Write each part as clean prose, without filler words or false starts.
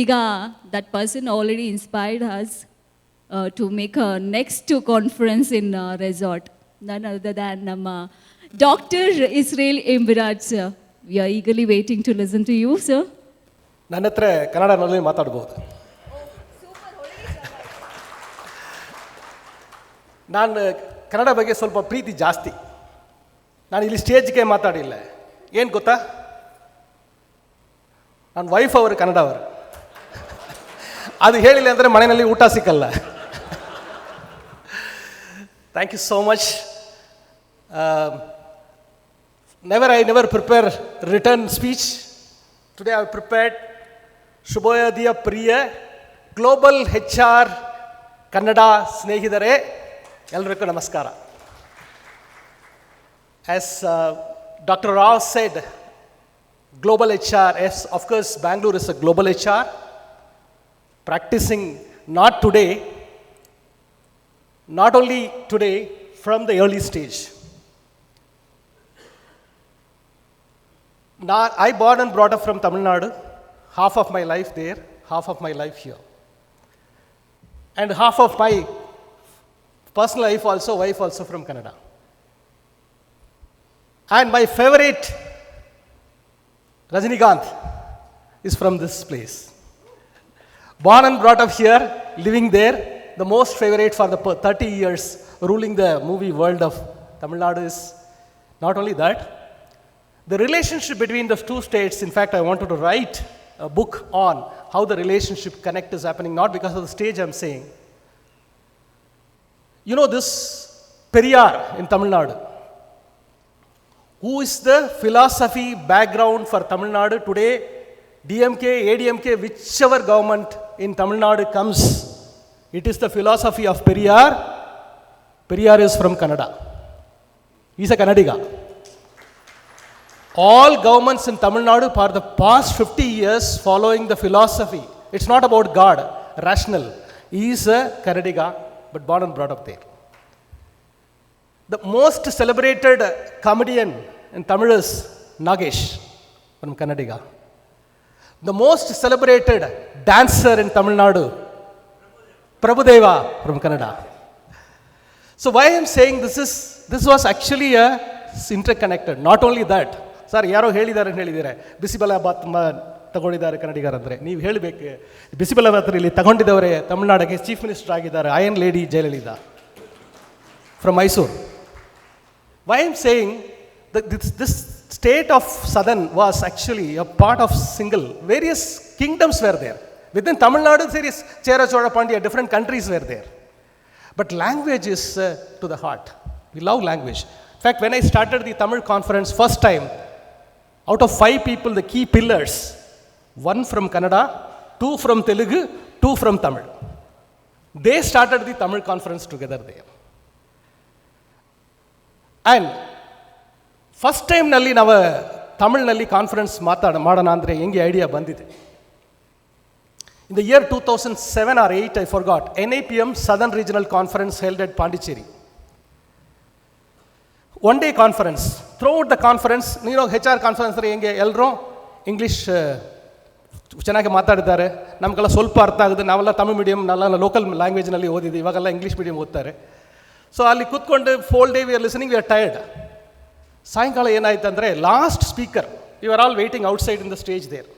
ಈಗ that person already inspired us to make a next conference in resort. None other than ನಮ್ಮ Dr. Israel Imbiraj sir. We are eagerly waiting to listen to you, sir. ನನ್ನ ಹತ್ರ ಕನ್ನಡನಲ್ಲಿ ಮಾತಾಡ್ಬೋದು. ನಾನು ಕನ್ನಡ ಬಗ್ಗೆ ಸ್ವಲ್ಪ ಪ್ರೀತಿ ಜಾಸ್ತಿ. ನಾನು ಇಲ್ಲಿ ಸ್ಟೇಜ್ಗೆ ಮಾತಾಡಿಲ್ಲ. ಏನು ಗೊತ್ತಾ, ನನ್ನ ವೈಫ್ ಅವರು ಕನ್ನಡವರು. ಅದು ಹೇಳಿಲ್ಲ ಅಂದರೆ ಮನೆಯಲ್ಲಿ ಊಟ ಸಿಕ್ಕಲ್ಲ. Thank you so much. I never prepare written speech. Today I have prepared ಶುಭೋದಯ ಪ್ರಿಯ ಗ್ಲೋಬಲ್ HR ಕನ್ನಡ ಸ್ನೇಹಿತರೆ, ಎಲ್ಲರಿಗೂ ನಮಸ್ಕಾರ. As Dr. Rao said, global HR, yes, of course, Bangalore is a global HR, practicing not today, not only today, from the early stage. Now, I born and brought up from Tamil Nadu, half of my life there, half of my life here. And half of my personal life also, wife also from Canada. And my favorite, Rajinikanth, is from this place. Born and brought up here, living there, the most favorite for the 30 years ruling the movie world of Tamil Nadu is not only that, the relationship between the two states. In fact, I wanted to write a book on how the relationship connect is happening, not because of the stage I'm saying. You know this Periyar in Tamil Nadu, who is the philosophy background for Tamil Nadu today, DMK, ADMK, whichever government in Tamil Nadu comes, it is the philosophy of Periyar. Periyar is from Kannada. He's a Kannadiga. All governments in Tamil Nadu for the past 50 years following the philosophy. It's not about God, rational. He is a Kannadiga, but born and brought up there. The most celebrated comedian in Tamil is Nagesh from Kannadiga. The most celebrated dancer in Tamil Nadu, Prabhudeva from Kannada. So why I'm saying this was actually interconnected. Not only that, sir ಯಾರೋ ಹೇಳಿದ್ದಾರೆ ಅಂತ ಹೇಳಿದ್ದಾರೆ, ಬಿಸಿಬೇಳೆಭಾತ್ ತಗೊಂಡಿದ್ದಾರೆ ಕನ್ನಡಿಗರಂದರೆ. ನೀವು ಹೇಳಬೇಕು, ಬಿಸಿಬೇಳೆಭಾತ್ ಇಲ್ಲಿ ತಗೊಂಡಿದ್ದವರೇ ತಮಿಳ್ನಾಡಿಗೆ ಚೀಫ್ ಮಿನಿಸ್ಟರ್ ಆಗಿದ್ದಾರೆ, iron lady Jayalalithaa from Mysuru. Why I am saying this state of southern was actually a part of single. Various kingdoms were there. Within Tamil Nadu, there is Chera Chola Pandya, different countries were there. But language is to the heart. We love language. In fact, when I started the Tamil conference first time, out of 5 people, the key pillars, 1 from Kannada, 2 from Telugu, 2 from Tamil. They started the Tamil conference together there. And first time nalli ನಾವು ತಮಿಳ್ನಲ್ಲಿ conference ಮಾಡೋಣ ಅಂದರೆ ಹೆಂಗೆ idea ಬಂದಿದೆ. In the year 2007 or 8, I forgot, NIPM Southern Regional Conference held at Pondicherry. One day conference. Throughout the conference, ನೀವು HR conference ಅಂದರೆ ಹೆಂಗೆ ಎಲ್ಲರೂ English ಚೆನ್ನಾಗಿ ಮಾತಾಡಿದ್ದಾರೆ, ನಮಗೆಲ್ಲ ಸ್ವಲ್ಪ ಅರ್ಥ ಆಗುತ್ತೆ. ನಾವೆಲ್ಲ ತಮಿಳ್ ಮೀಡಿಯಮ್, ನಾವೆಲ್ಲ ಲೋಕಲ್ ಲ್ಯಾಂಗ್ವೇಜ್ನಲ್ಲಿ ಓದಿದ್ವಿ, ಇವಾಗೆಲ್ಲ ಇಂಗ್ಲೀಷ್ ಮೀಡಿಯಮ್ ಓದ್ತಾರೆ. ಸೊ ಅಲ್ಲಿ ಕೂತ್ಕೊಂಡು full day we are listening, we are tired. ಸಾಯಂಕಾಲ ಏನಾಯ್ತು ಅಂದರೆ, last speaker, you are all waiting outside in the stage there,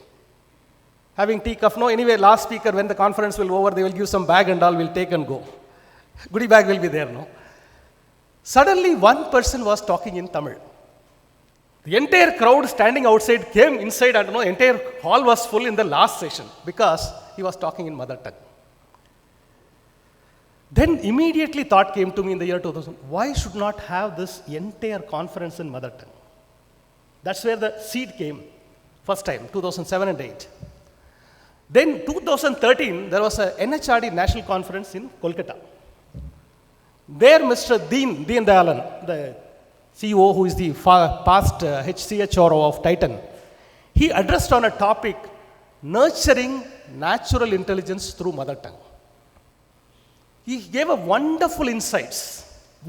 having tea, cup, no, anyway, last speaker, when the conference will over, they will give some bag and all, will take and go. Goodie bag will be there, no? Suddenly, one person was talking in Tamil. The entire crowd standing outside came inside, and no, entire hall was full in the last session because he was talking in mother tongue. Then immediately thought came to me in the year 2000, why should not have this entire conference in mother tongue? That's where the seed came, first time, 2007 and 8. Then 2013, there was a NHRD National Conference in Kolkata. There Mr. Deen Dayalan, the CEO who is the past HCHRO of Titan, he addressed on a topic, nurturing natural intelligence through mother tongue. He gave a wonderful insights,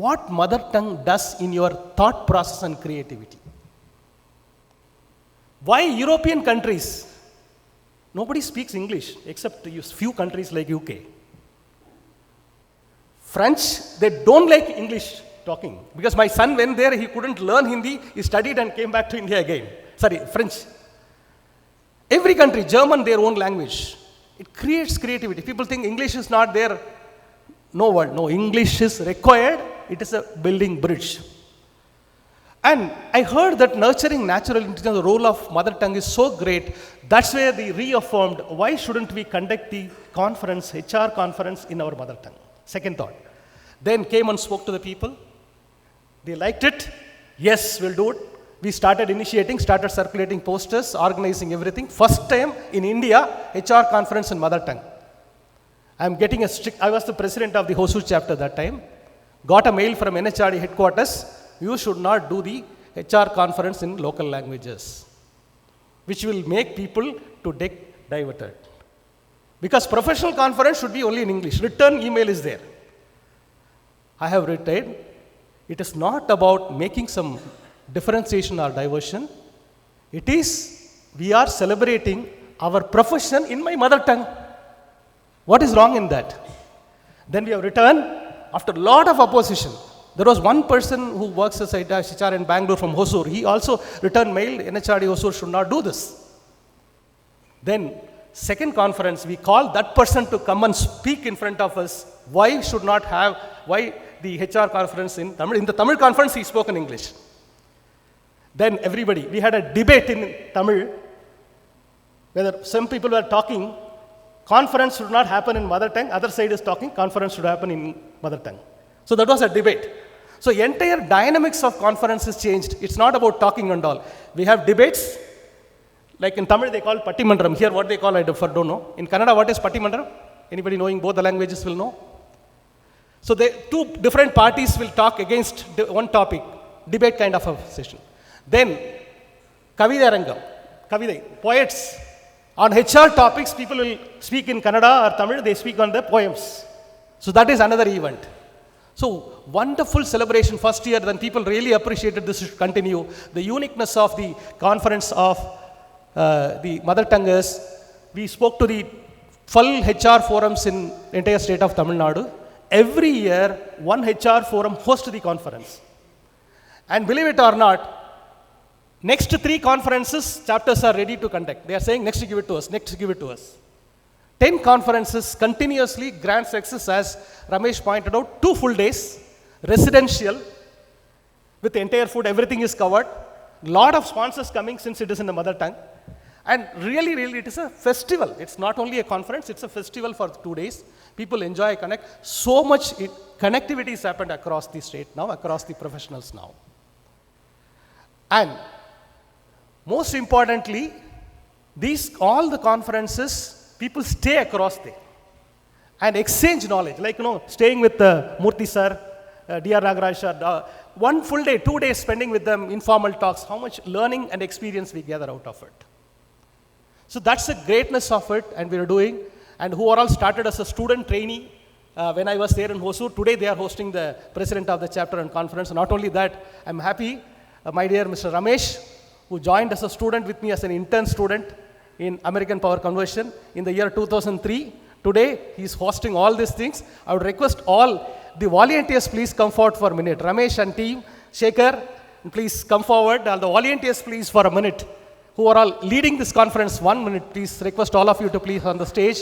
what mother tongue does in your thought process and creativity. Why European countries, Nobody speaks English except few countries like UK. French, they don't like English talking. Because my son went there, he couldn't learn Hindi, he studied and came back to India again. Sorry, French. Every country, German, their own language. It creates creativity. People think English is not there. No word, no, English is required. It is a building bridge. And I heard that nurturing natural intelligence, the role of mother tongue is so great. That's where they reaffirmed, why shouldn't we conduct the conference, HR conference in our mother tongue? Second thought. Then came and spoke to the people. They liked it. Yes, we'll do it. We started initiating, started circulating posters, organizing everything. First time in India, HR conference in mother tongue. I was the president of the Hosur chapter that time. Got a mail from NHRD headquarters. You should not do the HR conference in local languages, which will make people to get diverted. Because professional conference should be only in English. Return email is there. I have written, it is not about making some differentiation or diversion. It is, we are celebrating our profession in my mother tongue. What is wrong in that? Then we have returned after a lot of opposition. There was one person who works as HR in Bangalore from Hosur. He also returned mail, NHRD Hosur should not do this. Then, second conference, we called that person to come and speak in front of us. Why the HR conference in Tamil? In the Tamil conference, he spoke in English. Then everybody, we had a debate in Tamil, whether some people were talking, conference should not happen in mother tongue, other side is talking, conference should happen in mother tongue. So that was a debate. So entire dynamics of conferences changed. It's not about talking and all. We have debates, like in Tamil they call Pattimandram. Here what they call, I don't know. In Kannada, what is Pattimandram? Anybody knowing both the languages will know. So two different parties will talk against one topic, debate kind of a session. Then, Kavida Rangam, poets. On HR topics, people will speak in Kannada or Tamil, they speak on the poems. So that is another event. So wonderful celebration first year, then people really appreciated this should continue. The uniqueness of the conference of the mother tonguers. We spoke to the full HR forums in entire state of Tamil Nadu. Every year, one HR forum hosts the conference. And believe it or not, next 3 conferences, chapters are ready to conduct. They are saying, next give it to us, next give it to us. 10 conferences continuously, grand success, as Ramesh pointed out, 2 full days, residential, with entire food, everything is covered. Lot of sponsors coming since it is in the mother tongue. And really, it is a festival. It's not only a conference, it's a festival for 2 days. People enjoy, connect. So much connectivity has happened across the state now, across the professionals now. And most importantly, all the conferences, people stay across there and exchange knowledge. Like, staying with Murthy sir, D.R. Nagaraj sir, 1 full day, 2 days spending with them, informal talks, how much learning and experience we gather out of it. So that's the greatness of it, and we are doing. And who are all started as a student trainee when I was there in Hosur. Today they are hosting the president of the chapter and conference. Not only that, I'm happy, my dear Mr. Ramesh, who joined as a student with me as an intern student in American Power Conversion in the year 2003. Today, he is hosting all these things. I would request all the volunteers, please come forward for a minute. Ramesh and team, Shekhar, please come forward. All the volunteers, please, for a minute, who are all leading this conference. 1 minute, please. Request all of you to please on the stage.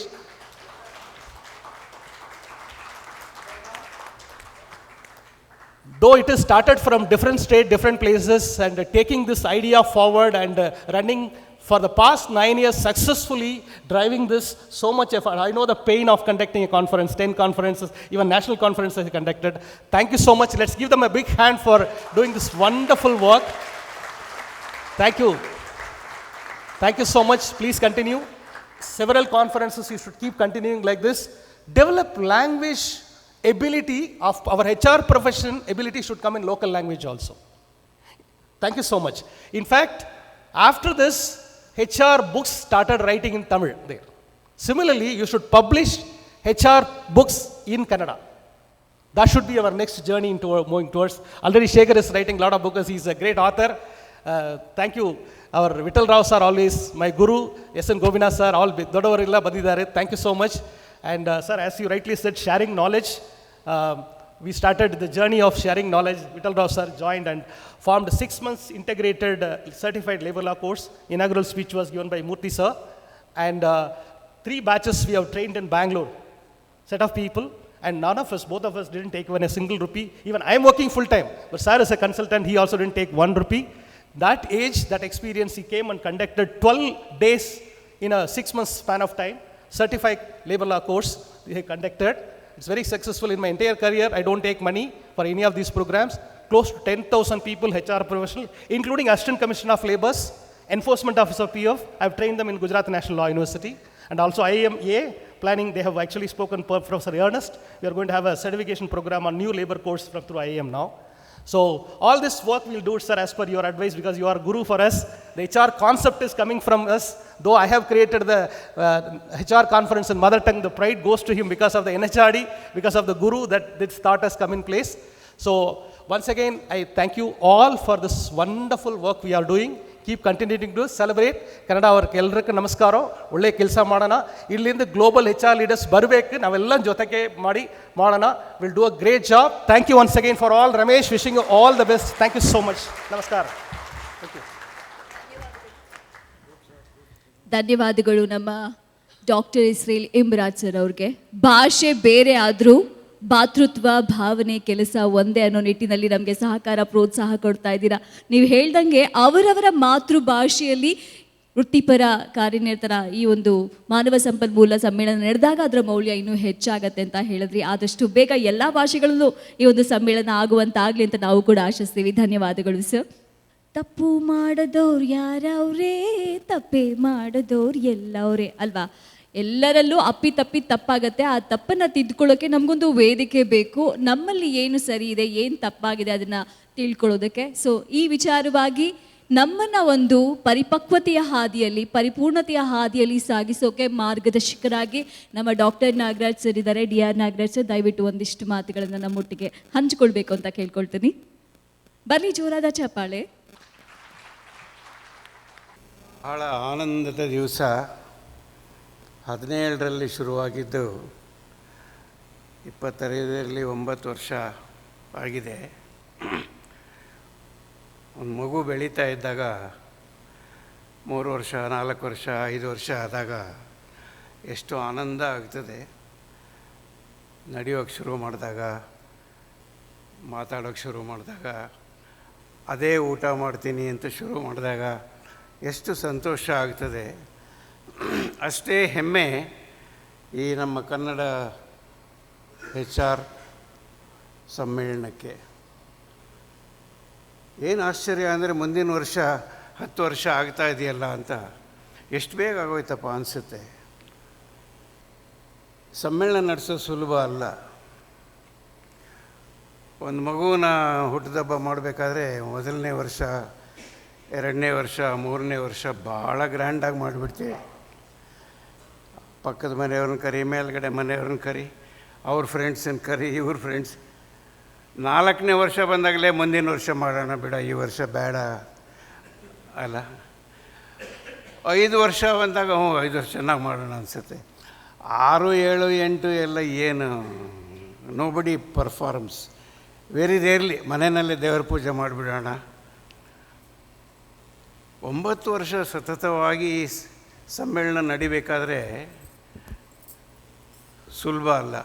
Though it is started from different state, different places, and taking this idea forward and running for the past 9 years successfully, driving this so much effort. I know the pain of conducting a conference, 10 conferences, even national conferences conducted. Thank you so much. Let's give them a big hand for doing this wonderful work. Thank you. Thank you so much. Please continue. Several conferences, you should keep continuing like this. Develop language ability of our HR profession, ability should come in local language also. Thank you so much. In fact, after this, HR books started writing in Tamil there. Similarly, you should publish HR books in Kannada. That should be our next journey into moving towards. Already Shekhar is writing a lot of books. He's a great author. Thank you. Our Vittal Rao sir always my guru, S N Govinda sir, all ದೊಡ್ಡವರೆಲ್ಲ ಬಂದಿದ್ದಾರೆ. Thank you so much. And sir, as you rightly said, sharing knowledge. We started the journey of sharing knowledge. Vital Rao sir joined and formed a 6 months integrated certified labor law course. Inaugural speech was given by Murthy sir. And 3 batches we have trained in Bangalore, set of people. And none of us, both of us didn't take even a single rupee. Even I am working full time, but sir is a consultant, he also didn't take 1 rupee. That age, that experience, he came and conducted 12 days in a 6 months span of time. Certified labor law course he conducted. It's very successful. In my entire career, I don't take money for any of these programs. Close to 10,000 people, HR professional, including Assistant Commissioner of Labours, Enforcement Officer PF. I've trained them in Gujarat National Law University. And also IMA planning, they have actually spoken per Professor Ernest. We are going to have a certification program on new labor course through IAM now. So all this work we'll do, sir, as per your advice, because you are guru for us. The HR concept is coming from us. Though I have created the HR conference in mother tongue, the pride goes to him because of the NHRD, because of the guru that this thought has come in place. So once again, I thank you all for this wonderful work we are doing. Keep continuing to celebrate. Kannada our ಎಲ್ಲರಿಗೂ ನಮಸ್ಕಾರ. ಒಳ್ಳೆ ಕೆಲಸ ಮಾಡೋಣ. ಇಲ್ಲಿಂದ global HR leaders ಬರಬೇಕು. ನಾವೆಲ್ಲ ಜೊತೆಗೆ ಮಾಡೋಣ. Will do a great job. Thank you once again for all. Ramesh, wishing you all the best. Thank you so much. ನಮಸ್ಕಾರ. Thank you. ಧನ್ಯವಾದಗಳು ನಮ್ಮ ಡಾಕ್ಟರ್ ಇಸ್ರೇಲ್ ಇಂಬರಾಜ್ ಸರ್ ಅವ್ರಿಗೆ. ಭಾಷೆ ಬೇರೆ ಆದರೂ ಭಾತೃತ್ವ ಭಾವನೆ ಕೆಲಸ ಒಂದೇ ಅನ್ನೋ ನಿಟ್ಟಿನಲ್ಲಿ ನಮಗೆ ಸಹಕಾರ ಪ್ರೋತ್ಸಾಹ ಕೊಡ್ತಾ ಇದ್ದೀರಾ. ನೀವು ಹೇಳ್ದಂಗೆ ಅವರವರ ಮಾತೃಭಾಷೆಯಲ್ಲಿ ವೃತ್ತಿಪರ ಕಾರ್ಯನಿರತರ ಈ ಒಂದು ಮಾನವ ಸಂಪನ್ಮೂಲ ಸಮ್ಮೇಳನ ನಡೆದಾಗ ಅದರ ಮೌಲ್ಯ ಇನ್ನೂ ಹೆಚ್ಚಾಗತ್ತೆ ಅಂತ ಹೇಳಿದ್ರಿ. ಆದಷ್ಟು ಬೇಗ ಎಲ್ಲ ಭಾಷೆಗಳಲ್ಲೂ ಈ ಒಂದು ಸಮ್ಮೇಳನ ಆಗುವಂತಾಗಲಿ ಅಂತ ನಾವು ಕೂಡ ಆಶಿಸ್ತೀವಿ. ಧನ್ಯವಾದಗಳು ಸರ್. ತಪ್ಪು ಮಾಡದವ್ರು ಯಾರವ್ರೇ, ತಪ್ಪೇ ಮಾಡದವ್ರು ಎಲ್ಲವ್ರೇ ಅಲ್ವಾ? ಎಲ್ಲರಲ್ಲೂ ಅಪ್ಪಿ ತಪ್ಪಾಗತ್ತೆ. ಆ ತಪ್ಪನ್ನು ತಿದ್ಕೊಳ್ಳೋಕ್ಕೆ ನಮಗೊಂದು ವೇದಿಕೆ ಬೇಕು. ನಮ್ಮಲ್ಲಿ ಏನು ಸರಿ ಇದೆ, ಏನು ತಪ್ಪಾಗಿದೆ ಅದನ್ನು ತಿಳ್ಕೊಳ್ಳೋದಕ್ಕೆ. ಸೊ ಈ ವಿಚಾರವಾಗಿ ನಮ್ಮನ್ನು ಒಂದು ಪರಿಪಕ್ವತೆಯ ಹಾದಿಯಲ್ಲಿ, ಪರಿಪೂರ್ಣತೆಯ ಹಾದಿಯಲ್ಲಿ ಸಾಗಿಸೋಕೆ ಮಾರ್ಗದರ್ಶಕರಾಗಿ ನಮ್ಮ ಡಾಕ್ಟರ್ ನಾಗರಾಜ್ ಸರ್ ಇದ್ದಾರೆ. DR ನಾಗರಾಜ್ ಸರ್, ದಯವಿಟ್ಟು ಒಂದಿಷ್ಟು ಮಾತುಗಳನ್ನು ನಮ್ಮೊಟ್ಟಿಗೆ ಹಂಚಿಕೊಳ್ಬೇಕು ಅಂತ ಕೇಳ್ಕೊಳ್ತೀನಿ. ಬನ್ನಿ, ಜೋರಾದ ಚಪ್ಪಾಳೆ. ಬಹಳ ಆನಂದದ ದಿವಸ. 17ರಲ್ಲಿ ಶುರುವಾಗಿದ್ದು 25ರಲ್ಲಿ 9 ವರ್ಷ ಆಗಿದೆ. ಒಂದು ಮಗು ಬೆಳೀತಾ ಇದ್ದಾಗ 3 ವರ್ಷ, 4 ವರ್ಷ, 5 ವರ್ಷ ಆದಾಗ ಎಷ್ಟು ಆನಂದ ಆಗ್ತದೆ. ನಡೆಯೋಕ್ಕೆ ಶುರು ಮಾಡಿದಾಗ, ಮಾತಾಡೋಕ್ಕೆ ಶುರು ಮಾಡಿದಾಗ, ಅದೇ ಊಟ ಮಾಡ್ತೀನಿ ಅಂತ ಶುರು ಮಾಡಿದಾಗ ಎಷ್ಟು ಸಂತೋಷ ಆಗ್ತದೆ. ಅಷ್ಟೇ ಹೆಮ್ಮೆ ಈ ನಮ್ಮ ಕನ್ನಡ HR ಸಮ್ಮೇಳನಕ್ಕೆ. ಏನು ಆಶ್ಚರ್ಯ ಅಂದರೆ ಮುಂದಿನ ವರ್ಷ 10 ವರ್ಷ ಆಗ್ತಾ ಇದೆಯಲ್ಲ ಅಂತ ಎಷ್ಟು ಬೇಗ ಆಗೋಯ್ತಪ್ಪ ಅನಿಸುತ್ತೆ. ಸಮ್ಮೇಳನ ನಡೆಸೋ ಸುಲಭ ಅಲ್ಲ. ಒಂದು ಮಗುವನ್ನ ಹುಟ್ಟುಹಬ್ಬ ಮಾಡಬೇಕಾದ್ರೆ 1ನೇ ವರ್ಷ, 2ನೇ ವರ್ಷ, 3ನೇ ವರ್ಷ ಭಾಳ ಗ್ರ್ಯಾಂಡಾಗಿ ಮಾಡಿಬಿಡ್ತೀವಿ. ಪಕ್ಕದ ಮನೆಯವ್ರನ್ನ ಕರಿ, ಮೇಲ್ಗಡೆ ಮನೆಯವ್ರನ್ನ ಕರಿ, ಅವ್ರ ಫ್ರೆಂಡ್ಸನ್ನು ಕರಿ, ಇವ್ರ ಫ್ರೆಂಡ್ಸ್. 4ನೇ ವರ್ಷ ಬಂದಾಗಲೇ ಮುಂದಿನ ವರ್ಷ ಮಾಡೋಣ ಬಿಡ, ಈ ವರ್ಷ ಬೇಡ ಅಲ್ಲ. 5 ವರ್ಷ ಬಂದಾಗ 5 ವರ್ಷ ಚೆನ್ನಾಗಿ ಮಾಡೋಣ ಅನಿಸುತ್ತೆ. 6, 7, 8 ಎಲ್ಲ ಏನು, ನೋಬಡಿ ಪರ್ಫಾರ್ಮ್ಸ್. ವೆರಿ ರೇರ್ಲಿ ಮನೆಯಲ್ಲೇ ದೇವರ ಪೂಜೆ ಮಾಡಿಬಿಡೋಣ. 9 ವರ್ಷ ಸತತವಾಗಿ ಸಮ್ಮೇಳನ ನಡಿಬೇಕಾದ್ರೆ ಸುಲಭ ಅಲ್ಲ.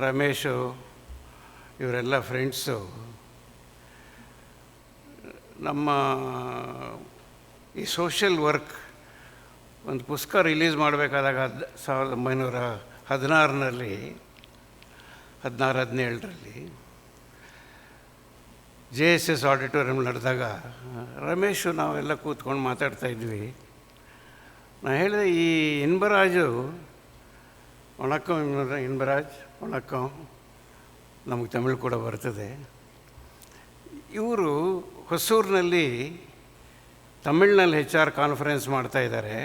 ರಮೇಶು ಇವರೆಲ್ಲ ಫ್ರೆಂಡ್ಸು ನಮ್ಮ ಈ ಸೋಷಿಯಲ್ ವರ್ಕ್ ಒಂದು ಪುಸ್ತಕ ರಿಲೀಸ್ ಮಾಡಬೇಕಾದಾಗ 1916ರಲ್ಲಿ 17ರಲ್ಲಿ JSS ಆಡಿಟೋರಿಯಂ ನಡೆದಾಗ ರಮೇಶು ನಾವೆಲ್ಲ ಕೂತ್ಕೊಂಡು ಮಾತಾಡ್ತಾಯಿದ್ವಿ. ನಾನು ಹೇಳಿದೆ, ಈ ಇನ್ಬರಾಜು, ವಣಕ್ಕಂ ಇನ್ಬರಾಜ್, ವಣಕ್ಕಂ, ನಮಗೆ ತಮಿಳು ಕೂಡ ಬರ್ತದೆ. ಇವರು ಹೊಸೂರಿನಲ್ಲಿ ತಮಿಳಿನಲ್ಲಿ HR ಕಾನ್ಫರೆನ್ಸ್ ಮಾಡ್ತಾಯಿದ್ದಾರೆ.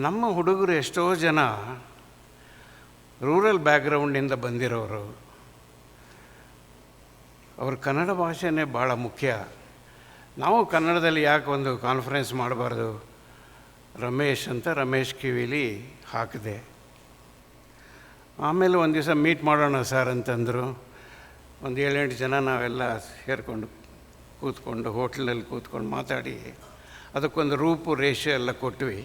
ನಮ್ಮ ಹುಡುಗರು ಎಷ್ಟೋ ಜನ ರೂರಲ್ ಬ್ಯಾಕ್ಗ್ರೌಂಡಿಂದ ಬಂದಿರೋರು. ಅವ್ರ ಕನ್ನಡ ಭಾಷೆನೇ ಭಾಳ ಮುಖ್ಯ. ನಾವು ಕನ್ನಡದಲ್ಲಿ ಯಾಕೆ ಒಂದು ಕಾನ್ಫರೆನ್ಸ್ ಮಾಡಬಾರ್ದು ರಮೇಶ್ ಅಂತ ರಮೇಶ್ ಕಿವಿಲಿ ಹಾಕಿದೆ. ಆಮೇಲೆ ಒಂದು ದಿವಸ ಮೀಟ್ ಮಾಡೋಣ ಸರ್ ಅಂತಂದರು. ಒಂದು 7-8 ಜನ ನಾವೆಲ್ಲ ಸೇರಿಕೊಂಡು ಕೂತ್ಕೊಂಡು ಹೋಟ್ಲಲ್ಲಿ ಕೂತ್ಕೊಂಡು ಮಾತಾಡಿ ಅದಕ್ಕೊಂದು ರೂಪುರೇಷೆ ಎಲ್ಲ ಕೊಟ್ವಿ.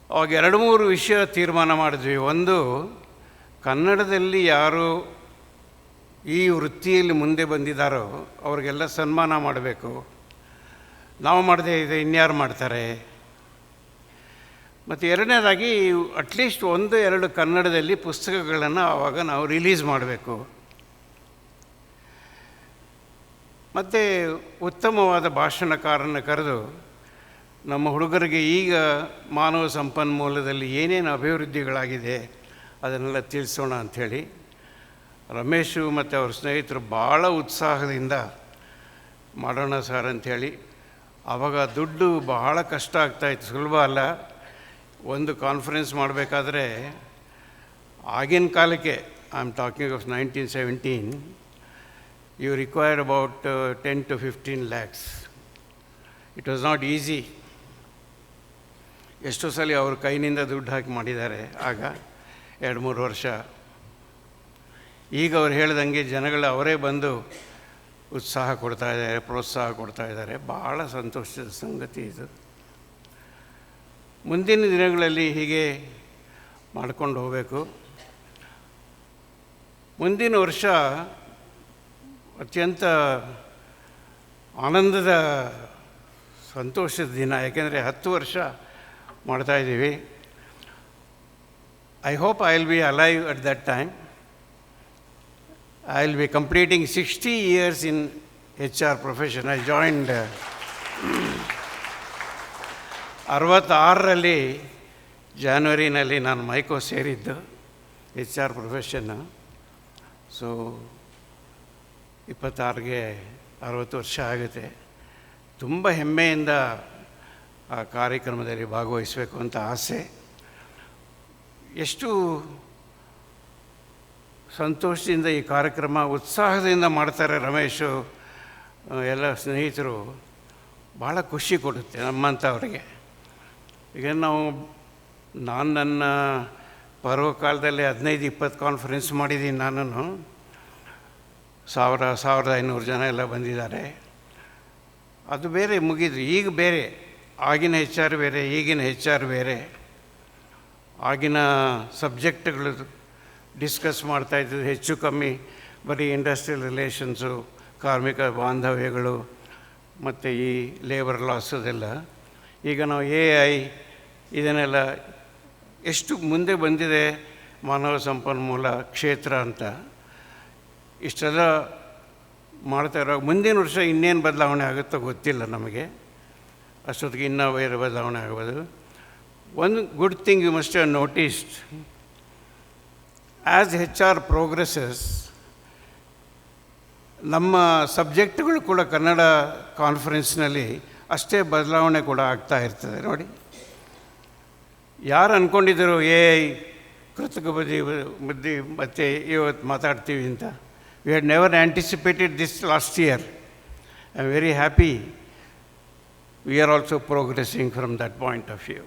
ಅವಾಗ 2-3 ವಿಷಯ ತೀರ್ಮಾನ ಮಾಡಿದ್ವಿ. ಒಂದು, ಕನ್ನಡದಲ್ಲಿ ಯಾರು ಈ ವೃತ್ತಿಯಲ್ಲಿ ಮುಂದೆ ಬಂದಿದ್ದಾರೋ ಅವ್ರಿಗೆಲ್ಲ ಸನ್ಮಾನ ಮಾಡಬೇಕು. ನಾವು ಮಾಡದೇ ಇದೆ ಇನ್ಯಾರು ಮಾಡ್ತಾರೆ. ಮತ್ತು ಎರಡನೇದಾಗಿ ಅಟ್ಲೀಸ್ಟ್ 1-2 ಕನ್ನಡದಲ್ಲಿ ಪುಸ್ತಕಗಳನ್ನು ಆವಾಗ ನಾವು ರಿಲೀಸ್ ಮಾಡಬೇಕು. ಮತ್ತು ಉತ್ತಮವಾದ ಭಾಷಣಕಾರನ ಕರೆದು ನಮ್ಮ ಹುಡುಗರಿಗೆ ಈಗ ಮಾನವ ಸಂಪನ್ಮೂಲದಲ್ಲಿ ಏನೇನು ಅಭಿವೃದ್ಧಿಗಳಾಗಿದೆ ಅದನ್ನೆಲ್ಲ ತಿಳಿಸೋಣ ಅಂಥೇಳಿ ರಮೇಶು ಮತ್ತು ಅವ್ರ ಸ್ನೇಹಿತರು ಭಾಳ ಉತ್ಸಾಹದಿಂದ ಮಾಡೋಣ ಸರ್ ಅಂಥೇಳಿ. ಆವಾಗ ದುಡ್ಡು ಬಹಳ ಕಷ್ಟ ಆಗ್ತಾಯಿತ್ತು, ಸುಲಭ ಅಲ್ಲ. ಒಂದು ಕಾನ್ಫರೆನ್ಸ್ ಮಾಡಬೇಕಾದ್ರೆ ಆಗಿನ ಕಾಲಕ್ಕೆ, I am talking of 1917, you required about 10 to 15 lakhs. It was not easy. ಎಷ್ಟೋ ಸಲ ಅವ್ರ ಕೈನಿಂದ ದುಡ್ಡು ಹಾಕಿ ಮಾಡಿದ್ದಾರೆ ಆಗ 2-3 ವರ್ಷ. ಈಗ ಅವ್ರು ಹೇಳ್ದಂಗೆ ಜನಗಳು ಅವರೇ ಬಂದು ಉತ್ಸಾಹ ಕೊಡ್ತಾಯಿದ್ದಾರೆ, ಪ್ರೋತ್ಸಾಹ ಕೊಡ್ತಾಯಿದ್ದಾರೆ. ಭಾಳ ಸಂತೋಷದ ಸಂಗತಿ ಇದು. ಮುಂದಿನ ದಿನಗಳಲ್ಲಿ ಹೀಗೆ ಮಾಡ್ಕೊಂಡು ಹೋಗಬೇಕು. ಮುಂದಿನ ವರ್ಷ ಅತ್ಯಂತ ಆನಂದದ ಸಂತೋಷದ ದಿನ, ಯಾಕೆಂದರೆ 10 ವರ್ಷ ಮಾಡ್ತಾಯಿದ್ದೀವಿ. I hope I will be alive at that time. I will be completing 60 years in HR profession. I joined 66ರಲ್ಲಿ ಜಾನ್ವರಿನಲ್ಲಿ ನಾನು ಮೈಕೋ ಸೇರಿದ್ದು HR ಪ್ರೊಫೆಷನ್ನು. ಸೊ 26ಗೆ 60 ವರ್ಷ ಆಗುತ್ತೆ. ತುಂಬ ಹೆಮ್ಮೆಯಿಂದ ಆ ಕಾರ್ಯಕ್ರಮದಲ್ಲಿ ಭಾಗವಹಿಸಬೇಕು ಅಂತ ಆಸೆ. ಎಷ್ಟು ಸಂತೋಷದಿಂದ ಈ ಕಾರ್ಯಕ್ರಮ ಉತ್ಸಾಹದಿಂದ ಮಾಡ್ತಾರೆ ರಮೇಶು, ಎಲ್ಲ ಸ್ನೇಹಿತರು. ಭಾಳ ಖುಷಿ ಕೊಡುತ್ತೆ ನಮ್ಮಂಥವ್ರಿಗೆ. ಈಗ ನಾನು ನನ್ನ ಪರ್ವಕಾಲದಲ್ಲಿ 15-20 ಕಾನ್ಫರೆನ್ಸ್ ಮಾಡಿದ್ದೀನಿ. ನಾನು 1000-1500 ಜನ ಎಲ್ಲ ಬಂದಿದ್ದಾರೆ. ಅದು ಬೇರೆ ಮುಗಿದ್ರು. ಈಗ ಬೇರೆ, ಆಗಿನ HR ಬೇರೆ, ಈಗಿನ HR ಬೇರೆ. ಆಗಿನ ಸಬ್ಜೆಕ್ಟ್ಗಳು ಡಿಸ್ಕಸ್ ಮಾಡ್ತಾಯಿದ್ದು ಹೆಚ್ಚು ಕಮ್ಮಿ ಬರೀ ಇಂಡಸ್ಟ್ರಿಯಲ್ ರಿಲೇಷನ್ಸು, ಕಾರ್ಮಿಕ ಬಾಂಧವ್ಯಗಳು ಮತ್ತು ಈ ಲೇಬರ್ ಲಾಸ್ ಅದೆಲ್ಲ. ಈಗ ನಾವು AI ಇದನ್ನೆಲ್ಲ ಎಷ್ಟು ಮುಂದೆ ಬಂದಿದೆ ಮಾನವ ಸಂಪನ್ಮೂಲ ಕ್ಷೇತ್ರ ಅಂತ ಇಷ್ಟೆಲ್ಲ ಮಾಡ್ತಾ ಇರೋ. ಮುಂದಿನ ವರ್ಷ ಇನ್ನೇನು ಬದಲಾವಣೆ ಆಗುತ್ತೋ ಗೊತ್ತಿಲ್ಲ ನಮಗೆ. ಅಷ್ಟೊತ್ತಿಗೆ ಇನ್ನೂ ಬೇರೆ ಬದಲಾವಣೆ ಆಗ್ಬೋದು. ಒಂದು good thing you must have noticed, as HR progresses ನಮ್ಮ ಸಬ್ಜೆಕ್ಟ್ಗಳು ಕೂಡ ಕನ್ನಡ ಕಾನ್ಫರೆನ್ಸ್ನಲ್ಲಿ ಅಷ್ಟೇ ಬದಲಾವಣೆ ಕೂಡ ಆಗ್ತಾ ಇರ್ತದೆ. ನೋಡಿ, ಯಾರು ಅಂದ್ಕೊಂಡಿದ್ದರು AI ಕೃತಕ ಬುದ್ಧಿ ಮತ್ತು ಇವತ್ತು ಮಾತಾಡ್ತೀವಿ ಅಂತ. We had never anticipated this last year. I am very happy. We are also progressing from that point of view.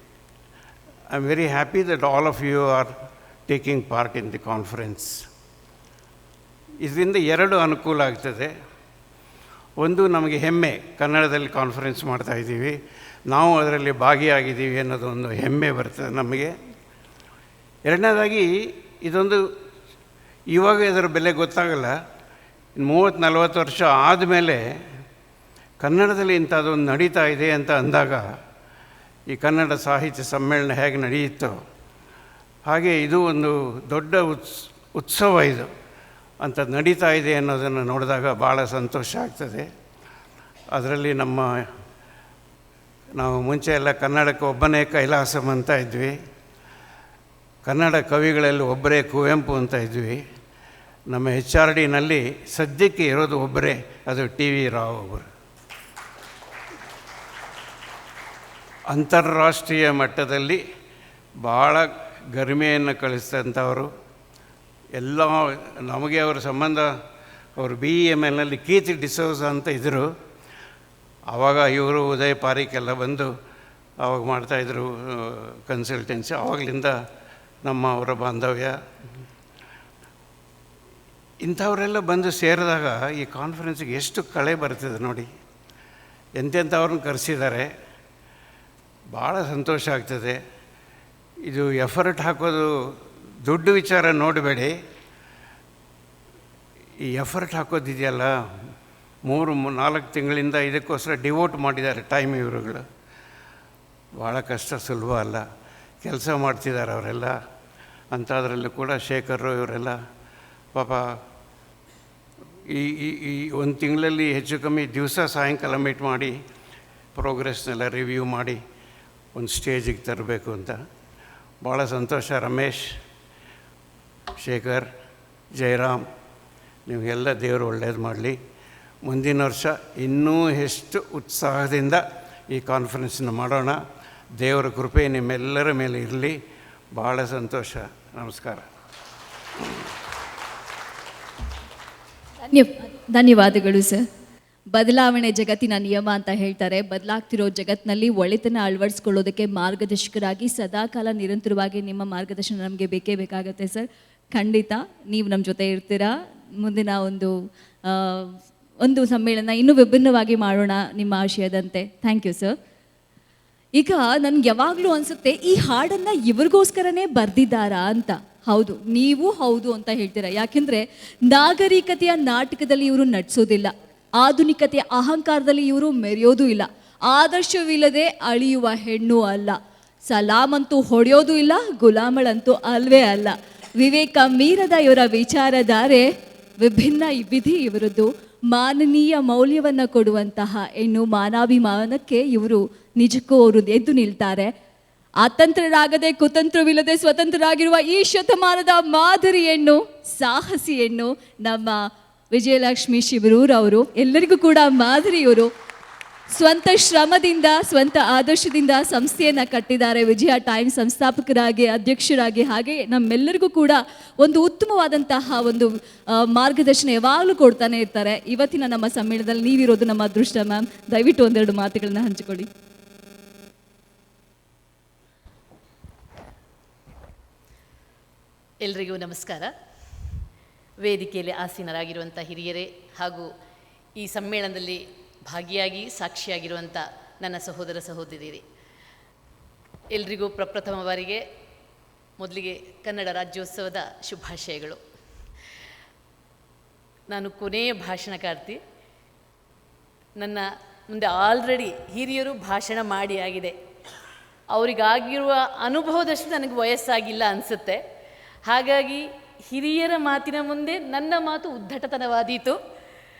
I am very happy that all of you are taking part in the conference. ಇದರಿಂದ 2 ಅನುಕೂಲ ಆಗ್ತದೆ. ಒಂದು, ನಮಗೆ ಹೆಮ್ಮೆ, ಕನ್ನಡದಲ್ಲಿ conference ಮಾಡ್ತಾಯಿದ್ದೀವಿ, ನಾವು ಅದರಲ್ಲಿ ಭಾಗಿಯಾಗಿದ್ದೀವಿ ಅನ್ನೋದು ಒಂದು ಹೆಮ್ಮೆ ಬರ್ತದೆ ನಮಗೆ. ಎರಡನೇದಾಗಿ ಇದೊಂದು ಇವಾಗ ಇದರ ಬೆಲೆ ಗೊತ್ತಾಗಲ್ಲ. 30-40 ವರ್ಷ ಆದಮೇಲೆ ಕನ್ನಡದಲ್ಲಿ ಇಂಥದ್ದೊಂದು ನಡೀತಾ ಇದೆ ಅಂತ ಅಂದಾಗ, ಈ ಕನ್ನಡ ಸಾಹಿತ್ಯ ಸಮ್ಮೇಳನ ಹೇಗೆ ನಡೆಯುತ್ತೋ ಹಾಗೆ ಇದು ಒಂದು ದೊಡ್ಡ ಉತ್ಸವ ಇದು ಅಂತ ನಡೀತಾ ಇದೆ ಅನ್ನೋದನ್ನು ನೋಡಿದಾಗ ಭಾಳ ಸಂತೋಷ ಆಗ್ತದೆ. ಅದರಲ್ಲಿ ನಾವು ಮುಂಚೆ ಎಲ್ಲ ಕನ್ನಡಕ್ಕೆ ಒಬ್ಬನೇ ಕೈಲಾಸಂ ಅಂತ ಇದ್ವಿ, ಕನ್ನಡ ಕವಿಗಳಲ್ಲಿ ಒಬ್ಬರೇ ಕುವೆಂಪು ಅಂತ ಇದ್ವಿ. ನಮ್ಮ HRDನಲ್ಲಿ ಸದ್ಯಕ್ಕೆ ಇರೋದು ಒಬ್ಬರೇ, ಅದು TV ರಾವ್ ಅವರು. ಅಂತಾರಾಷ್ಟ್ರೀಯ ಮಟ್ಟದಲ್ಲಿ ಭಾಳ ಗರಿಮೆಯನ್ನು ಕಳಿಸಿದಂಥವರು. ಎಲ್ಲ ನಮಗೆ ಅವರ ಸಂಬಂಧ, ಅವರು BEMLನಲ್ಲಿ ಕೀರ್ತಿ ಡಿಸೋಜ ಅಂತ ಇದ್ದರು. ಆವಾಗ ಇವರು ಉದಯ್ ಪಾರಿಕೆಲ್ಲ ಬಂದು ಆವಾಗ ಮಾಡ್ತಾಯಿದ್ರು ಕನ್ಸಲ್ಟೆನ್ಸಿ. ಆವಾಗಲಿಂದ ನಮ್ಮ ಅವರ ಬಾಂಧವ್ಯ. ಇಂಥವರೆಲ್ಲ ಬಂದು ಸೇರಿದಾಗ ಈ ಕಾನ್ಫರೆನ್ಸಿಗೆ ಎಷ್ಟು ಕಳೆ ಬರ್ತಿದೆ ನೋಡಿ. ಎಂತೆಂಥವ್ರನ್ನ ಕರೆಸಿದ್ದಾರೆ. ಭಾಳ ಸಂತೋಷ ಆಗ್ತದೆ. ಇದು ಎಫರ್ಟ್ ಹಾಕೋದು ದುಡ್ಡು ವಿಚಾರ ನೋಡಬೇಡಿ. ಈ ಎಫರ್ಟ್ ಹಾಕೋದಿದೆಯಲ್ಲ, 3-4 ತಿಂಗಳಿಂದ ಇದಕ್ಕೋಸ್ಕರ ಡಿವೋಟ್ ಮಾಡಿದ್ದಾರೆ ಟೈಮ್ ಇವರುಗಳು. ಭಾಳ ಕಷ್ಟ, ಸುಲಭ ಅಲ್ಲ. ಕೆಲಸ ಮಾಡ್ತಿದ್ದಾರೆ ಅವರೆಲ್ಲ. ಅಂಥದ್ರಲ್ಲೂ ಕೂಡ ಶೇಖರ್ ಇವರೆಲ್ಲ ಪಾಪ ಈ ಈ 1 ತಿಂಗಳಲ್ಲಿ ಹೆಚ್ಚು ಕಮ್ಮಿ ದಿವಸ ಸಾಯಂಕಾಲ ಮೀಟ್ ಮಾಡಿ ಪ್ರೋಗ್ರೆಸ್ನೆಲ್ಲ ರಿವ್ಯೂ ಮಾಡಿ ಒಂದು ಸ್ಟೇಜಿಗೆ ತರಬೇಕು ಅಂತ. ಭಾಳ ಸಂತೋಷ. ರಮೇಶ್, ಶೇಖರ್, ಜಯರಾಮ್, ನಿಮಗೆಲ್ಲ ದೇವರು ಒಳ್ಳೇದು ಮಾಡಲಿ. ಮುಂದಿನ ವರ್ಷ ಇನ್ನೂ ಎಷ್ಟು ಉತ್ಸಾಹದಿಂದ ಈ ಕಾನ್ಫರೆನ್ಸನ್ನು ಮಾಡೋಣ. ದೇವರ ಕೃಪೆ ನಿಮ್ಮೆಲ್ಲರ ಮೇಲೆ ಇರಲಿ. ಭಾಳ ಸಂತೋಷ. ನಮಸ್ಕಾರ. ಧನ್ಯವಾದಗಳು ಸರ್. ಬದಲಾವಣೆ ಜಗತ್ತಿನ ನಿಯಮ ಅಂತ ಹೇಳ್ತಾರೆ. ಬದಲಾಗ್ತಿರೋ ಜಗತ್ತಿನಲ್ಲಿ ಒಳಿತನ ಅಳವಡಿಸ್ಕೊಳ್ಳೋದಕ್ಕೆ ಮಾರ್ಗದರ್ಶಕರಾಗಿ ಸದಾಕಾಲ ನಿರಂತರವಾಗಿ ನಿಮ್ಮ ಮಾರ್ಗದರ್ಶನ ನಮಗೆ ಬೇಕೇ ಬೇಕಾಗತ್ತೆ ಸರ್. ಖಂಡಿತ ನೀವು ನಮ್ಮ ಜೊತೆ ಇರ್ತೀರಾ. ಮುಂದಿನ ಒಂದು ಸಮ್ಮೇಳನ ಇನ್ನೂ ವಿಭಿನ್ನವಾಗಿ ಮಾಡೋಣ ನಿಮ್ಮ ಆಶಯದಂತೆ. Thank you sir. ಈಗ ನನ್ಗೆ ಯಾವಾಗಲೂ ಅನಿಸುತ್ತೆ, ಈ ಹಾಡನ್ನು ಇವ್ರಿಗೋಸ್ಕರನೇ ಬರೆದಿದ್ದಾರಾ ಅಂತ. ಹೌದು, ನೀವು ಹೌದು ಅಂತ ಹೇಳ್ತೀರಾ. ಯಾಕೆಂದರೆ ನಾಗರಿಕತೆಯ ನಾಟಕದಲ್ಲಿ ಇವರು ನಟಿಸೋದಿಲ್ಲ, ಆಧುನಿಕತೆಯ ಅಹಂಕಾರದಲ್ಲಿ ಇವರು ಮೆರೆಯೋದು ಇಲ್ಲ, ಆದರ್ಶವಿಲ್ಲದೆ ಅಳಿಯುವ ಹೆಣ್ಣು ಅಲ್ಲ, ಸಲಾಮಂತೂ ಹೊಡೆಯೋದು ಇಲ್ಲ, ಗುಲಾಮಳಂತೂ ಅಲ್ವೇ ಅಲ್ಲ. ವಿವೇಕ ಮೀರದ ಇವರ ವಿಚಾರಧಾರೆ, ವಿಭಿನ್ನ ವಿಧಿ ಇವರದ್ದು. ಮಾನನೀಯ ಮೌಲ್ಯವನ್ನು ಕೊಡುವಂತಹ ಹೆಣ್ಣು, ಮಾನಾಭಿಮಾನಕ್ಕೆ ಇವರು ನಿಜಕ್ಕೂ ಅವರು ಎದ್ದು ನಿಲ್ತಾರೆ. ಅತಂತ್ರರಾಗದೆ ಕುತಂತ್ರವಿಲ್ಲದೆ ಸ್ವತಂತ್ರರಾಗಿರುವ ಈ ಶತಮಾನದ ಮಾದರಿ ಹೆಣ್ಣು, ಸಾಹಸಿ ಹೆಣ್ಣು ನಮ್ಮ ವಿಜಯಲಕ್ಷ್ಮಿ ಶಿವರೂರವರು. ಎಲ್ಲರಿಗೂ ಕೂಡ ಮಾದರಿಯವರು. ಸ್ವಂತ ಶ್ರಮದಿಂದ, ಸ್ವಂತ ಆದರ್ಶದಿಂದ ಸಂಸ್ಥೆಯನ್ನು ಕಟ್ಟಿದ್ದಾರೆ. ವಿಜಯ ಟೈಮ್ ಸಂಸ್ಥಾಪಕರಾಗಿ, ಅಧ್ಯಕ್ಷರಾಗಿ, ಹಾಗೆ ನಮ್ಮೆಲ್ಲರಿಗೂ ಕೂಡ ಒಂದು ಉತ್ತಮವಾದಂತಹ ಒಂದು ಮಾರ್ಗದರ್ಶನ ಯಾವಾಗಲೂ ಕೊಡ್ತಾನೆ ಇರ್ತಾರೆ. ಇವತ್ತಿನ ನಮ್ಮ ಸಮ್ಮೇಳನದಲ್ಲಿ ನೀವಿರೋದು ನಮ್ಮ ಅದೃಷ್ಟ ಮ್ಯಾಮ್. ದಯವಿಟ್ಟು ಒಂದೆರಡು ಮಾತುಗಳನ್ನ ಹಂಚಿಕೊಳ್ಳಿ. ಎಲ್ರಿಗೂ ನಮಸ್ಕಾರ. ವೇದಿಕೆಯಲ್ಲಿ ಆಸೀನರಾಗಿರುವಂಥ ಹಿರಿಯರೇ ಹಾಗೂ ಈ ಸಮ್ಮೇಳನದಲ್ಲಿ ಭಾಗಿಯಾಗಿ ಸಾಕ್ಷಿಯಾಗಿರುವಂಥ ನನ್ನ ಸಹೋದರ ಸಹೋದರಿಯರೇ, ಎಲ್ರಿಗೂ ಪ್ರಪ್ರಥಮ ಬಾರಿಗೆ ಮೊದಲಿಗೆ ಕನ್ನಡ ರಾಜ್ಯೋತ್ಸವದ ಶುಭಾಶಯಗಳು. ನಾನು ಕೊನೆಯ ಭಾಷಣಕಾರ್ತಿ. ನನ್ನ ಮುಂದೆ ಆಲ್ರೆಡಿ ಹಿರಿಯರು ಭಾಷಣ ಮಾಡಿ ಆಗಿದೆ. ಅವರಿಗಾಗಿರುವ ಅನುಭವದಷ್ಟು ನನಗೆ ವಯಸ್ಸಾಗಿಲ್ಲ ಅನಿಸುತ್ತೆ. ಹಾಗಾಗಿ ಹಿರಿಯರ ಮಾತಿನ ಮುಂದೆ ನನ್ನ ಮಾತು ಉದ್ದಟತನವಾದೀತು.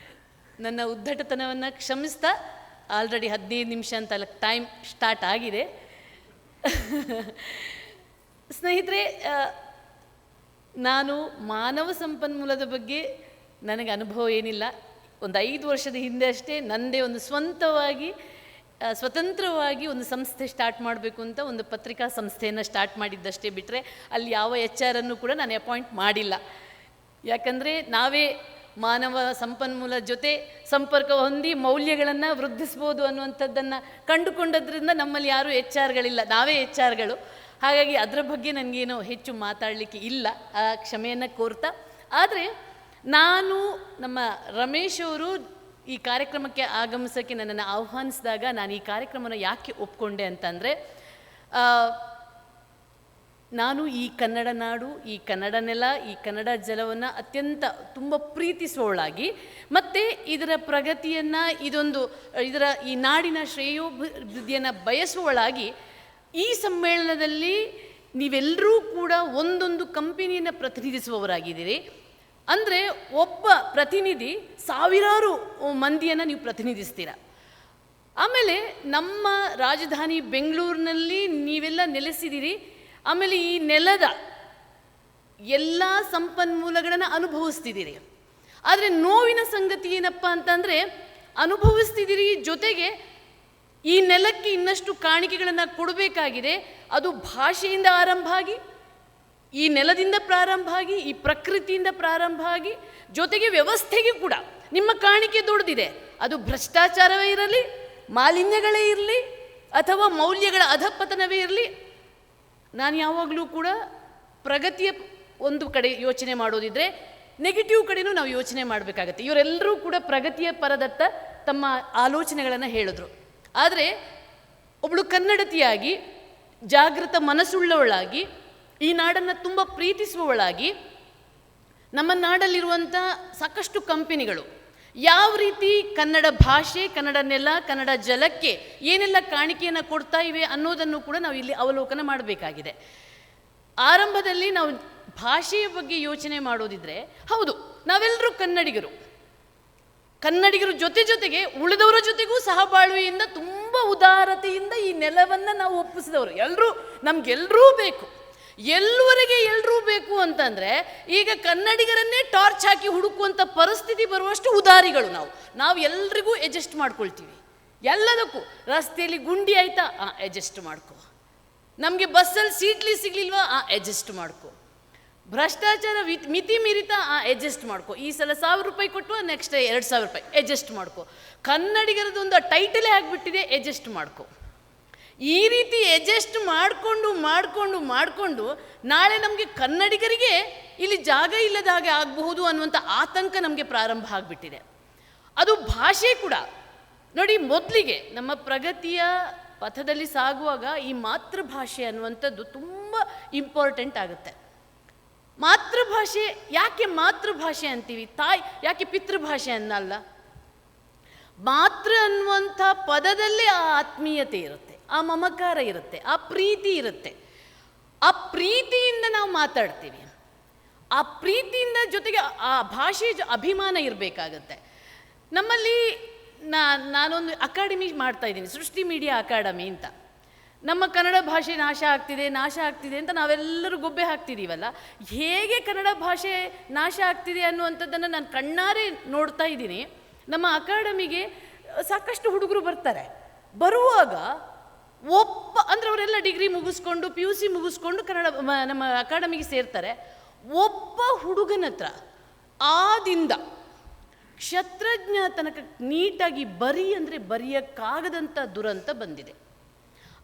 ನನ್ನ ಉದ್ದಟತನವನ್ನು ಕ್ಷಮಿಸ್ತಾ ಆಲ್ರೆಡಿ 15 ನಿಮಿಷ ಅಂತ ಟೈಮ್ ಸ್ಟಾರ್ಟ್ ಆಗಿದೆ. ಸ್ನೇಹಿತರೆ, ನಾನು ಮಾನವ ಸಂಪನ್ಮೂಲದ ಬಗ್ಗೆ ನನಗೆ ಅನುಭವ ಏನಿಲ್ಲ. ಒಂದು 5 ವರ್ಷದ ಹಿಂದೆ ಅಷ್ಟೇ ನನ್ನದೇ ಒಂದು ಸ್ವಂತವಾಗಿ ಸ್ವತಂತ್ರವಾಗಿ ಒಂದು ಸಂಸ್ಥೆ ಸ್ಟಾರ್ಟ್ ಮಾಡಬೇಕು ಅಂತ ಒಂದು ಪತ್ರಿಕಾ ಸಂಸ್ಥೆಯನ್ನು ಸ್ಟಾರ್ಟ್ ಮಾಡಿದ್ದಷ್ಟೇ ಬಿಟ್ಟರೆ ಅಲ್ಲಿ ಯಾವ HR ಅನ್ನು ಕೂಡ ನಾನು ಅಪಾಯಿಂಟ್ ಮಾಡಿಲ್ಲ. ಯಾಕಂದರೆ ನಾವೇ ಮಾನವ ಸಂಪನ್ಮೂಲ ಜೊತೆ ಸಂಪರ್ಕ ಹೊಂದಿ ಮೌಲ್ಯಗಳನ್ನು ವೃದ್ಧಿಸ್ಬೋದು ಅನ್ನುವಂಥದ್ದನ್ನು ಕಂಡುಕೊಂಡದ್ರಿಂದ ನಮ್ಮಲ್ಲಿ ಯಾರೂ HR-ಗಳಿಲ್ಲ, ನಾವೇ HR-ಗಳು. ಹಾಗಾಗಿ ಅದರ ಬಗ್ಗೆ ನನಗೇನೋ ಹೆಚ್ಚು ಮಾತಾಡಲಿಕ್ಕೆ ಇಲ್ಲ, ಆ ಕ್ಷಮೆಯನ್ನು ಕೋರ್ತಾ. ಆದರೆ ನಾನು ನಮ್ಮ ರಮೇಶ್ ಅವರು ಈ ಕಾರ್ಯಕ್ರಮಕ್ಕೆ ಆಗಮಿಸೋಕ್ಕೆ ನನ್ನನ್ನು ಆಹ್ವಾನಿಸಿದಾಗ ನಾನು ಈ ಕಾರ್ಯಕ್ರಮನ ಯಾಕೆ ಒಪ್ಕೊಂಡೆ ಅಂತಂದರೆ, ನಾನು ಈ ಕನ್ನಡ ನಾಡು, ಈ ಕನ್ನಡ ನೆಲ, ಈ ಕನ್ನಡ ಜಲವನ್ನು ಅತ್ಯಂತ ತುಂಬ ಪ್ರೀತಿಸುವವಳಾಗಿ ಮತ್ತು ಇದರ ಪ್ರಗತಿಯನ್ನು ಇದರ ಈ ನಾಡಿನ ಶ್ರೇಯೋಭಿವೃದ್ಧಿಯನ್ನು ಬಯಸುವವಳಾಗಿ ಈ ಸಮ್ಮೇಳನದಲ್ಲಿ ನೀವೆಲ್ಲರೂ ಕೂಡ ಒಂದೊಂದು ಕಂಪನಿಯನ್ನು ಪ್ರತಿನಿಧಿಸುವವರಾಗಿದ್ದೀರಿ. ಅಂದರೆ ಒಬ್ಬ ಪ್ರತಿನಿಧಿ ಸಾವಿರಾರು ಮಂದಿಯನ್ನು ನೀವು ಪ್ರತಿನಿಧಿಸ್ತೀರ. ಆಮೇಲೆ ನಮ್ಮ ರಾಜಧಾನಿ ಬೆಂಗಳೂರಿನಲ್ಲಿ ನೀವೆಲ್ಲ ನೆಲೆಸಿದ್ದೀರಿ. ಆಮೇಲೆ ಈ ನೆಲದ ಎಲ್ಲ ಸಂಪನ್ಮೂಲಗಳನ್ನು ಅನುಭವಿಸ್ತಿದ್ದೀರಿ. ಆದರೆ ನೋವಿನ ಸಂಗತಿ ಏನಪ್ಪ ಅಂತಂದರೆ, ಅನುಭವಿಸ್ತಿದ್ದೀರಿ ಜೊತೆಗೆ ಈ ನೆಲಕ್ಕೆ ಇನ್ನಷ್ಟು ಕಾಣಿಕೆಗಳನ್ನು ಕೊಡಬೇಕಾಗಿದೆ. ಅದು ಭಾಷೆಯಿಂದ ಆರಂಭ ಆಗಿ, ಈ ನೆಲದಿಂದ ಪ್ರಾರಂಭ ಆಗಿ, ಈ ಪ್ರಕೃತಿಯಿಂದ ಪ್ರಾರಂಭ ಆಗಿ, ಜೊತೆಗೆ ವ್ಯವಸ್ಥೆಗೆ ಕೂಡ ನಿಮ್ಮ ಕಾಣಿಕೆ ದೊಡ್ಡದಿದೆ. ಅದು ಭ್ರಷ್ಟಾಚಾರವೇ ಇರಲಿ, ಮಾಲಿನ್ಯಗಳೇ ಇರಲಿ ಅಥವಾ ಮೌಲ್ಯಗಳ ಅಧಪತನವೇ ಇರಲಿ, ನಾನು ಯಾವಾಗಲೂ ಕೂಡ ಪ್ರಗತಿಯ ಒಂದು ಕಡೆ ಯೋಚನೆ ಮಾಡೋದಿದ್ರೆ ನೆಗೆಟಿವ್ ಕಡೆನೂ ನಾವು ಯೋಚನೆ ಮಾಡಬೇಕಾಗತ್ತೆ. ಇವರೆಲ್ಲರೂ ಕೂಡ ಪ್ರಗತಿಯ ಪರದತ್ತ ತಮ್ಮ ಆಲೋಚನೆಗಳನ್ನು ಹೇಳಿದ್ರು. ಆದರೆ ಒಬ್ಬಳು ಕನ್ನಡತಿಯಾಗಿ, ಜಾಗೃತ ಮನಸ್ಸುಳ್ಳವಳಾಗಿ, ಈ ನಾಡನ್ನು ತುಂಬ ಪ್ರೀತಿಸುವವಳಾಗಿ, ನಮ್ಮ ನಾಡಲ್ಲಿರುವಂಥ ಸಾಕಷ್ಟು ಕಂಪನಿಗಳು ಯಾವ ರೀತಿ ಕನ್ನಡ ಭಾಷೆ, ಕನ್ನಡ ನೆಲ, ಕನ್ನಡ ಜಲಕ್ಕೆ ಏನೆಲ್ಲ ಕಾಣಿಕೆಯನ್ನು ಕೊಡ್ತಾ ಇವೆ ಅನ್ನೋದನ್ನು ಕೂಡ ನಾವು ಇಲ್ಲಿ ಅವಲೋಕನ ಮಾಡಬೇಕಾಗಿದೆ. ಆರಂಭದಲ್ಲಿ ನಾವು ಭಾಷೆಯ ಬಗ್ಗೆ ಯೋಚನೆ ಮಾಡೋದಿದ್ರೆ, ಹೌದು, ನಾವೆಲ್ಲರೂ ಕನ್ನಡಿಗರು ಜೊತೆಗೆ ಉಳಿದವರ ಜೊತೆಗೂ ಸಹಬಾಳ್ವೆಯಿಂದ ತುಂಬ ಉದಾರತೆಯಿಂದ ಈ ನೆಲವನ್ನು ನಾವು ಒಪ್ಪಿಸಿದವರು. ನಮಗೆಲ್ಲರೂ ಬೇಕು. ಎಲ್ಲುವರೆಗೆ ಎಲ್ಲರೂ ಬೇಕು ಅಂತಂದರೆ ಈಗ ಕನ್ನಡಿಗರನ್ನೇ ಟಾರ್ಚ್ ಹಾಕಿ ಹುಡುಕುವಂಥ ಪರಿಸ್ಥಿತಿ ಬರುವಷ್ಟು ಉದಾರಿಗಳು ನಾವು ಎಲ್ರಿಗೂ ಅಡ್ಜಸ್ಟ್ ಮಾಡ್ಕೊಳ್ತೀವಿ. ಎಲ್ಲದಕ್ಕೂ ರಸ್ತೆಯಲ್ಲಿ ಗುಂಡಿ ಆಯ್ತಾ, ಅಡ್ಜಸ್ಟ್ ಮಾಡ್ಕೊ. ನಮಗೆ ಬಸ್ಸಲ್ಲಿ ಸೀಟ್ಲಿ ಸಿಗ್ಲಿಲ್ವಾ, ಅಡ್ಜಸ್ಟ್ ಮಾಡ್ಕೊ. ಭ್ರಷ್ಟಾಚಾರ ಮಿತಿ ಮೀರಿತಾ, ಅಡ್ಜಸ್ಟ್ ಮಾಡ್ಕೊ. ಈ ಸಲ 1000 ರೂಪಾಯಿ ಕೊಟ್ಟು ನೆಕ್ಸ್ಟ್ 2000 ರೂಪಾಯಿ ಅಡ್ಜಸ್ಟ್ ಮಾಡ್ಕೊ. ಕನ್ನಡಿಗರದೊಂದು ಟೈಟಲೇ ಆಗಿಬಿಟ್ಟಿದೆ, ಅಡ್ಜಸ್ಟ್ ಮಾಡ್ಕೊ. ಈ ರೀತಿ ಅಡ್ಜಸ್ಟ್ ಮಾಡಿಕೊಂಡು ನಾಳೆ ನಮಗೆ ಕನ್ನಡಿಗರಿಗೆ ಇಲ್ಲಿ ಜಾಗ ಇಲ್ಲದ ಹಾಗೆ ಆಗಬಹುದು ಅನ್ನುವಂಥ ಆತಂಕ ನಮಗೆ ಪ್ರಾರಂಭ ಆಗಿಬಿಟ್ಟಿದೆ. ಅದು ಭಾಷೆ ಕೂಡ ನೋಡಿ, ಮೊದಲಿಗೆ ನಮ್ಮ ಪ್ರಗತಿಯ ಪಥದಲ್ಲಿ ಸಾಗುವಾಗ ಈ ಮಾತೃಭಾಷೆ ಅನ್ನುವಂಥದ್ದು ತುಂಬ ಇಂಪಾರ್ಟೆಂಟ್ ಆಗುತ್ತೆ. ಮಾತೃಭಾಷೆ ಯಾಕೆ ಮಾತೃಭಾಷೆ ಅಂತೀವಿ, ಯಾಕೆ ಪಿತೃಭಾಷೆ ಅನ್ನಲ್ಲ? ಮಾತೃ ಅನ್ನುವಂಥ ಪದದಲ್ಲೇ ಆ ಆತ್ಮೀಯತೆ ಇರುತ್ತೆ, ಆ ಮಮಕಾರ ಇರುತ್ತೆ, ಆ ಪ್ರೀತಿ ಇರುತ್ತೆ. ಆ ಪ್ರೀತಿಯಿಂದ ನಾವು ಮಾತಾಡ್ತೀವಿ. ಆ ಪ್ರೀತಿಯಿಂದ ಜೊತೆಗೆ ಆ ಭಾಷೆಯ ಅಭಿಮಾನ ಇರಬೇಕಾಗತ್ತೆ. ನಮ್ಮಲ್ಲಿ ನಾನೊಂದು ಅಕಾಡೆಮಿ ಮಾಡ್ತಾ ಇದ್ದೀನಿ, ಸೃಷ್ಟಿ ಮೀಡಿಯಾ ಅಕಾಡೆಮಿ ಅಂತ. ನಮ್ಮ ಕನ್ನಡ ಭಾಷೆ ನಾಶ ಆಗ್ತಿದೆ ಅಂತ ನಾವೆಲ್ಲರೂ ಗೊಬ್ಬೆ ಹಾಕ್ತಿದ್ದೀವಲ್ಲ, ಹೇಗೆ ಕನ್ನಡ ಭಾಷೆ ನಾಶ ಆಗ್ತಿದೆ ಅನ್ನುವಂಥದ್ದನ್ನು ನಾನು ಕಣ್ಣಾರೆ ನೋಡ್ತಾ ಇದ್ದೀನಿ. ನಮ್ಮ ಅಕಾಡೆಮಿಗೆ ಸಾಕಷ್ಟು ಹುಡುಗರು ಬರುವಾಗ ಅಂದರೆ ಅವರೆಲ್ಲ ಡಿಗ್ರಿ ಮುಗಿಸ್ಕೊಂಡು PUC ಮುಗಿಸ್ಕೊಂಡು ನಮ್ಮ ಅಕಾಡೆಮಿಗೆ ಸೇರ್ತಾರೆ. ಒಬ್ಬ ಹುಡುಗನ ಹತ್ರ ಆದಿಂದ ಕ್ಷತ್ರಜ್ಞ ತನಕ ನೀಟಾಗಿ ಬರೆಯಕ್ಕಾಗದಂಥ ದುರಂತ ಬಂದಿದೆ.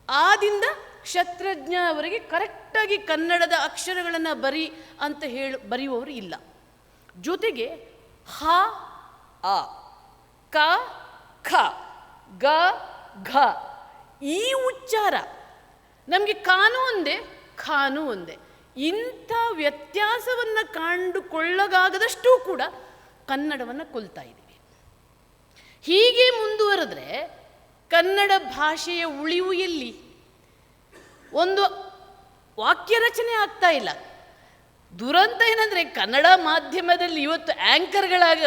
ಆದಿಂದ ಕ್ಷತ್ರಜ್ಞವರೆಗೆ ಕರೆಕ್ಟಾಗಿ ಕನ್ನಡದ ಅಕ್ಷರಗಳನ್ನು ಅಂತ ಬರೆಯುವವರು ಇಲ್ಲ. ಜೊತೆಗೆ ಹ, ಆ, ಕ, ಖ, ಗ, ಘ ಈ ಉಚ್ಚಾರ ನಮಗೆ ಕಾನು ಒಂದೇ, ಖಾನು ಒಂದೇ. ಇಂಥ ವ್ಯತ್ಯಾಸವನ್ನು ಕಂಡುಕೊಳ್ಳಗಾಗದಷ್ಟು ಕೂಡ ಕನ್ನಡವನ್ನು ಕೊಲ್ತಾ ಇದ್ದೀವಿ. ಹೀಗೆ ಮುಂದುವರೆದ್ರೆ ಕನ್ನಡ ಭಾಷೆಯ ಉಳಿವು ಎಲ್ಲಿ? ಒಂದು ವಾಕ್ಯ ರಚನೆ ಆಗ್ತಾ ಇಲ್ಲ. ದುರಂತ ಏನಂದರೆ, ಕನ್ನಡ ಮಾಧ್ಯಮದಲ್ಲಿ ಇವತ್ತು ಆ್ಯಂಕರ್ಗಳಾಗ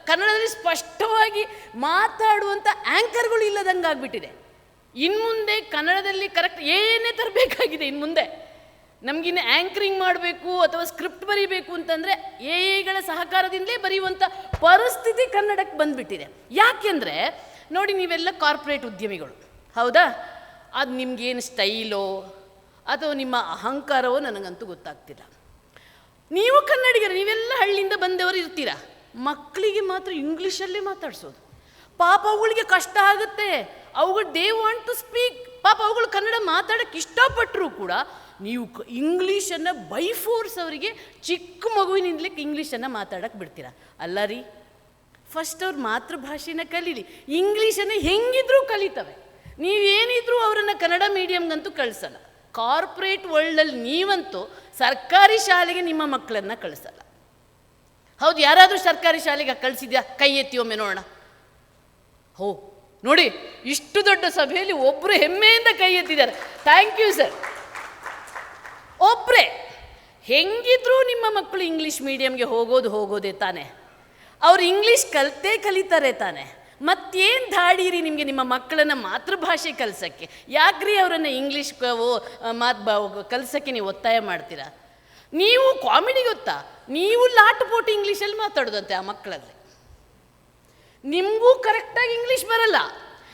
ಕನ್ನಡದಲ್ಲಿ ಸ್ಪಷ್ಟವಾಗಿ ಮಾತಾಡುವಂಥ ಆ್ಯಂಕರ್ಗಳು ಇಲ್ಲದಂಗೆ ಆಗ್ಬಿಟ್ಟಿದೆ. ಇನ್ಮುಂದೆ ಕನ್ನಡದಲ್ಲಿ ಕರೆಕ್ಟ್ ಏನೇ ತರಬೇಕಾಗಿದೆ. ಇನ್ಮುಂದೆ ನಮಗಿನ್ನು ಆ್ಯಂಕರಿಂಗ್ ಮಾಡಬೇಕು ಅಥವಾ ಸ್ಕ್ರಿಪ್ಟ್ ಬರೀಬೇಕು ಅಂತಂದರೆ ಎಗಳ ಸಹಕಾರದಿಂದಲೇ ಬರೆಯುವಂಥ ಪರಿಸ್ಥಿತಿ ಕನ್ನಡಕ್ಕೆ ಬಂದುಬಿಟ್ಟಿದೆ. ಯಾಕೆಂದರೆ ನೋಡಿ, ನೀವೆಲ್ಲ ಕಾರ್ಪೊರೇಟ್ ಉದ್ಯಮಿಗಳು, ಹೌದಾ? ಅದು ನಿಮಗೇನು ಸ್ಟೈಲೋ ಅಥವಾ ನಿಮ್ಮ ಅಹಂಕಾರವೋ ನನಗಂತೂ ಗೊತ್ತಾಗ್ತಿಲ್ಲ. ನೀವು ಕನ್ನಡಿಗರು, ನೀವೆಲ್ಲ ಹಳ್ಳಿಯಿಂದ ಬಂದವರು ಇರ್ತೀರ. ಮಕ್ಕಳಿಗೆ ಮಾತ್ರ ಇಂಗ್ಲೀಷಲ್ಲೇ ಮಾತಾಡಿಸೋದು. ಪಾಪ ಅವುಗಳಿಗೆ ಕಷ್ಟ ಆಗುತ್ತೆ. ಅವುಗಳು ದೇ ವಾಂಟ್ ಟು ಸ್ಪೀಕ್. ಪಾಪ ಅವುಗಳು ಕನ್ನಡ ಮಾತಾಡೋಕ್ಕೆ ಇಷ್ಟಪಟ್ಟರೂ ಕೂಡ ನೀವು ಇಂಗ್ಲೀಷನ್ನು ಬೈ ಫೋರ್ಸ್ ಅವರಿಗೆ ಚಿಕ್ಕ ಮಗುವಿನಿಂದಲೇ ಇಂಗ್ಲೀಷನ್ನು ಮಾತಾಡೋಕ್ಕೆ ಬಿಡ್ತೀರ. ಅಲ್ಲ ರೀ, ಫಸ್ಟ್ ಅವ್ರ ಮಾತೃಭಾಷೆನ ಕಲೀಲಿ. ಇಂಗ್ಲೀಷನ್ನು ಹೆಂಗಿದ್ರೂ ಕಲಿತವೆ. ನೀವೇನಿದ್ರೂ ಅವರನ್ನು ಕನ್ನಡ ಮೀಡಿಯಮ್ಗಂತೂ ಕಳಿಸಲ್ಲ. ಕಾರ್ಪೊರೇಟ್ ವರ್ಲ್ಡಲ್ಲಿ ನೀವಂತೂ ಸರ್ಕಾರಿ ಶಾಲೆಗೆ ನಿಮ್ಮ ಮಕ್ಕಳನ್ನು ಕಳಿಸಲ್ಲ. ಹೌದು, ಯಾರಾದರೂ ಸರ್ಕಾರಿ ಶಾಲೆಗೆ ಕಳಿಸಿದ್ಯಾ? ಕೈ ಎತ್ತಿ ಒಮ್ಮೆ ನೋಡೋಣ. ನೋಡಿ, ಇಷ್ಟು ದೊಡ್ಡ ಸಭೆಯಲ್ಲಿ ಒಬ್ಬರು ಹೆಮ್ಮೆಯಿಂದ ಕೈ ಎತ್ತಿದ್ದಾರೆ. Thank you sir. ಒಬ್ಬರೇ. ಹೆಂಗಿದ್ರೂ ನಿಮ್ಮ ಮಕ್ಕಳು ಇಂಗ್ಲೀಷ್ ಮೀಡಿಯಮ್ಗೆ ಹೋಗೋದೇ ತಾನೆ. ಅವ್ರು ಇಂಗ್ಲೀಷ್ ಕಲಿತಾರೆ ತಾನೆ. ಮತ್ತೇನು ಧಾಡಿರಿ ನಿಮಗೆ ನಿಮ್ಮ ಮಕ್ಕಳನ್ನು ಮಾತೃಭಾಷೆ ಕಲಿಸೋಕ್ಕೆ? ಯಾಕ್ರಿ ಅವರನ್ನು ಇಂಗ್ಲೀಷ್ ಕಲಿಸೋಕ್ಕೆ ನೀವು ಒತ್ತಾಯ ಮಾಡ್ತೀರಾ? ನೀವು ಕಾಮಿಡಿ ಗೊತ್ತಾ, ನೀವು ಲಾಟುಪೋಟು ಇಂಗ್ಲೀಷಲ್ಲಿ ಮಾತಾಡೋದಂತೆ ಆ ಮಕ್ಕಳಲ್ಲಿ. ನಿಮಗೂ ಕರೆಕ್ಟಾಗಿ ಇಂಗ್ಲೀಷ್ ಬರಲ್ಲ,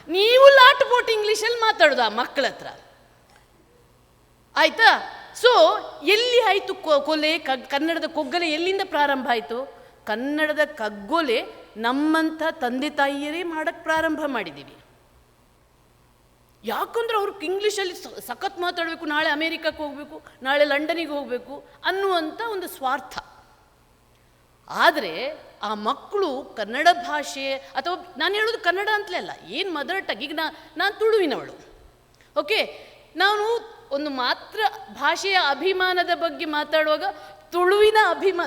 ನೀವು ಲಾಟುಪೋಟು ಇಂಗ್ಲೀಷಲ್ಲಿ ಮಾತಾಡೋದು ಆ ಮಕ್ಕಳ ಹತ್ರ. ಆಯಿತಾ? ಸೊ ಎಲ್ಲಿ ಆಯಿತು ಕೊಲೆ? ಕನ್ನಡದ ಕೊಗ್ಗಲೆ ಎಲ್ಲಿಂದ ಪ್ರಾರಂಭ ಆಯಿತು? ಕನ್ನಡದ ಕಗ್ಗೊಲೆ ನಮ್ಮಂಥ ತಂದೆ ತಾಯಿಯರೇ ಮಾಡೋಕ್ಕೆ ಪ್ರಾರಂಭ ಮಾಡಿದ್ದೀವಿ. ಯಾಕಂದ್ರೆ ಅವ್ರಿಗೆ ಇಂಗ್ಲೀಷಲ್ಲಿ ಸಖತ್ ಮಾತಾಡಬೇಕು, ನಾಳೆ ಅಮೇರಿಕಕ್ಕೆ ಹೋಗಬೇಕು, ನಾಳೆ ಲಂಡನಿಗೆ ಹೋಗಬೇಕು ಅನ್ನುವಂಥ ಒಂದು ಸ್ವಾರ್ಥ. ಆದರೆ ಆ ಮಕ್ಕಳು ಕನ್ನಡ ಭಾಷೆ, ಅಥವಾ ನಾನು ಹೇಳೋದು ಕನ್ನಡ ಅಂತಲೇ ಅಲ್ಲ, ಏನು ಮದರ್ ಟಂಗ್. ಈಗ ನಾನು ತುಳುವಿನವಳು, ಓಕೆ, ನಾನು ಒಂದು ಮಾತ್ರ ಭಾಷೆಯ ಅಭಿಮಾನದ ಬಗ್ಗೆ ಮಾತಾಡುವಾಗ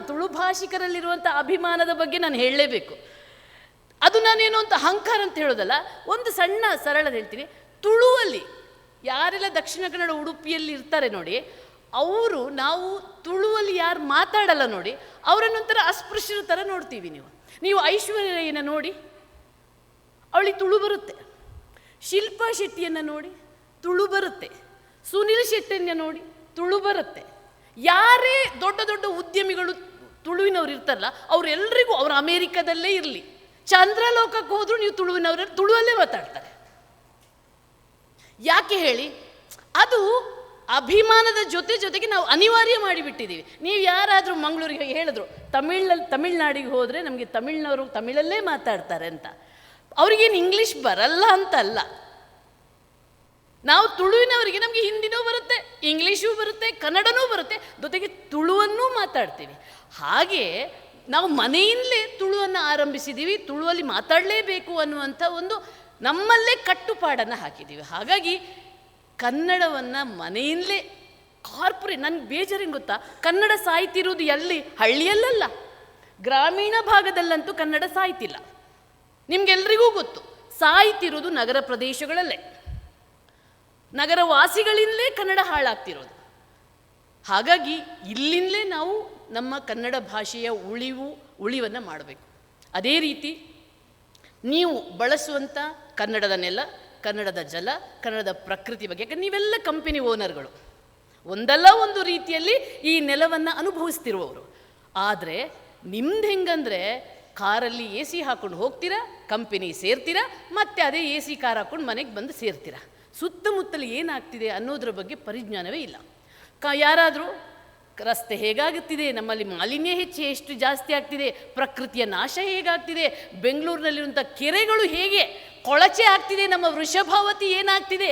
ತುಳು ಭಾಷಿಕರಲ್ಲಿರುವಂಥ ಅಭಿಮಾನದ ಬಗ್ಗೆ ನಾನು ಹೇಳಲೇಬೇಕು. ಅದು ನಾನೇನು ಅಂತ ಅಹಂಕಾರ ಅಂತ ಹೇಳೋದಲ್ಲ, ಒಂದು ಸಣ್ಣ ಸರಳದ ಹೇಳ್ತೀನಿ. ತುಳುವಲ್ಲಿ ಯಾರೆಲ್ಲ ದಕ್ಷಿಣ ಕನ್ನಡ ಉಡುಪಿಯಲ್ಲಿ ಇರ್ತಾರೆ ನೋಡಿ, ಅವರು ನಾವು ತುಳುವಲ್ಲಿ ಯಾರು ಮಾತಾಡಲ್ಲ ನೋಡಿ, ಅವರನ್ನೊಂಥರ ಅಸ್ಪೃಶ್ಯರ ಥರ ನೋಡ್ತೀವಿ. ನೀವು ಐಶ್ವರ್ಯನ ನೋಡಿ, ಅವಳಿಗೆ ತುಳು ಬರುತ್ತೆ. ಶಿಲ್ಪಾ ಶೆಟ್ಟಿಯನ್ನು ನೋಡಿ ತುಳು ಬರುತ್ತೆ. ಸುನಿಲ್ ಶೆಟ್ಟಿಯನ್ನು ನೋಡಿ ತುಳು ಬರುತ್ತೆ. ಯಾರೇ ದೊಡ್ಡ ದೊಡ್ಡ ಉದ್ಯಮಿಗಳು ತುಳುವಿನವ್ರು ಇರ್ತಾರಲ್ಲ, ಅವರೆಲ್ಲರಿಗೂ, ಅವರು ಅಮೇರಿಕಾದಲ್ಲೇ ಇರಲಿ, ಚಂದ್ರಲೋಕಕ್ಕೆ ಹೋದರೂ ನೀವು ತುಳುವಲ್ಲೇ ಮಾತಾಡ್ತಾರೆ. ಯಾಕೆ ಹೇಳಿ? ಅದು ಅಭಿಮಾನದ ಜೊತೆಗೆ ನಾವು ಅನಿವಾರ್ಯ ಮಾಡಿಬಿಟ್ಟಿದ್ದೀವಿ. ನೀವು ಯಾರಾದರೂ ಮಂಗಳೂರಿಗೆ ಹೇಳಿದ್ರು ತಮಿಳ್ನಾಡಿಗೆ ಹೋದರೆ ನಮಗೆ ತಮಿಳ್ನವರು ತಮಿಳಲ್ಲೇ ಮಾತಾಡ್ತಾರೆ ಅಂತ. ಅವ್ರಿಗೇನು ಇಂಗ್ಲೀಷ್ ಬರಲ್ಲ ಅಂತಲ್ಲ. ನಾವು ತುಳುವಿನವರಿಗೆ ನಮಗೆ ಹಿಂದಿನೂ ಬರುತ್ತೆ, ಇಂಗ್ಲೀಷೂ ಬರುತ್ತೆ, ಕನ್ನಡನೂ ಬರುತ್ತೆ, ಜೊತೆಗೆ ತುಳುವನ್ನೂ ಮಾತಾಡ್ತೀವಿ. ಹಾಗೆ ನಾವು ಮನೆಯಿಂದಲೇ ತುಳುವನ್ನು ಆರಂಭಿಸಿದ್ದೀವಿ. ತುಳುವಲ್ಲಿ ಮಾತಾಡಲೇಬೇಕು ಅನ್ನುವಂಥ ಒಂದು ನಮ್ಮಲ್ಲೇ ಕಟ್ಟುಪಾಡನ್ನು ಹಾಕಿದ್ದೀವಿ. ಹಾಗಾಗಿ ಕನ್ನಡವನ್ನು ಮನೆಯಿಂದಲೇ ಕಾರ್ಪೊರೇಟ್, ನನಗೆ ಬೇಜಾರೇನು ಗೊತ್ತಾ, ಕನ್ನಡ ಸಾಯ್ತಿರೋದು ಎಲ್ಲಿ? ಹಳ್ಳಿಯಲ್ಲ, ಗ್ರಾಮೀಣ ಭಾಗದಲ್ಲಂತೂ ಕನ್ನಡ ಸಾಯ್ತಿಲ್ಲ. ನಿಮಗೆಲ್ರಿಗೂ ಗೊತ್ತು, ಸಾಯ್ತಿರೋದು ನಗರ ಪ್ರದೇಶಗಳಲ್ಲೇ, ನಗರವಾಸಿಗಳಿಂದಲೇ ಕನ್ನಡ ಹಾಳಾಗ್ತಿರೋದು. ಹಾಗಾಗಿ ಇಲ್ಲಿಂದಲೇ ನಾವು ನಮ್ಮ ಕನ್ನಡ ಭಾಷೆಯ ಉಳಿವನ್ನು ಮಾಡಬೇಕು. ಅದೇ ರೀತಿ ನೀವು ಬಳಸುವಂಥ ಕನ್ನಡದ ನೆಲ, ಕನ್ನಡದ ಜಲ, ಕನ್ನಡದ ಪ್ರಕೃತಿ ಬಗ್ಗೆ, ಯಾಕಂದ್ರೆ ನೀವೆಲ್ಲ ಕಂಪನಿ ಓನರ್ಗಳು, ಒಂದಲ್ಲ ಒಂದು ರೀತಿಯಲ್ಲಿ ಈ ನೆಲವನ್ನು ಅನುಭವಿಸ್ತಿರುವವರು. ಆದರೆ ನಿಮ್ದು ಹೆಂಗಂದರೆ, ಕಾರಲ್ಲಿ AC ಹಾಕ್ಕೊಂಡು ಹೋಗ್ತೀರಾ, ಕಂಪನಿ ಸೇರ್ತೀರಾ, ಮತ್ತೆ ಅದೇ AC ಕಾರ್ ಹಾಕ್ಕೊಂಡು ಮನೆಗೆ ಬಂದು ಸೇರ್ತೀರಾ. ಸುತ್ತಮುತ್ತಲು ಏನಾಗ್ತಿದೆ ಅನ್ನೋದ್ರ ಬಗ್ಗೆ ಪರಿಜ್ಞಾನವೇ ಇಲ್ಲ. ಯಾರಾದರೂ ರಸ್ತೆ ಹೇಗಾಗುತ್ತಿದೆ, ನಮ್ಮಲ್ಲಿ ಮಾಲಿನ್ಯ ಎಷ್ಟು ಜಾಸ್ತಿ ಆಗ್ತಿದೆ, ಪ್ರಕೃತಿಯ ನಾಶ ಹೇಗಾಗ್ತಿದೆ, ಬೆಂಗಳೂರಿನಲ್ಲಿರುವಂಥ ಕೆರೆಗಳು ಹೇಗೆ ಕೊಳಚೆ ಆಗ್ತಿದೆ, ನಮ್ಮ ವೃಷಭಾವತಿ ಏನಾಗ್ತಿದೆ,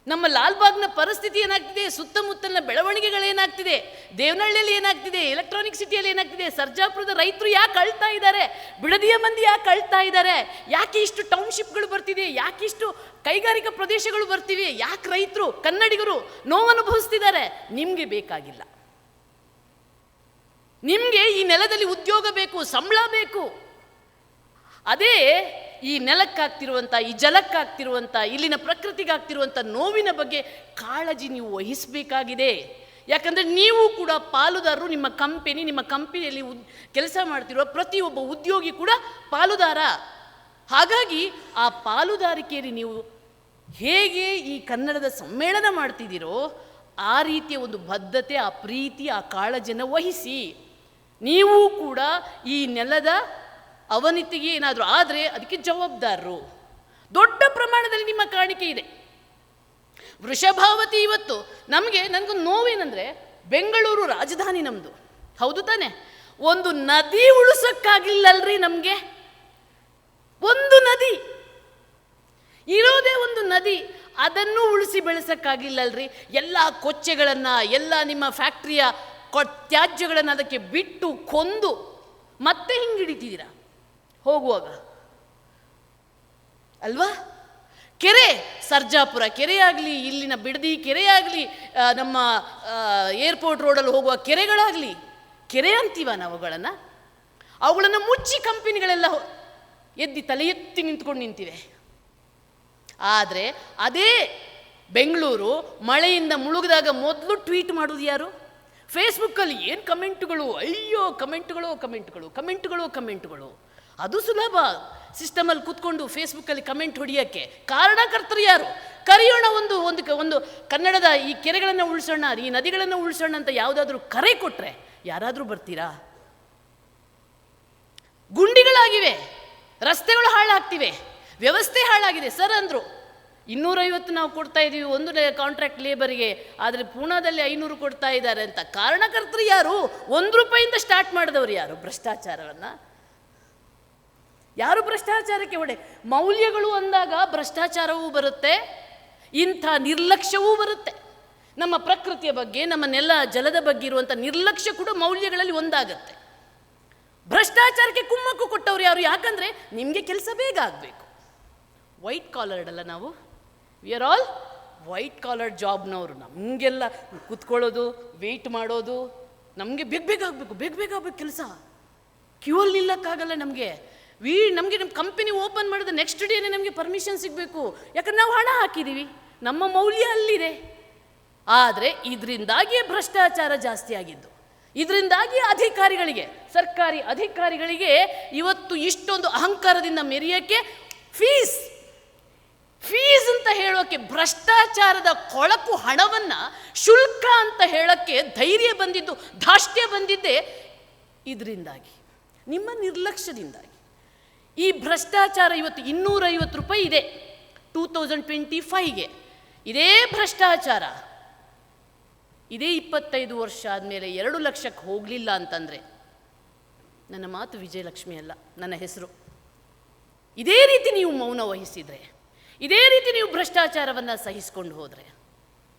ನಮ್ಮ ಲಾಲ್ಬಾಗ್ನ ಪರಿಸ್ಥಿತಿ ಏನಾಗ್ತಿದೆ, ಸುತ್ತಮುತ್ತಲಿನ ಬೆಳವಣಿಗೆಗಳೇನಾಗ್ತಿದೆ, ದೇವನಹಳ್ಳಿಯಲ್ಲಿ ಏನಾಗ್ತಿದೆ, ಎಲೆಕ್ಟ್ರಾನಿಕ್ ಸಿಟಿಯಲ್ಲಿ ಏನಾಗ್ತಿದೆ, ಸರ್ಜಾಪುರದ ರೈತರು ಯಾಕೆ ಅಳ್ತಾ ಇದ್ದಾರೆ, ಬಿಡದಿಯ ಮಂದಿ ಯಾಕೆ ಅಳ್ತಾ ಇದ್ದಾರೆ, ಯಾಕೆ ಇಷ್ಟು ಟೌನ್ಶಿಪ್ಗಳು ಬರ್ತಿದೆ, ಯಾಕೆ ಇಷ್ಟು ಕೈಗಾರಿಕಾ ಪ್ರದೇಶಗಳು ಬರ್ತಿವೆ, ಯಾಕೆ ರೈತರು ಕನ್ನಡಿಗರು ನೋವನುಭವಿಸ್ತಿದ್ದಾರೆ? ನಿಮಗೆ ಬೇಕಾಗಿಲ್ಲ. ನಿಮಗೆ ಈ ನೆಲದಲ್ಲಿ ಉದ್ಯೋಗ ಬೇಕು, ಸಂಬಳ ಬೇಕು. ಅದೇ ಈ ನೆಲಕ್ಕಾಗ್ತಿರುವಂಥ, ಈ ಜಲಕ್ಕಾಗ್ತಿರುವಂಥ, ಇಲ್ಲಿನ ಪ್ರಕೃತಿಗಾಗ್ತಿರುವಂಥ ನೋವಿನ ಬಗ್ಗೆ ಕಾಳಜಿ ನೀವು ವಹಿಸಬೇಕಾಗಿದೆ. ಯಾಕಂದರೆ ನೀವು ಕೂಡ ಪಾಲುದಾರರು. ನಿಮ್ಮ ಕಂಪನಿಯಲ್ಲಿ ಕೆಲಸ ಮಾಡ್ತಿರುವ ಪ್ರತಿಯೊಬ್ಬ ಉದ್ಯೋಗಿ ಕೂಡ ಪಾಲುದಾರ. ಹಾಗಾಗಿ ಆ ಪಾಲುದಾರಿಕೆಯಲ್ಲಿ ನೀವು ಹೇಗೆ ಈ ಕನ್ನಡದ ಸಮ್ಮೇಳನ ಮಾಡ್ತಿದ್ದೀರೋ ಆ ರೀತಿಯ ಒಂದು ಬದ್ಧತೆ, ಆ ಪ್ರೀತಿ, ಆ ಕಾಳಜಿಯನ್ನು ವಹಿಸಿ. ನೀವು ಕೂಡ ಈ ನೆಲದ ಅವನತಿಗೆ ಏನಾದರೂ ಆದರೆ ಅದಕ್ಕೆ ಜವಾಬ್ದಾರರು. ದೊಡ್ಡ ಪ್ರಮಾಣದಲ್ಲಿ ನಿಮ್ಮ ಕಾಣಿಕೆ ಇದೆ. ವೃಷಭಾವತಿ ಇವತ್ತು ನನಗೊಂದು ನೋವೇನೆಂದರೆ, ಬೆಂಗಳೂರು ರಾಜಧಾನಿ ನಮ್ಮದು, ಹೌದು ತಾನೆ? ಒಂದು ನದಿ ಉಳಿಸೋಕ್ಕಾಗಿಲ್ಲಲ್ರಿ ನಮಗೆ. ಒಂದು ನದಿ ಇರೋದೇ ಒಂದು ನದಿ, ಅದನ್ನು ಉಳಿಸಿ ಬೆಳೆಸೋಕ್ಕಾಗಿಲ್ಲಲ್ರಿ. ಎಲ್ಲ ಕೊಚ್ಚೆಗಳನ್ನು, ಎಲ್ಲ ನಿಮ್ಮ ಫ್ಯಾಕ್ಟ್ರಿಯ ತ್ಯಾಜ್ಯಗಳನ್ನು ಅದಕ್ಕೆ ಬಿಟ್ಟು ಕೊಂದು ಮತ್ತೆ ಹಿಂಗಿಡಿತಿದ್ದೀರಾ ಹೋಗುವಾಗ ಅಲ್ವಾ? ಕೆರೆ, ಸರ್ಜಾಪುರ ಕೆರೆಯಾಗಲಿ, ಇಲ್ಲಿನ ಬಿಡದಿ ಕೆರೆಯಾಗಲಿ, ನಮ್ಮ ಏರ್ಪೋರ್ಟ್ ರೋಡಲ್ಲಿ ಹೋಗುವ ಕೆರೆಗಳಾಗಲಿ, ಕೆರೆ ಅಂತೀವ ನಾವು ಅವುಗಳನ್ನು ಮುಚ್ಚಿ ಕಂಪನಿಗಳೆಲ್ಲ ತಲೆ ಎತ್ತಿ ನಿಂತ್ಕೊಂಡಿವೆ. ಆದರೆ ಅದೇ ಬೆಂಗಳೂರು ಮಳೆಯಿಂದ ಮುಳುಗಿದಾಗ ಮೊದಲು ಟ್ವೀಟ್ ಮಾಡೋದು ಯಾರು? ಫೇಸ್ಬುಕ್ಕಲ್ಲಿ ಏನು ಕಮೆಂಟ್ಗಳು, ಅಯ್ಯೋ ಕಮೆಂಟ್ಗಳು. ಅದು ಸುಲಭ, ಸಿಸ್ಟಮಲ್ಲಿ ಕೂತ್ಕೊಂಡು ಫೇಸ್ಬುಕ್ಕಲ್ಲಿ ಕಮೆಂಟ್ ಹೊಡಿಯೋಕ್ಕೆ. ಕಾರಣಕರ್ತರು ಯಾರು? ಕರೆಯೋಣ, ಒಂದು ಕನ್ನಡದ ಈ ಕೆರೆಗಳನ್ನು ಉಳಿಸೋಣ, ಈ ನದಿಗಳನ್ನು ಉಳಿಸೋಣ ಅಂತ ಯಾವುದಾದ್ರೂ ಕರೆ ಕೊಟ್ಟರೆ ಯಾರಾದರೂ ಬರ್ತೀರಾ? ಗುಂಡಿಗಳಾಗಿವೆ, ರಸ್ತೆಗಳು ಹಾಳಾಗ್ತಿವೆ, ವ್ಯವಸ್ಥೆ ಹಾಳಾಗಿದೆ. ಸರ್ ಅಂದರು 250 ನಾವು ಕೊಡ್ತಾ ಇದ್ದೀವಿ ಒಂದು ಕಾಂಟ್ರಾಕ್ಟ್ ಲೇಬರಿಗೆ, ಆದರೆ ಪೂನಾದಲ್ಲಿ 500 ಕೊಡ್ತಾ ಇದ್ದಾರೆ ಅಂತ. ಕಾರಣಕರ್ತರು ಯಾರು? 1 ರೂಪಾಯಿಂದ ಸ್ಟಾರ್ಟ್ ಮಾಡಿದವರು ಯಾರು ಭ್ರಷ್ಟಾಚಾರವನ್ನು? ಯಾರು ಭ್ರಷ್ಟಾಚಾರಕ್ಕೆ ಹೊಡೆ? ಮೌಲ್ಯಗಳು ಅಂದಾಗ ಭ್ರಷ್ಟಾಚಾರವೂ ಬರುತ್ತೆ, ಇಂಥ ನಿರ್ಲಕ್ಷ್ಯವೂ ಬರುತ್ತೆ. ನಮ್ಮ ಪ್ರಕೃತಿಯ ಬಗ್ಗೆ, ನಮ್ಮ ನೆಲ ಜಲದ ಬಗ್ಗೆ ಇರುವಂಥ ನಿರ್ಲಕ್ಷ್ಯ ಕೂಡ ಮೌಲ್ಯಗಳಲ್ಲಿ ಒಂದಾಗತ್ತೆ. ಭ್ರಷ್ಟಾಚಾರಕ್ಕೆ ಕುಮ್ಮಕ್ಕು ಕೊಟ್ಟವ್ರು ಯಾರು? ಯಾಕಂದರೆ ನಿಮಗೆ ಕೆಲಸ ಬೇಗ ಆಗಬೇಕು. ವೈಟ್ ಕಾಲರ್ಡ್ ಅಲ್ಲ ನಾವು, we are all white collared ಜಾಬ್ನವರು. ನಮಗೆಲ್ಲ ಕೂತ್ಕೊಳ್ಳೋದು, ವೆಯ್ಟ್ ಮಾಡೋದು, ನಮಗೆ ಬೇಗ ಬೇಗ ಆಗಬೇಕು, ಬೇಗ ಬೇಗ ಆಗಬೇಕು ಕೆಲಸ. ಕ್ಯೂ ಅಲ್ಲಿ ನಿಲ್ಲಕ್ಕಾಗಲ್ಲ ನಮಗೆ. ನಮಗೆ ನಮ್ಮ ಕಂಪನಿ ಓಪನ್ ಮಾಡಿದ ನೆಕ್ಸ್ಟ್ ಡೇನೇ ನಮಗೆ ಪರ್ಮಿಷನ್ ಸಿಗಬೇಕು. ಯಾಕಂದ್ರೆ ನಾವು ಹಣ ಹಾಕಿದ್ದೀವಿ, ನಮ್ಮ ಮೌಲ್ಯ ಅಲ್ಲಿದೆ. ಆದರೆ ಇದರಿಂದಾಗಿಯೇ ಭ್ರಷ್ಟಾಚಾರ ಜಾಸ್ತಿ ಆಗಿದ್ದು. ಇದರಿಂದಾಗಿ ಅಧಿಕಾರಿಗಳಿಗೆ, ಸರ್ಕಾರಿ ಅಧಿಕಾರಿಗಳಿಗೆ ಇವತ್ತು ಇಷ್ಟೊಂದು ಅಹಂಕಾರದಿಂದ ಮೆರೆಯೋಕ್ಕೆ ಫೀಸ್ ಅಂತ ಹೇಳೋಕ್ಕೆ, ಭ್ರಷ್ಟಾಚಾರದ ಕೊಳಕು ಹಣವನ್ನು ಶುಲ್ಕ ಅಂತ ಹೇಳೋಕ್ಕೆ ಧೈರ್ಯ ಬಂದಿದ್ದು, ಧಾಷ್ಟ್ಯ ಬಂದಿದ್ದೇ ಇದರಿಂದಾಗಿ, ನಿಮ್ಮ ನಿರ್ಲಕ್ಷ್ಯದಿಂದಾಗಿ. ಈ ಭ್ರಷ್ಟಾಚಾರ ಇವತ್ತು 250 ರೂಪಾಯಿ ಇದೆ 2025ಗೆ. ಇದೇ ಭ್ರಷ್ಟಾಚಾರ ಇದೇ 25 ವರ್ಷ ಆದಮೇಲೆ 2 ಲಕ್ಷಕ್ಕೆ ಹೋಗಲಿಲ್ಲ ಅಂತಂದರೆ ನನ್ನ ಮಾತು ವಿಜಯಲಕ್ಷ್ಮಿ ಅಲ್ಲ, ನನ್ನ ಹೆಸರು. ಇದೇ ರೀತಿ ನೀವು ಮೌನ ವಹಿಸಿದರೆ, ಇದೇ ರೀತಿ ನೀವು ಭ್ರಷ್ಟಾಚಾರವನ್ನು ಸಹಿಸ್ಕೊಂಡು ಹೋದರೆ,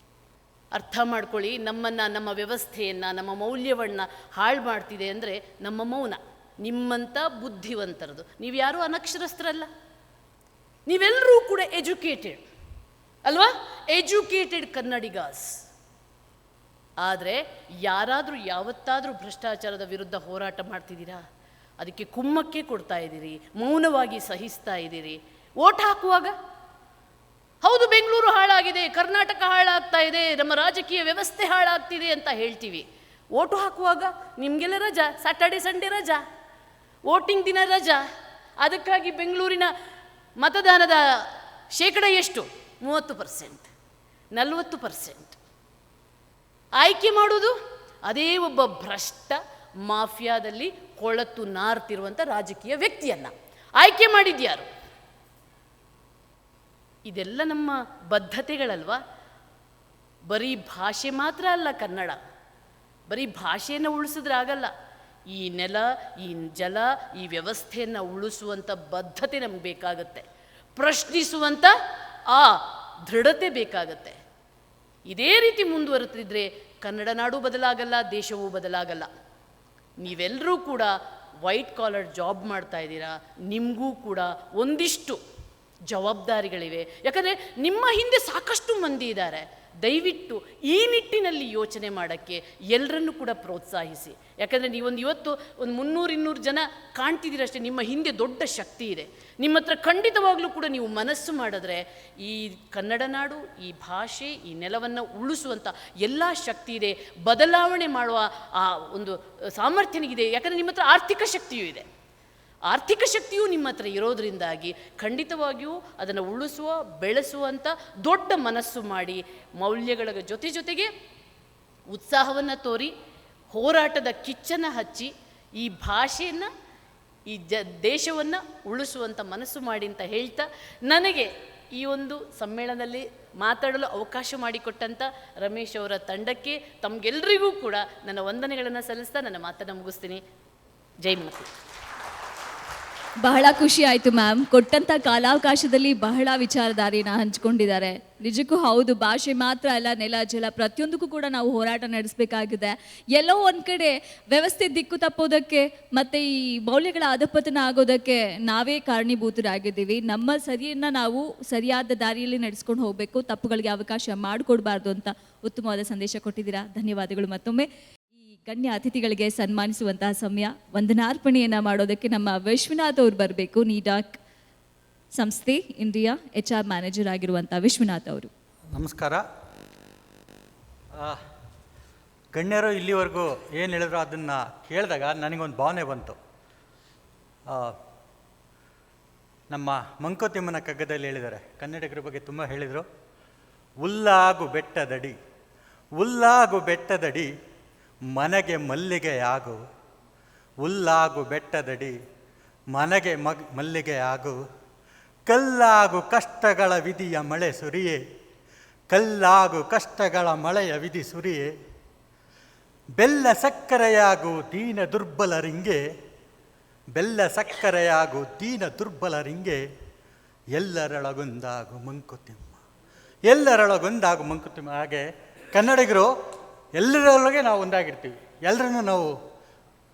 ಅರ್ಥ ಮಾಡ್ಕೊಳ್ಳಿ, ನಮ್ಮನ್ನು, ನಮ್ಮ ವ್ಯವಸ್ಥೆಯನ್ನು, ನಮ್ಮ ಮೌಲ್ಯವನ್ನು ಹಾಳು ಮಾಡ್ತಿದೆ ಅಂದರೆ ನಮ್ಮ ಮೌನ. ನಿಮ್ಮಂಥ ಬುದ್ಧಿವಂತರದು. ನೀವು ಯಾರೂ ಅನಕ್ಷರಸ್ಥರಲ್ಲ, ನೀವೆಲ್ಲರೂ ಕೂಡ ಎಜುಕೇಟೆಡ್ ಅಲ್ವಾ? ಎಜುಕೇಟೆಡ್ ಕನ್ನಡಿಗಾಸ್. ಆದರೆ ಯಾರಾದರೂ ಯಾವತ್ತಾದರೂ ಭ್ರಷ್ಟಾಚಾರದ ವಿರುದ್ಧ ಹೋರಾಟ ಮಾಡ್ತಿದ್ದೀರಾ? ಅದಕ್ಕೆ ಕುಮ್ಮಕ್ಕೆ ಕೊಡ್ತಾ ಇದ್ದೀರಿ, ಮೌನವಾಗಿ ಸಹಿಸ್ತಾ ಇದ್ದೀರಿ. ಓಟ್ ಹಾಕುವಾಗ ಹೌದು ಬೆಂಗಳೂರು ಹಾಳಾಗಿದೆ, ಕರ್ನಾಟಕ ಹಾಳಾಗ್ತಾ ಇದೆ, ನಮ್ಮ ರಾಜಕೀಯ ವ್ಯವಸ್ಥೆ ಹಾಳಾಗ್ತಿದೆ ಅಂತ ಹೇಳ್ತೀವಿ. ಓಟು ಹಾಕುವಾಗ ನಿಮಗೆಲ್ಲ ರಜಾ, ಸ್ಯಾಟರ್ಡೆ ಸಂಡೇ ರಜಾ, ವೋಟಿಂಗ್ ದಿನ ರಜಾ. ಅದಕ್ಕಾಗಿ ಬೆಂಗಳೂರಿನ ಮತದಾನದ ಶೇಕಡ ಎಷ್ಟು? 30%, 40%. ಆಯ್ಕೆ ಮಾಡೋದು ಅದೇ ಒಬ್ಬ ಭ್ರಷ್ಟ ಮಾಫಿಯಾದಲ್ಲಿ ಕೊಳತು ನಾರ್ತಿರುವಂಥ ರಾಜಕೀಯ ವ್ಯಕ್ತಿಯನ್ನು ಆಯ್ಕೆ ಮಾಡಿದ್ಯಾರು? ಇದೆಲ್ಲ ನಮ್ಮ ಬದ್ಧತೆಗಳಲ್ವಾ? ಬರೀ ಭಾಷೆ ಮಾತ್ರ ಅಲ್ಲ ಕನ್ನಡ. ಬರೀ ಭಾಷೆಯನ್ನು ಉಳಿಸಿದ್ರೆ ಆಗಲ್ಲ. ಈ ನೆಲ, ಈ ಜಲ, ಈ ವ್ಯವಸ್ಥೆಯನ್ನು ಉಳಿಸುವಂಥ ಬದ್ಧತೆ ನಮ್ಗೆ ಬೇಕಾಗತ್ತೆ. ಪ್ರಶ್ನಿಸುವಂಥ ಆ ದೃಢತೆ ಬೇಕಾಗತ್ತೆ. ಇದೇ ರೀತಿ ಮುಂದುವರೆತಿದ್ರೆ ಕನ್ನಡ ನಾಡು ಬದಲಾಗಲ್ಲ, ದೇಶವೂ ಬದಲಾಗಲ್ಲ. ನೀವೆಲ್ಲರೂ ಕೂಡ ವೈಟ್ ಕಾಲರ್ ಜಾಬ್ ಮಾಡ್ತಾ ಇದ್ದೀರಾ, ನಿಮಗೂ ಕೂಡ ಒಂದಿಷ್ಟು ಜವಾಬ್ದಾರಿಗಳಿವೆ. ಯಾಕಂದರೆ ನಿಮ್ಮ ಹಿಂದೆ ಸಾಕಷ್ಟು ಮಂದಿ ಇದ್ದಾರೆ. ದಯವಿಟ್ಟು ಈ ನಿಟ್ಟಿನಲ್ಲಿ ಯೋಚನೆ ಮಾಡೋಕ್ಕೆ ಎಲ್ಲರನ್ನೂ ಕೂಡ ಪ್ರೋತ್ಸಾಹಿಸಿ. ಯಾಕಂದರೆ ಇವತ್ತು ಒಂದು 300-200 ಜನ ಕಾಣ್ತಿದ್ದೀರಷ್ಟೇ, ನಿಮ್ಮ ಹಿಂದೆ ದೊಡ್ಡ ಶಕ್ತಿ ಇದೆ. ನಿಮ್ಮ ಹತ್ರ ಖಂಡಿತವಾಗ್ಲೂ ಕೂಡ ನೀವು ಮನಸ್ಸು ಮಾಡಿದ್ರೆ ಈ ಕನ್ನಡ ನಾಡು, ಈ ಭಾಷೆ, ಈ ನೆಲವನ್ನು ಉಳಿಸುವಂಥ ಎಲ್ಲ ಶಕ್ತಿ ಇದೆ. ಬದಲಾವಣೆ ಮಾಡುವ ಆ ಒಂದು ಸಾಮರ್ಥ್ಯನಿಗಿದೆ. ಯಾಕಂದರೆ ನಿಮ್ಮ ಹತ್ರ ಆರ್ಥಿಕ ಶಕ್ತಿಯೂ ಇದೆ. ಆರ್ಥಿಕ ಶಕ್ತಿಯೂ ನಿಮ್ಮ ಹತ್ರ ಇರೋದರಿಂದಾಗಿ ಖಂಡಿತವಾಗಿಯೂ ಅದನ್ನು ಉಳಿಸುವ, ಬೆಳೆಸುವಂಥ ದೊಡ್ಡ ಮನಸ್ಸು ಮಾಡಿ, ಮೌಲ್ಯಗಳ ಜೊತೆಗೆ ಉತ್ಸಾಹವನ್ನು ತೋರಿ, ಹೋರಾಟದ ಕಿಚ್ಚನ್ನು ಹಚ್ಚಿ, ಈ ಭಾಷೆಯನ್ನು, ಈ ದೇಶವನ್ನು ಉಳಿಸುವಂಥ ಮನಸ್ಸು ಮಾಡಿ ಅಂತ ಹೇಳ್ತಾ, ನನಗೆ ಈ ಒಂದು ಸಮ್ಮೇಳನದಲ್ಲಿ ಮಾತಾಡಲು ಅವಕಾಶ ಮಾಡಿಕೊಟ್ಟಂಥ ರಮೇಶ್ ಅವರ ತಂಡಕ್ಕೆ, ತಮಗೆಲ್ಲರಿಗೂ ಕೂಡ ನನ್ನ ವಂದನೆಗಳನ್ನು ಸಲ್ಲಿಸ್ತಾ ನನ್ನ ಮಾತನ್ನು ಮುಗಿಸ್ತೀನಿ. ಜೈ ಮಾತೆ. ಬಹಳ ಖುಷಿ ಆಯಿತು ಮ್ಯಾಮ್. ಕೊಟ್ಟಂಥ ಕಾಲಾವಕಾಶದಲ್ಲಿ ಬಹಳ ವಿಚಾರಧಾರೆಯನ್ನು ಹಂಚ್ಕೊಂಡಿದ್ದಾರೆ. ನಿಜಕ್ಕೂ ಹೌದು, ಭಾಷೆ ಮಾತ್ರ ಅಲ್ಲ, ನೆಲ ಜಲ ಪ್ರತಿಯೊಂದಕ್ಕೂ ಕೂಡ ನಾವು ಹೋರಾಟ ನಡೆಸಬೇಕಾಗಿದೆ. ಎಲ್ಲೋ ಒಂದು ಕಡೆ ವ್ಯವಸ್ಥೆ ದಿಕ್ಕು ತಪ್ಪೋದಕ್ಕೆ ಮತ್ತು ಈ ಮೌಲ್ಯಗಳ ಅಧಪತನ ಆಗೋದಕ್ಕೆ ನಾವೇ ಕಾರಣೀಭೂತರಾಗಿದ್ದೀವಿ. ನಮ್ಮ ಸರಿಯನ್ನು ನಾವು ಸರಿಯಾದ ದಾರಿಯಲ್ಲಿ ನಡೆಸ್ಕೊಂಡು ಹೋಗಬೇಕು, ತಪ್ಪುಗಳಿಗೆ ಅವಕಾಶ ಮಾಡಿಕೊಡ್ಬಾರ್ದು ಅಂತ ಉತ್ತಮವಾದ ಸಂದೇಶ ಕೊಟ್ಟಿದ್ದೀರಾ. ಧನ್ಯವಾದಗಳು ಮತ್ತೊಮ್ಮೆ. ಗಣ್ಯ ಅತಿಥಿಗಳಿಗೆ ಸನ್ಮಾನಿಸುವಂತಹ ಸಮಯ. ವಂದನಾರ್ಪಣೆಯನ್ನು ಮಾಡೋದಕ್ಕೆ ನಮ್ಮ ವಿಶ್ವನಾಥ್ ಅವರು ಬರಬೇಕು. ನೀಡಾಕ್ ಸಂಸ್ಥೆ ಇಂಡಿಯಾ HR ಮ್ಯಾನೇಜರ್ ಆಗಿರುವಂಥ ವಿಶ್ವನಾಥ್ ಅವರು. ನಮಸ್ಕಾರ. ಗಣ್ಯರು ಇಲ್ಲಿವರೆಗೂ ಏನು ಹೇಳಿದ್ರು ಅದನ್ನು ಕೇಳಿದಾಗ ನನಗೊಂದು ಭಾವನೆ ಬಂತು. ನಮ್ಮ ಮಂಕುತಿಮ್ಮನ ಕಗ್ಗದಲ್ಲಿ ಹೇಳಿದ್ದಾರೆ, ಕನ್ನಡಿಗರ ಬಗ್ಗೆ ತುಂಬ ಹೇಳಿದರು. ಹುಲ್ಲಾಗು ಬೆಟ್ಟದಡಿ, ಹುಲ್ಲಾಗು ಬೆಟ್ಟದಡಿ ಮನೆಗೆ ಮಲ್ಲಿಗೆಯಾಗು, ಹುಲ್ಲಾಗು ಬೆಟ್ಟದಡಿ ಮನೆಗೆ ಮಲ್ಲಿಗೆಯಾಗು, ಕಲ್ಲಾಗು ಕಷ್ಟಗಳ ವಿಧಿಯ ಮಳೆ ಸುರಿಯೇ, ಕಲ್ಲಾಗು ಕಷ್ಟಗಳ ಮಳೆಯ ವಿಧಿ ಸುರಿಯೇ, ಬೆಲ್ಲ ಸಕ್ಕರೆಯಾಗು ದೀನ ದುರ್ಬಲರಿಂಗೆ, ಬೆಲ್ಲ ಸಕ್ಕರೆಯಾಗು ದೀನ ದುರ್ಬಲರಿಂಗೆ, ಎಲ್ಲರೊಳಗೊಂದಾಗು ಮಂಕುತಿಮ್ಮ, ಎಲ್ಲರೊಳಗೊಂದಾಗು ಮಂಕುತಿಮ್ಮ. ಹಾಗೆ ಕನ್ನಡಿಗರು ಎಲ್ಲರೊಳಗೆ ನಾವು ಒಂದಾಗಿರ್ತೀವಿ, ಎಲ್ಲರನ್ನು ನಾವು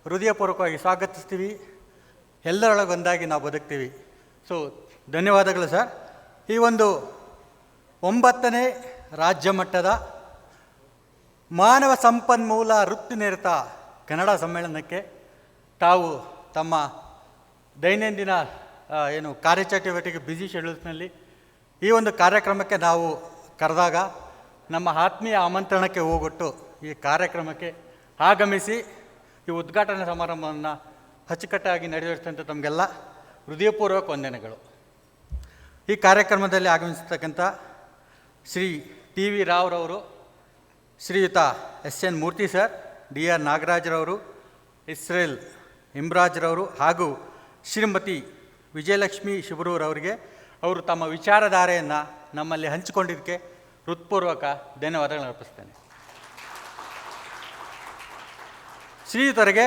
ಹೃದಯಪೂರ್ವಕವಾಗಿ ಸ್ವಾಗತಿಸ್ತೀವಿ, ಎಲ್ಲರೊಳಗೊಂದಾಗಿ ನಾವು ಬದುಕ್ತೀವಿ. ಸೊ ಧನ್ಯವಾದಗಳು ಸರ್. ಈ ಒಂದು 9ನೇ ರಾಜ್ಯ ಮಟ್ಟದ ಮಾನವ ಸಂಪನ್ಮೂಲ ವೃತ್ತಿನಿರತ ಕನ್ನಡ ಸಮ್ಮೇಳನಕ್ಕೆ ತಾವು ತಮ್ಮ ದೈನಂದಿನ ಕಾರ್ಯಚಟುವಟಿಕೆ ಬ್ಯುಸಿ ಶೆಡ್ಯೂಲ್ಸ್ನಲ್ಲಿ ಈ ಒಂದು ಕಾರ್ಯಕ್ರಮಕ್ಕೆ ನಾವು ಕರೆದಾಗ ನಮ್ಮ ಆತ್ಮೀಯ ಆಮಂತ್ರಣಕ್ಕೆ ಹೋಗೊಟ್ಟು ಈ ಕಾರ್ಯಕ್ರಮಕ್ಕೆ ಆಗಮಿಸಿ ಈ ಉದ್ಘಾಟನಾ ಸಮಾರಂಭವನ್ನು ಅಚ್ಚುಕಟ್ಟಾಗಿ ನಡೆಸಿದಂಥ ತಮಗೆಲ್ಲ ಹೃದಯಪೂರ್ವಕ ವಂದನೆಗಳು. ಈ ಕಾರ್ಯಕ್ರಮದಲ್ಲಿ ಆಗಮಿಸತಕ್ಕಂಥ ಶ್ರೀ ಟಿ ವಿ ರಾವ್ರವರು, ಶ್ರೀಯುತ ಎಸ್.ಎನ್. ಮೂರ್ತಿ ಸರ್, ಡಿ.ಆರ್. ನಾಗರಾಜ್ರವರು, ಇಸ್ರೇಲ್ ಇಮ್ರಾಜ್ರವರು ಹಾಗೂ ಶ್ರೀಮತಿ ವಿಜಯಲಕ್ಷ್ಮಿ ಶಿಬರೂರವರಿಗೆ ಅವರು ತಮ್ಮ ವಿಚಾರಧಾರೆಯನ್ನು ನಮ್ಮಲ್ಲಿ ಹಂಚಿಕೊಂಡಿದ್ದಕ್ಕೆ ಹೃತ್ಪೂರ್ವಕ ಧನ್ಯವಾದಗಳನ್ನು ಅರ್ಪಿಸ್ತೇನೆ. ಶ್ರೀಯುತರಿಗೆ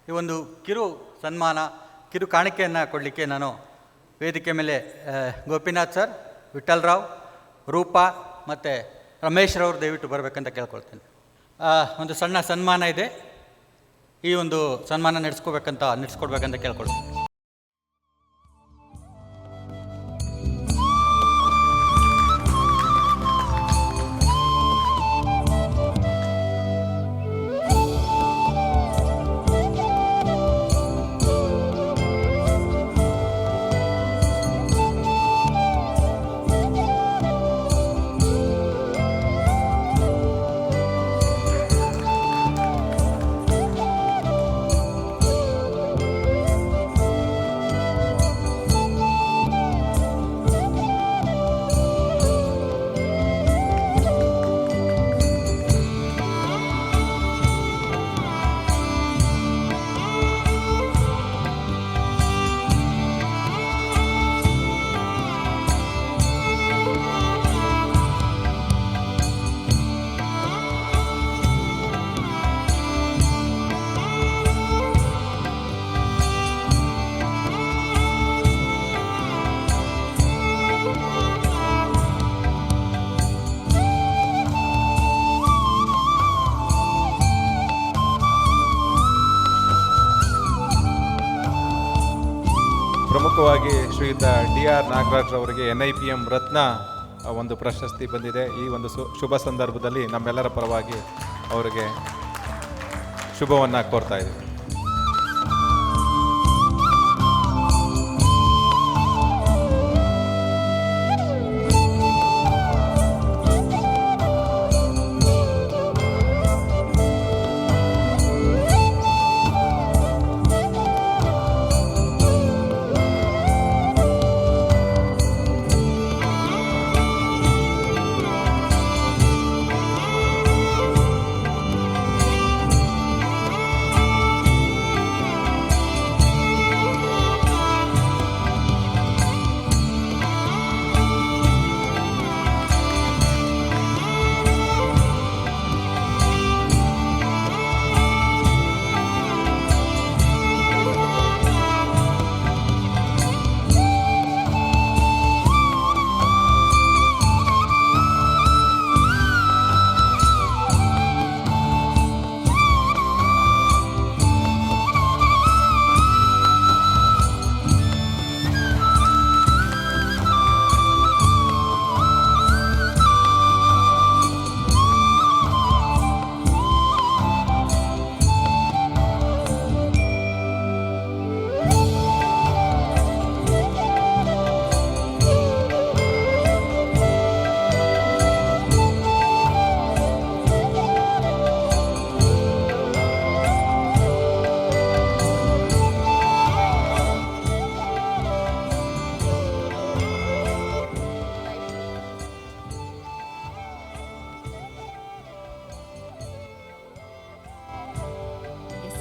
ಈ ಒಂದು ಕಿರು ಕಾಣಿಕೆಯನ್ನು ಕೊಡಲಿಕ್ಕೆ ನಾನು ವೇದಿಕೆ ಮೇಲೆ ಗೋಪಿನಾಥ್ ಸರ್, ವಿಠಲ್ ರಾವ್, ರೂಪಾ ಮತ್ತು ರಮೇಶ್ರವರು ದಯವಿಟ್ಟು ಬರಬೇಕಂತ ಕೇಳ್ಕೊಳ್ತೇನೆ. ಒಂದು ಸಣ್ಣ ಸನ್ಮಾನ ಇದೆ, ಈ ಒಂದು ಸನ್ಮಾನ ನಡೆಸ್ಕೊಡ್ಬೇಕಂತ ಕೇಳ್ಕೊಳ್ತೀನಿ. ಪ್ರಮುಖವಾಗಿ ಶ್ರೀಯುತ ಡಿ.ಆರ್. ನಾಗರಾಜ್ ಅವರಿಗೆ NIPM ರತ್ನ ಒಂದು ಪ್ರಶಸ್ತಿ ಬಂದಿದೆ. ಈ ಒಂದು ಶುಭ ಸಂದರ್ಭದಲ್ಲಿ ನಮ್ಮೆಲ್ಲರ ಪರವಾಗಿ ಅವರಿಗೆ ಶುಭವನ್ನು ಕೋರ್ತಾ ಇದ್ದೀವಿ.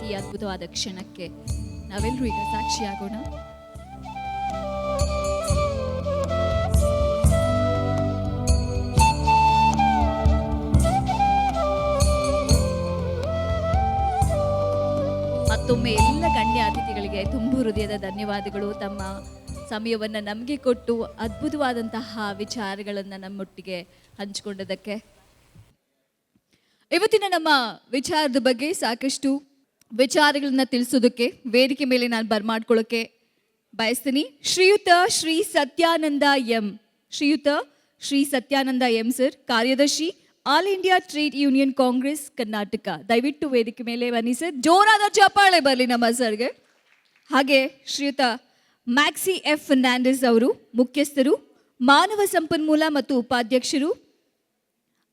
ಈ ಅದ್ಭುತವಾದ ಕ್ಷಣಕ್ಕೆ ನಾವೆಲ್ಲರೂ ಈಗ ಸಾಕ್ಷಿಯಾಗೋಣ. ಮತ್ತೊಮ್ಮೆ ಎಲ್ಲ ಗಣ್ಯ ಅತಿಥಿಗಳಿಗೆ ಅವರಿಗೆ ತುಂಬು ಹೃದಯದ ಧನ್ಯವಾದಗಳು. ತಮ್ಮ ಸಮಯವನ್ನು ನಮಗೆ ಕೊಟ್ಟು ಅದ್ಭುತವಾದಂತಹ ವಿಚಾರಗಳನ್ನು ನಮ್ಮೊಟ್ಟಿಗೆ ಹಂಚಿಕೊಂಡದಕ್ಕೆ. ಇವತ್ತಿನ ನಮ್ಮ ವಿಚಾರದ ಬಗ್ಗೆ ಸಾಕಷ್ಟು ವಿಚಾರಗಳನ್ನ ತಿಳಿಸೋದಕ್ಕೆ ವೇದಿಕೆ ಮೇಲೆ ನಾನು ಬರ್ಮಾಡ್ಕೊಳ್ಳೋಕ್ಕೆ ಬಯಸ್ತೀನಿ. ಶ್ರೀಯುತ ಶ್ರೀ ಸತ್ಯಾನಂದ ಎಂ ಸರ್, ಕಾರ್ಯದರ್ಶಿ, all India trade union congress Karnataka. ದಯವಿಟ್ಟು ವೇದಿಕೆ ಮೇಲೆ ಬನ್ನಿ ಸರ್. ಜೋರಾದ ಚಪ್ಪಾಳೆ ಬರಲಿ ನಮ್ಮ ಸರ್ಗೆ. ಹಾಗೆ ಶ್ರೀಯುತ ಮ್ಯಾಕ್ಸಿ ಎಫ್ ಫರ್ನಾಂಡಿಸ್ ಅವರು, ಮುಖ್ಯಸ್ಥರು, ಮಾನವ ಸಂಪನ್ಮೂಲ ಮತ್ತು ಉಪಾಧ್ಯಕ್ಷರು,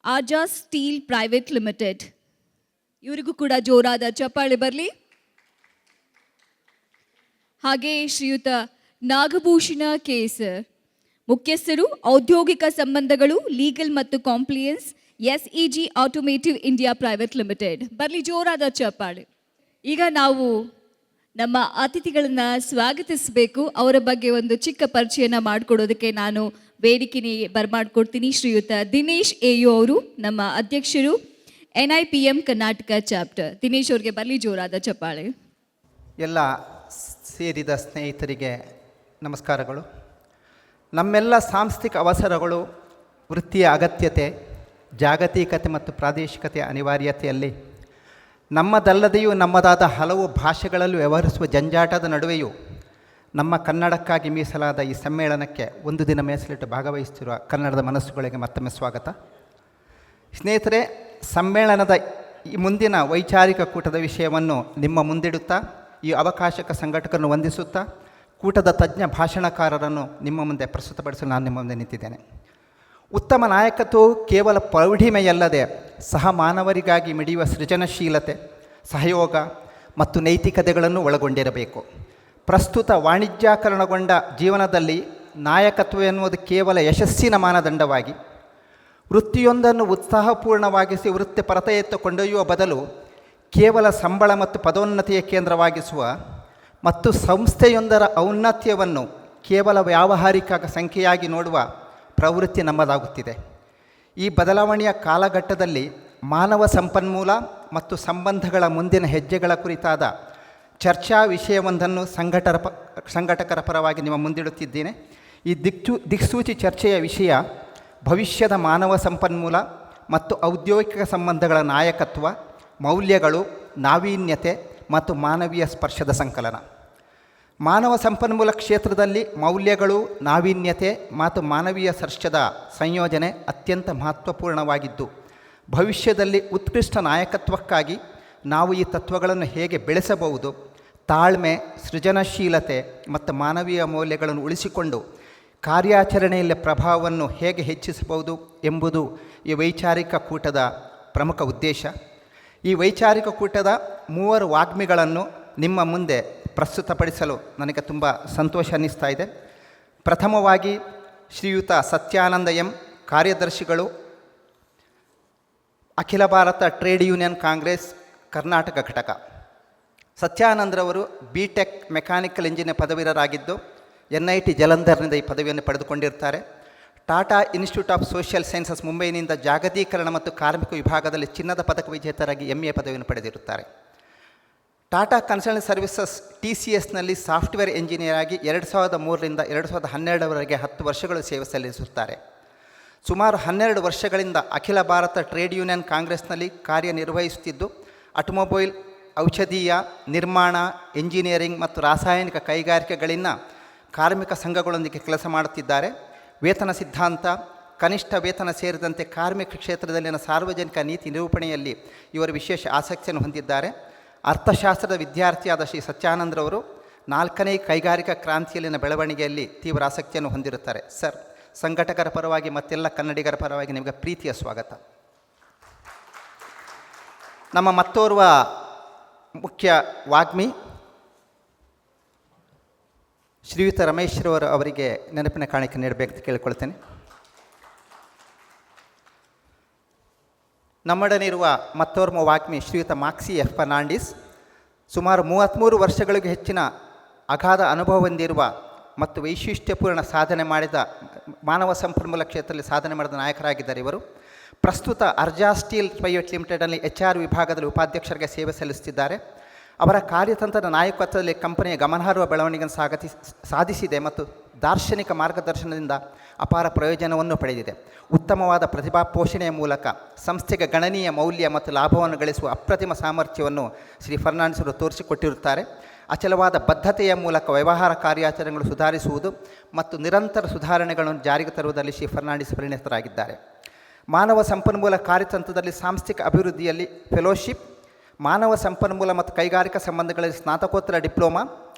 ಆಜಾಸ್ ಸ್ಟೀಲ್ ಪ್ರೈವೇಟ್ ಲಿಮಿಟೆಡ್. ಇವರಿಗೂ ಕೂಡ ಜೋರಾದ ಚಪ್ಪಾಳೆ ಬರಲಿ. ಹಾಗೆ ಶ್ರೀಯುತ ನಾಗಭೂಷಣ ಕೆ ಸರ್, ಮುಖ್ಯಸ್ಥರು, ಔದ್ಯೋಗಿಕ ಸಂಬಂಧಗಳು, ಲೀಗಲ್ ಮತ್ತು compliance, SEG automotive India private limited. ಬರಲಿ ಜೋರಾದ ಚಪ್ಪಾಳೆ. ಈಗ ನಾವು ನಮ್ಮ ಅತಿಥಿಗಳನ್ನು ಸ್ವಾಗತಿಸಬೇಕು. ಅವರ ಬಗ್ಗೆ ಒಂದು ಚಿಕ್ಕ ಪರಿಚಯನ ಮಾಡಿಕೊಡೋದಕ್ಕೆ ನಾನು ವೇದಿಕೆಗೆ ಬರ್ಮಾಡ್ಕೊಡ್ತೀನಿ. ಶ್ರೀಯುತ ದಿನೇಶ್ AU ಅವರು, ನಮ್ಮ ಅಧ್ಯಕ್ಷರು, NIPM ಕರ್ನಾಟಕ ಚಾಪ್ಟರ್. ದಿನೇಶ್ ಅವ್ರಿಗೆ ಬರಲಿ ಜೋರಾದ ಚಪ್ಪಾಳೆ. ಎಲ್ಲ ಸೇರಿದ ಸ್ನೇಹಿತರಿಗೆ ನಮಸ್ಕಾರಗಳು. ನಮ್ಮೆಲ್ಲ ಸಾಂಸ್ಥಿಕ ಅವಸರಗಳು, ವೃತ್ತಿಯ ಅಗತ್ಯತೆ, ಜಾಗತಿಕತೆ ಮತ್ತು ಪ್ರಾದೇಶಿಕತೆಯ ಅನಿವಾರ್ಯತೆಯಲ್ಲಿ ನಮ್ಮದಲ್ಲದೆಯೂ ನಮ್ಮದಾದ ಹಲವು ಭಾಷೆಗಳಲ್ಲೂ ವ್ಯವಹರಿಸುವ ಜಂಜಾಟದ ನಡುವೆಯೂ ನಮ್ಮ ಕನ್ನಡಕ್ಕಾಗಿ ಮೀಸಲಾದ ಈ ಸಮ್ಮೇಳನಕ್ಕೆ ಒಂದು ದಿನ ಮೀಸಲಿಟ್ಟು ಭಾಗವಹಿಸುತ್ತಿರುವ ಕನ್ನಡದ ಮನಸ್ಸುಗಳಿಗೆ ಮತ್ತೊಮ್ಮೆ ಸ್ವಾಗತ. ಸ್ನೇಹಿತರೆ, ಸಮ್ಮೇಳನದ ಈ ಮುಂದಿನ ವೈಚಾರಿಕ ಕೂಟದ ವಿಷಯವನ್ನು ನಿಮ್ಮ ಮುಂದಿಡುತ್ತಾ, ಈ ಅವಕಾಶಕ ಸಂಘಟಕರನ್ನು ವಂದಿಸುತ್ತಾ, ಕೂಟದ ತಜ್ಞ ಭಾಷಣಕಾರರನ್ನು ನಿಮ್ಮ ಮುಂದೆ ಪ್ರಸ್ತುತಪಡಿಸಲು ನಾನು ನಿಮ್ಮ ಮುಂದೆ ನಿಂತಿದ್ದೇನೆ. ಉತ್ತಮ ನಾಯಕತ್ವವು ಕೇವಲ ಪ್ರೌಢಿಮೆಯಲ್ಲದೆ ಸಹ ಮಾನವರಿಗಾಗಿ ಮಿಡಿಯುವ ಸೃಜನಶೀಲತೆ, ಸಹಯೋಗ ಮತ್ತು ನೈತಿಕತೆಗಳನ್ನು ಒಳಗೊಂಡಿರಬೇಕು. ಪ್ರಸ್ತುತ ವಾಣಿಜ್ಯೀಕರಣಗೊಂಡ ಜೀವನದಲ್ಲಿ ನಾಯಕತ್ವ ಎನ್ನುವುದು ಕೇವಲ ಯಶಸ್ಸಿನ ಮಾನದಂಡವಾಗಿ, ವೃತ್ತಿಯೊಂದನ್ನು ಉತ್ಸಾಹಪೂರ್ಣವಾಗಿಸಿ ವೃತ್ತಿಪರತೆಯತ್ತ ಕೊಂಡೊಯ್ಯುವ ಬದಲು ಕೇವಲ ಸಂಬಳ ಮತ್ತು ಪದೋನ್ನತಿಯ ಕೇಂದ್ರವಾಗಿಸುವ ಮತ್ತು ಸಂಸ್ಥೆಯೊಂದರ ಔನ್ನತ್ಯವನ್ನು ಕೇವಲ ವ್ಯಾವಹಾರಿಕ ಸಂಖ್ಯೆಯಾಗಿ ನೋಡುವ ಪ್ರವೃತ್ತಿ ನಮ್ಮದಾಗುತ್ತಿದೆ. ಈ ಬದಲಾವಣೆಯ ಕಾಲಘಟ್ಟದಲ್ಲಿ ಮಾನವ ಸಂಪನ್ಮೂಲ ಮತ್ತು ಸಂಬಂಧಗಳ ಮುಂದಿನ ಹೆಜ್ಜೆಗಳ ಕುರಿತಾದ ಚರ್ಚಾ ವಿಷಯವೊಂದನ್ನು ಸಂಘಟಕರ ಪರವಾಗಿ ನಿಮ್ಮ ಮುಂದಿಡುತ್ತಿದ್ದೇನೆ. ಈ ದಿಕ್ಸೂಚಿ ಚರ್ಚೆಯ ವಿಷಯ ಭವಿಷ್ಯದ ಮಾನವ ಸಂಪನ್ಮೂಲ ಮತ್ತು ಔದ್ಯೋಗಿಕ ಸಂಬಂಧಗಳ ನಾಯಕತ್ವ, ಮೌಲ್ಯಗಳು, ನಾವೀನ್ಯತೆ ಮತ್ತು ಮಾನವೀಯ ಸ್ಪರ್ಶದ ಸಂಕಲನ. ಮಾನವ ಸಂಪನ್ಮೂಲ ಕ್ಷೇತ್ರದಲ್ಲಿ ಮೌಲ್ಯಗಳು, ನಾವೀನ್ಯತೆ ಮತ್ತು ಮಾನವೀಯ ಸ್ಪರ್ಶದ ಸಂಯೋಜನೆ ಅತ್ಯಂತ ಮಹತ್ವಪೂರ್ಣವಾಗಿದ್ದು, ಭವಿಷ್ಯದಲ್ಲಿ ಉತ್ಕೃಷ್ಟ ನಾಯಕತ್ವಕ್ಕಾಗಿ ನಾವು ಈ ತತ್ವಗಳನ್ನು ಹೇಗೆ ಬೆಳೆಸಬಹುದು, ತಾಳ್ಮೆ, ಸೃಜನಶೀಲತೆ ಮತ್ತು ಮಾನವೀಯ ಮೌಲ್ಯಗಳನ್ನು ಉಳಿಸಿಕೊಂಡು ಕಾರ್ಯಾಚರಣೆಯಲ್ಲಿ ಪ್ರಭಾವವನ್ನು ಹೇಗೆ ಹೆಚ್ಚಿಸಬಹುದು ಎಂಬುದು ಈ ವೈಚಾರಿಕ ಕೂಟದ ಪ್ರಮುಖ ಉದ್ದೇಶ. ಈ ವೈಚಾರಿಕ ಕೂಟದ 3 ವಾಗ್ಮಿಗಳನ್ನು ನಿಮ್ಮ ಮುಂದೆ ಪ್ರಸ್ತುತಪಡಿಸಲು ನನಗೆ ತುಂಬ ಸಂತೋಷ ಅನ್ನಿಸ್ತಾ ಇದೆ. ಪ್ರಥಮವಾಗಿ ಶ್ರೀಯುತ ಸತ್ಯಾನಂದ ಎಂ, ಕಾರ್ಯದರ್ಶಿಗಳು, Akhila Bharata trade union congress Karnataka ಘಟಕ. ಸತ್ಯಾನಂದ್ರವರು BTech ಮೆಕ್ಯಾನಿಕಲ್ ಇಂಜಿನಿಯರ್ ಪದವೀಧರರಾಗಿದ್ದು NIT ಜಲಂಧರ್ನಿಂದ ಈ ಪದವಿಯನ್ನು ಪಡೆದುಕೊಂಡಿರ್ತಾರೆ. Tata institute of social sciences ಮುಂಬೈನಿಂದ ಜಾಗತೀಕರಣ ಮತ್ತು ಕಾರ್ಮಿಕ ವಿಭಾಗದಲ್ಲಿ ಚಿನ್ನದ ಪದಕ ವಿಜೇತರಾಗಿ MA ಪದವಿಯನ್ನು ಪಡೆದಿರುತ್ತಾರೆ. ಟಾಟಾ ಕನ್ಸಲ್ಟೆನ್ಸಿ ಸರ್ವಿಸಸ್ TCSನಲ್ಲಿ ಸಾಫ್ಟ್ವೇರ್ ಎಂಜಿನಿಯರ್ ಆಗಿ 2003ರಿಂದ 2012ರವರೆಗೆ 10 ವರ್ಷಗಳು ಸೇವೆ ಸಲ್ಲಿಸುತ್ತಾರೆ. ಸುಮಾರು 12 ವರ್ಷಗಳಿಂದ ಅಖಿಲ ಭಾರತ ಟ್ರೇಡ್ ಯೂನಿಯನ್ ಕಾಂಗ್ರೆಸ್ನಲ್ಲಿ ಕಾರ್ಯನಿರ್ವಹಿಸುತ್ತಿದ್ದು, ಆಟೋಮೊಬೈಲ್, ಔಷಧೀಯ, ನಿರ್ಮಾಣ, ಎಂಜಿನಿಯರಿಂಗ್ ಮತ್ತು ರಾಸಾಯನಿಕ ಕೈಗಾರಿಕೆಗಳಿಂದ ಕಾರ್ಮಿಕ ಸಂಘಗಳೊಂದಿಗೆ ಕೆಲಸ ಮಾಡುತ್ತಿದ್ದಾರೆ. ವೇತನ ಸಿದ್ಧಾಂತ, ಕನಿಷ್ಠ ವೇತನ ಸೇರಿದಂತೆ ಕಾರ್ಮಿಕ ಕ್ಷೇತ್ರದಲ್ಲಿನ ಸಾರ್ವಜನಿಕ ನೀತಿ ನಿರೂಪಣೆಯಲ್ಲಿ ಇವರು ವಿಶೇಷ ಆಸಕ್ತಿಯನ್ನು ಹೊಂದಿದ್ದಾರೆ. ಅರ್ಥಶಾಸ್ತ್ರದ ವಿದ್ಯಾರ್ಥಿಯಾದ ಶ್ರೀ ಸತ್ಯಾನಂದ್ರವರು 4ನೇ ಕೈಗಾರಿಕಾ ಕ್ರಾಂತಿಯಲ್ಲಿನ ಬೆಳವಣಿಗೆಯಲ್ಲಿ ತೀವ್ರ ಆಸಕ್ತಿಯನ್ನು ಹೊಂದಿರುತ್ತಾರೆ. ಸರ್, ಸಂಘಟಕರ ಪರವಾಗಿ ಮತ್ತೆಲ್ಲ ಕನ್ನಡಿಗರ ಪರವಾಗಿ ನಿಮಗೆ ಪ್ರೀತಿಯ ಸ್ವಾಗತ. ನಮ್ಮ ಮತ್ತೋರ್ವ ಮುಖ್ಯ ವಾಗ್ಮಿ ಶ್ರೀಯುತ ರಮೇಶ್ರವರು ಅವರಿಗೆ ನೆನಪಿನ ಕಾಣಿಕೆ ನೀಡಬೇಕಂತ ಕೇಳಿಕೊಳ್ತೇನೆ. ನಮ್ಮೊಡನಿರುವ ಮತ್ತೋರ್ವ ವಾಗ್ಮಿ ಶ್ರೀಯುತ ಮ್ಯಾಕ್ಸಿ ಎಫ್ ಫರ್ನಾಂಡಿಸ್, ಸುಮಾರು 33 ವರ್ಷಗಳಿಗೂ ಹೆಚ್ಚಿನ ಅಗಾಧ ಅನುಭವ ಹೊಂದಿರುವ ಮತ್ತು ವೈಶಿಷ್ಟ್ಯಪೂರ್ಣ ಸಾಧನೆ ಮಾಡಿದ ಮಾನವ ಸಂಪನ್ಮೂಲ ಕ್ಷೇತ್ರದಲ್ಲಿ ಸಾಧನೆ ಮಾಡಿದ ನಾಯಕರಾಗಿದ್ದಾರೆ. ಇವರು ಪ್ರಸ್ತುತ ಅರ್ಜಾ ಸ್ಟೀಲ್ ಪ್ರೈವೇಟ್ ಲಿಮಿಟೆಡ್ನಲ್ಲಿ HR ವಿಭಾಗದಲ್ಲಿ ಉಪಾಧ್ಯಕ್ಷರಿಗೆ ಸೇವೆ ಸಲ್ಲಿಸುತ್ತಿದ್ದಾರೆ. ಅವರ ಕಾರ್ಯತಂತ್ರದ ನಾಯಕತ್ವದಲ್ಲಿ ಕಂಪನಿಯ ಗಮನಾರ್ಹ ಬೆಳವಣಿಗೆಯನ್ನು ಸಾಧಿಸಿದೆ ಮತ್ತು ದಾರ್ಶನಿಕ ಮಾರ್ಗದರ್ಶನದಿಂದ ಅಪಾರ ಪ್ರಯೋಜನವನ್ನು ಪಡೆದಿದೆ. ಉತ್ತಮವಾದ ಪ್ರತಿಭಾ ಪೋಷಣೆಯ ಮೂಲಕ ಸಂಸ್ಥೆಗೆ ಗಣನೀಯ ಮೌಲ್ಯ ಮತ್ತು ಲಾಭವನ್ನು ಗಳಿಸುವ ಅಪ್ರತಿಮ ಸಾಮರ್ಥ್ಯವನ್ನು ಶ್ರೀ ಫರ್ನಾಂಡಿಸ್ ಅವರು ತೋರಿಸಿಕೊಟ್ಟಿರುತ್ತಾರೆ. ಅಚಲವಾದ ಬದ್ಧತೆಯ ಮೂಲಕ ವ್ಯವಹಾರ ಕಾರ್ಯಾಚರಣೆಗಳು ಸುಧಾರಿಸುವುದು ಮತ್ತು ನಿರಂತರ ಸುಧಾರಣೆಗಳನ್ನು ಜಾರಿಗೆ ತರುವುದರಲ್ಲಿ ಶ್ರೀ ಫರ್ನಾಂಡಿಸ್ ಪರಿಣಿತರಾಗಿದ್ದಾರೆ. ಮಾನವ ಸಂಪನ್ಮೂಲ ಕಾರ್ಯತಂತ್ರದಲ್ಲಿ ಸಾಂಸ್ಥಿಕ ಅಭಿವೃದ್ಧಿಯಲ್ಲಿ ಫೆಲೋಶಿಪ್, ಮಾನವ ಸಂಪನ್ಮೂಲ ಮತ್ತು ಕೈಗಾರಿಕಾ ಸಂಬಂಧಗಳಲ್ಲಿ ಸ್ನಾತಕೋತ್ತರ ಡಿಪ್ಲೊಮಾ,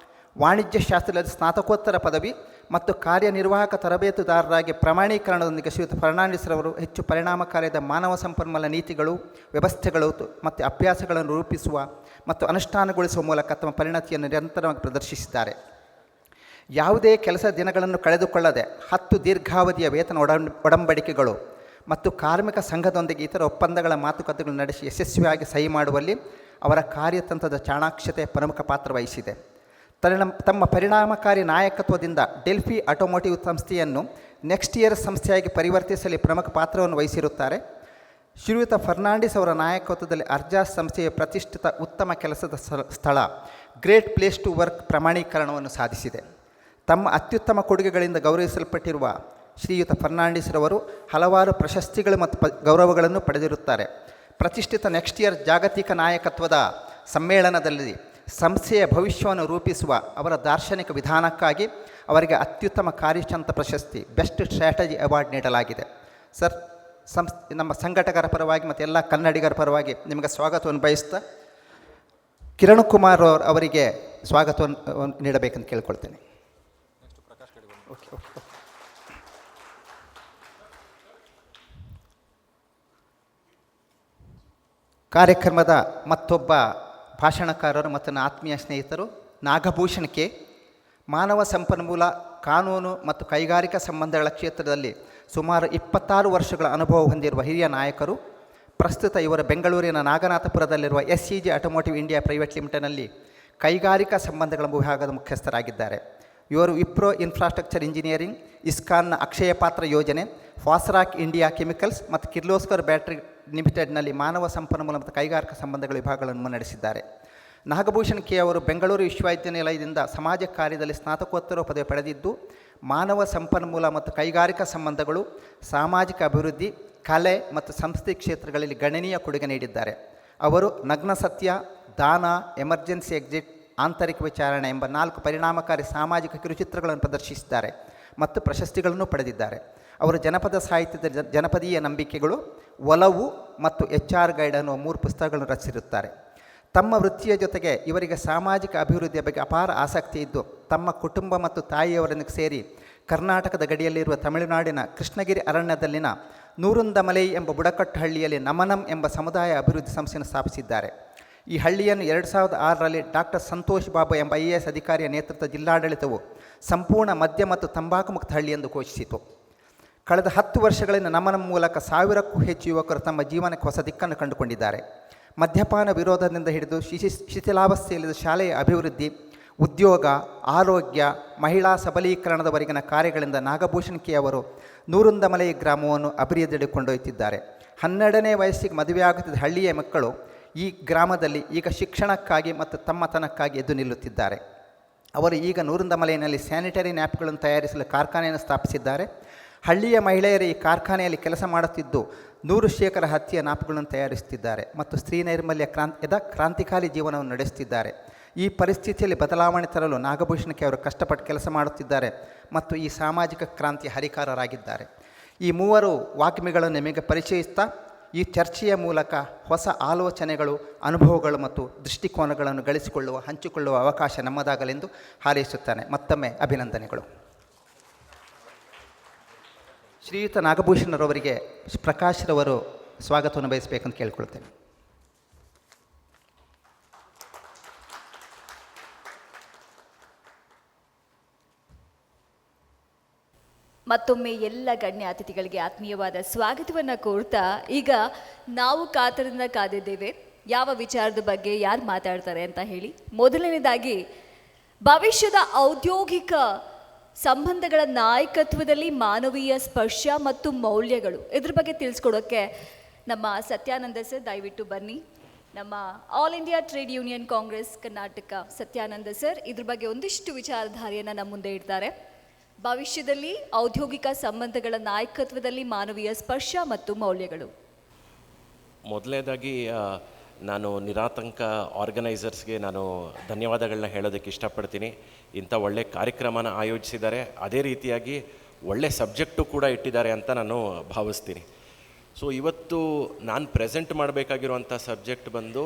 ವಾಣಿಜ್ಯ ಶಾಸ್ತ್ರದಲ್ಲಿ ಸ್ನಾತಕೋತ್ತರ ಪದವಿ ಮತ್ತು ಕಾರ್ಯನಿರ್ವಾಹಕ ತರಬೇತುದಾರರಾಗಿ ಪ್ರಮಾಣೀಕರಣದೊಂದಿಗೆ ಶ್ರೀಯುತ ಫರ್ನಾಂಡಿಸ್ ರವರು ಹೆಚ್ಚು ಪರಿಣಾಮಕಾರಿಯಾದ ಮಾನವ ಸಂಪನ್ಮೂಲ ನೀತಿಗಳು, ವ್ಯವಸ್ಥೆಗಳು ಮತ್ತು ಅಭ್ಯಾಸಗಳನ್ನು ರೂಪಿಸುವ ಮತ್ತು ಅನುಷ್ಠಾನಗೊಳಿಸುವ ಮೂಲಕ ತಮ್ಮ ಪರಿಣತಿಯನ್ನು ನಿರಂತರವಾಗಿ ಪ್ರದರ್ಶಿಸಿದ್ದಾರೆ. ಯಾವುದೇ ಕೆಲಸ ದಿನಗಳನ್ನು ಕಳೆದುಕೊಳ್ಳದೆ 10 ದೀರ್ಘಾವಧಿಯ ವೇತನ ಒಡಂಬಡಿಕೆಗಳು ಮತ್ತು ಕಾರ್ಮಿಕ ಸಂಘದೊಂದಿಗೆ ಇತರ ಒಪ್ಪಂದಗಳ ಮಾತುಕತೆಗಳನ್ನು ನಡೆಸಿ ಯಶಸ್ವಿಯಾಗಿ ಸಹಿ ಮಾಡುವಲ್ಲಿ ಅವರ ಕಾರ್ಯತಂತ್ರದ ಚಾಣಾಕ್ಷತೆ ಪ್ರಮುಖ ಪಾತ್ರ ವಹಿಸಿದೆ. ತಮ್ಮ ಪರಿಣಾಮಕಾರಿ ನಾಯಕತ್ವದಿಂದ ಡೆಲ್ಫಿ ಆಟೋಮೋಟಿವ್ ಸಂಸ್ಥೆಯನ್ನು ನೆಕ್ಸ್ಟ್ ಇಯರ್ ಸಂಸ್ಥೆಯಾಗಿ ಪರಿವರ್ತಿಸಲು ಪ್ರಮುಖ ಪಾತ್ರವನ್ನು ವಹಿಸಿರುತ್ತಾರೆ. ಶ್ರೀಯುತ ಫರ್ನಾಂಡಿಸ್ ಅವರ ನಾಯಕತ್ವದಲ್ಲಿ ಅರ್ಜಾಸ್ ಸಂಸ್ಥೆಯ ಪ್ರತಿಷ್ಠಿತ ಉತ್ತಮ ಕೆಲಸದ ಸ್ಥಳ ಗ್ರೇಟ್ ಪ್ಲೇಸ್ ಟು ವರ್ಕ್ ಪ್ರಮಾಣೀಕರಣವನ್ನು ಸಾಧಿಸಿದೆ. ತಮ್ಮ ಅತ್ಯುತ್ತಮ ಕೊಡುಗೆಗಳಿಂದ ಗೌರವಿಸಲ್ಪಟ್ಟಿರುವ ಶ್ರೀಯುತ ಫರ್ನಾಂಡಿಸ್ ರವರು ಹಲವಾರು ಪ್ರಶಸ್ತಿಗಳು ಮತ್ತು ಗೌರವಗಳನ್ನು ಪಡೆದಿರುತ್ತಾರೆ. ಪ್ರತಿಷ್ಠಿತ ನೆಕ್ಸ್ಟ್ ಇಯರ್ ಜಾಗತಿಕ ನಾಯಕತ್ವದ ಸಮ್ಮೇಳನದಲ್ಲಿ ಸಂಸ್ಥೆಯ ಭವಿಷ್ಯವನ್ನು ರೂಪಿಸುವ ಅವರ ದಾರ್ಶನಿಕ ವಿಧಾನಕ್ಕಾಗಿ ಅವರಿಗೆ ಅತ್ಯುತ್ತಮ ಕಾರ್ಯತಂತ್ರ ಪ್ರಶಸ್ತಿ ಬೆಸ್ಟ್ ಸ್ಟ್ರಾಟಜಿ ಅವಾರ್ಡ್ ನೀಡಲಾಗಿದೆ. ಸರ್, ನಮ್ಮ ಸಂಘಟಕರ ಪರವಾಗಿ ಮತ್ತು ಎಲ್ಲ ಕನ್ನಡಿಗರ ಪರವಾಗಿ ನಿಮಗೆ ಸ್ವಾಗತವನ್ನು ಬಯಸ್ತಾ ಕಿರಣ್ ಕುಮಾರ್ ಅವರಿಗೆ ಸ್ವಾಗತವನ್ನು ನೀಡಬೇಕಂತ ಕೇಳ್ಕೊಳ್ತೇನೆ. ಕಾರ್ಯಕ್ರಮದ ಮತ್ತೊಬ್ಬ ಭಾಷಣಕಾರರು ಮತ್ತು ನನ್ನ ಆತ್ಮೀಯ ಸ್ನೇಹಿತರು ನಾಗಭೂಷಣ್ ಕೆ. ಮಾನವ ಸಂಪನ್ಮೂಲ, ಕಾನೂನು ಮತ್ತು ಕೈಗಾರಿಕಾ ಸಂಬಂಧಗಳ ಕ್ಷೇತ್ರದಲ್ಲಿ ಸುಮಾರು 26 ವರ್ಷಗಳ ಅನುಭವ ಹೊಂದಿರುವ ಹಿರಿಯ ನಾಯಕರು. ಪ್ರಸ್ತುತ ಇವರು ಬೆಂಗಳೂರಿನ ನಾಗನಾಥಪುರದಲ್ಲಿರುವ SEG ಆಟೋಮೋಟಿವ್ ಇಂಡಿಯಾ ಪ್ರೈವೇಟ್ ಲಿಮಿಟೆಡ್ನಲ್ಲಿ ಕೈಗಾರಿಕಾ ಸಂಬಂಧಗಳ ವಿಭಾಗದ ಮುಖ್ಯಸ್ಥರಾಗಿದ್ದಾರೆ. ಇವರು ವಿಪ್ರೋ ಇನ್ಫ್ರಾಸ್ಟ್ರಕ್ಚರ್ ಇಂಜಿನಿಯರಿಂಗ್, ಇಸ್ಕಾನ್ನ ಅಕ್ಷಯ ಪಾತ್ರ ಯೋಜನೆ, ಫಾಸ್ರಾಕ್ ಇಂಡಿಯಾ ಕೆಮಿಕಲ್ಸ್ ಮತ್ತು ಕಿರ್ಲೋಸ್ಕರ್ ಬ್ಯಾಟರಿ ಲಿಮಿಟೆಡ್ನಲ್ಲಿ ಮಾನವ ಸಂಪನ್ಮೂಲ ಮತ್ತು ಕೈಗಾರಿಕಾ ಸಂಬಂಧಗಳ ವಿಭಾಗಗಳನ್ನು ಮುನ್ನಡೆಸಿದ್ದಾರೆ. ನಾಗಭೂಷಣ್ ಕೆ ಅವರು ಬೆಂಗಳೂರು ವಿಶ್ವವಿದ್ಯಾನಿಲಯದಿಂದ ಸಮಾಜ ಕಾರ್ಯದಲ್ಲಿ ಸ್ನಾತಕೋತ್ತರ ಪದವಿ ಪಡೆದಿದ್ದು, ಮಾನವ ಸಂಪನ್ಮೂಲ ಮತ್ತು ಕೈಗಾರಿಕಾ ಸಂಬಂಧಗಳು, ಸಾಮಾಜಿಕ ಅಭಿವೃದ್ಧಿ, ಕಲೆ ಮತ್ತು ಸಂಸ್ಕೃತಿ ಕ್ಷೇತ್ರಗಳಲ್ಲಿ ಗಣನೀಯ ಕೊಡುಗೆ ನೀಡಿದ್ದಾರೆ. ಅವರು ನಗ್ನ ಸತ್ಯ, ದಾನ, ಎಮರ್ಜೆನ್ಸಿ ಎಕ್ಸಿಟ್, ಆಂತರಿಕ ವಿಚಾರಣೆ ಎಂಬ 4 ಪರಿಣಾಮಕಾರಿ ಸಾಮಾಜಿಕ ಕಿರುಚಿತ್ರಗಳನ್ನು ಪ್ರದರ್ಶಿಸಿದ್ದಾರೆ ಮತ್ತು ಪ್ರಶಸ್ತಿಗಳನ್ನು ಪಡೆದಿದ್ದಾರೆ. ಅವರು ಜನಪದ ಸಾಹಿತ್ಯದ ಜನಪದೀಯ ನಂಬಿಕೆಗಳು, ಒಲವು ಮತ್ತು HR ಗೈಡ್ ಅನ್ನುವ 3 ಪುಸ್ತಕಗಳನ್ನು ರಚಿಸಿರುತ್ತಾರೆ. ತಮ್ಮ ವೃತ್ತಿಯ ಜೊತೆಗೆ ಇವರಿಗೆ ಸಾಮಾಜಿಕ ಅಭಿವೃದ್ಧಿಯ ಬಗ್ಗೆ ಅಪಾರ ಆಸಕ್ತಿ ಇದ್ದು, ತಮ್ಮ ಕುಟುಂಬ ಮತ್ತು ತಾಯಿಯವರನ್ನು ಸೇರಿ ಕರ್ನಾಟಕದ ಗಡಿಯಲ್ಲಿರುವ ತಮಿಳುನಾಡಿನ ಕೃಷ್ಣಗಿರಿ ಅರಣ್ಯದಲ್ಲಿನ ನೂರುಂದಮಲೈ ಎಂಬ ಬುಡಕಟ್ಟು ಹಳ್ಳಿಯಲ್ಲಿ ನಮನಂ ಎಂಬ ಸಮುದಾಯ ಅಭಿವೃದ್ಧಿ ಸಂಸ್ಥೆಯನ್ನು ಸ್ಥಾಪಿಸಿದ್ದಾರೆ. ಈ ಹಳ್ಳಿಯನ್ನು 2006ರಲ್ಲಿ ಡಾಕ್ಟರ್ ಸಂತೋಷ್ ಬಾಬು ಎಂಬ IAS ಅಧಿಕಾರಿಯ ನೇತೃತ್ವದ ಜಿಲ್ಲಾಡಳಿತವು ಸಂಪೂರ್ಣ ಮದ್ಯ ಮತ್ತು ತಂಬಾಕು ಮುಕ್ತ ಹಳ್ಳಿ ಎಂದು ಘೋಷಿಸಿತು. ಕಳೆದ 10 ವರ್ಷಗಳಿಂದ ನಮನಂ ಮೂಲಕ 1000ಕ್ಕೂ ಹೆಚ್ಚು ಯುವಕರು ತಮ್ಮ ಜೀವನಕ್ಕೆ ಹೊಸ ದಿಕ್ಕನ್ನು ಕಂಡುಕೊಂಡಿದ್ದಾರೆ. ಮದ್ಯಪಾನ ವಿರೋಧದಿಂದ ಹಿಡಿದು ಶಿಥಿಲಾವಸ್ಥೆಯಲ್ಲಿದ್ದ ಶಾಲೆಯ ಅಭಿವೃದ್ಧಿ, ಉದ್ಯೋಗ, ಆರೋಗ್ಯ, ಮಹಿಳಾ ಸಬಲೀಕರಣದವರೆಗಿನ ಕಾರ್ಯಗಳಿಂದ ನಾಗಭೂಷಣ್ ಕೆ ಅವರು ನೂರುಂದಮಲೈ ಗ್ರಾಮವನ್ನು ಅಭಿವೃದ್ಧಿಗೆ ಕೊಂಡೊಯ್ಯುತ್ತಿದ್ದಾರೆ. 12ನೇ ವಯಸ್ಸಿಗೆ ಮದುವೆಯಾಗುತ್ತಿದ್ದ ಹಳ್ಳಿಯ ಮಕ್ಕಳು ಈ ಗ್ರಾಮದಲ್ಲಿ ಈಗ ಶಿಕ್ಷಣಕ್ಕಾಗಿ ಮತ್ತು ತಮ್ಮತನಕ್ಕಾಗಿ ಎದ್ದು ನಿಲ್ಲುತ್ತಿದ್ದಾರೆ. ಅವರು ಈಗ ನೂರುಂದಮಲೈನಲ್ಲಿ ಸ್ಯಾನಿಟರಿ ನ್ಯಾಪ್ಗಳನ್ನು ತಯಾರಿಸಲು ಕಾರ್ಖಾನೆಯನ್ನು ಸ್ಥಾಪಿಸಿದ್ದಾರೆ. ಹಳ್ಳಿಯ ಮಹಿಳೆಯರು ಈ ಕಾರ್ಖಾನೆಯಲ್ಲಿ ಕೆಲಸ ಮಾಡುತ್ತಿದ್ದು 100% ಹತ್ತಿಯ ನಾಪುಗಳನ್ನು ತಯಾರಿಸುತ್ತಿದ್ದಾರೆ ಮತ್ತು ಸ್ತ್ರೀ ನೈರ್ಮಲ್ಯ ಕ್ರಾಂತಿಕಾರಿ ಜೀವನವನ್ನು ನಡೆಸುತ್ತಿದ್ದಾರೆ. ಈ ಪರಿಸ್ಥಿತಿಯಲ್ಲಿ ಬದಲಾವಣೆ ತರಲು ನಾಗಭೂಷಣ್ ಕೆ ಅವರು ಕಷ್ಟಪಟ್ಟು ಕೆಲಸ ಮಾಡುತ್ತಿದ್ದಾರೆ ಮತ್ತು ಈ ಸಾಮಾಜಿಕ ಕ್ರಾಂತಿಯ ಹರಿಕಾರರಾಗಿದ್ದಾರೆ. ಈ 3 ವಾಗ್ಮಿಗಳನ್ನು ನಿಮಗೆ ಪರಿಚಯಿಸ್ತಾ ಈ ಚರ್ಚೆಯ ಮೂಲಕ ಹೊಸ ಆಲೋಚನೆಗಳು, ಅನುಭವಗಳು ಮತ್ತು ದೃಷ್ಟಿಕೋನಗಳನ್ನು ಹಂಚಿಕೊಳ್ಳುವ ಅವಕಾಶ ನಮ್ಮದಾಗಲೆಂದು ಹಾರೈಸುತ್ತಾನೆ. ಮತ್ತೊಮ್ಮೆ ಅಭಿನಂದನೆಗಳು. ಶ್ರೀಯುತ ನಾಗಭೂಷಣರವರಿಗೆ ಪ್ರಕಾಶ್ರವರು ಸ್ವಾಗತವನ್ನು ಬಯಸಬೇಕಂತ ಕೇಳ್ಕೊಳ್ತೇನೆ. ಮತ್ತೊಮ್ಮೆ ಎಲ್ಲ ಗಣ್ಯ ಅತಿಥಿಗಳಿಗೆ ಆತ್ಮೀಯವಾದ ಸ್ವಾಗತವನ್ನು ಕೋರ್ತಾ, ಈಗ ನಾವು ಕಾತರದಿಂದ ಕಾದಿದ್ದೇವೆ ಯಾವ ವಿಚಾರದ ಬಗ್ಗೆ ಯಾರು ಮಾತಾಡ್ತಾರೆ ಅಂತ ಹೇಳಿ. ಮೊದಲನೇದಾಗಿ ಭವಿಷ್ಯದ ಔದ್ಯೋಗಿಕ ಸಂಬಂಧಗಳ ನಾಯಕತ್ವದಲ್ಲಿ ಮಾನವೀಯ ಸ್ಪರ್ಶ ಮತ್ತು ಮೌಲ್ಯಗಳು, ಇದ್ರ ಬಗ್ಗೆ ತಿಳಿಸ್ಕೊಡೋಕ್ಕೆ ನಮ್ಮ ಸತ್ಯಾನಂದ ಸರ್ ದಯವಿಟ್ಟು ಬನ್ನಿ. ನಮ್ಮ all India trade union congress Karnataka Satyananda sir ಇದ್ರ ಬಗ್ಗೆ ಒಂದಿಷ್ಟು ವಿಚಾರಧಾರೆಯನ್ನು ನಮ್ಮ ಮುಂದೆ ಇಡ್ತಾರೆ. ಭವಿಷ್ಯದಲ್ಲಿ ಔದ್ಯೋಗಿಕ ಸಂಬಂಧಗಳ ನಾಯಕತ್ವದಲ್ಲಿ ಮಾನವೀಯ ಸ್ಪರ್ಶ ಮತ್ತು ಮೌಲ್ಯಗಳು. ಮೊದಲನೇದಾಗಿ ನಾನು ನಿರಾತಂಕ ಆರ್ಗನೈಸರ್ಸ್ಗೆ ನಾನು ಧನ್ಯವಾದಗಳನ್ನ ಹೇಳೋದಕ್ಕೆ ಇಷ್ಟಪಡ್ತೀನಿ. ಇಂಥ ಒಳ್ಳೆ ಕಾರ್ಯಕ್ರಮನ ಆಯೋಜಿಸಿದ್ದಾರೆ, ಅದೇ ರೀತಿಯಾಗಿ ಒಳ್ಳೆ ಸಬ್ಜೆಕ್ಟು ಕೂಡ ಇಟ್ಟಿದ್ದಾರೆ ಅಂತ ನಾನು ಭಾವಿಸ್ತೀನಿ. ಸೊ ಇವತ್ತು ನಾನು ಪ್ರೆಸೆಂಟ್ ಮಾಡಬೇಕಾಗಿರುವಂಥ ಸಬ್ಜೆಕ್ಟ್ ಬಂದು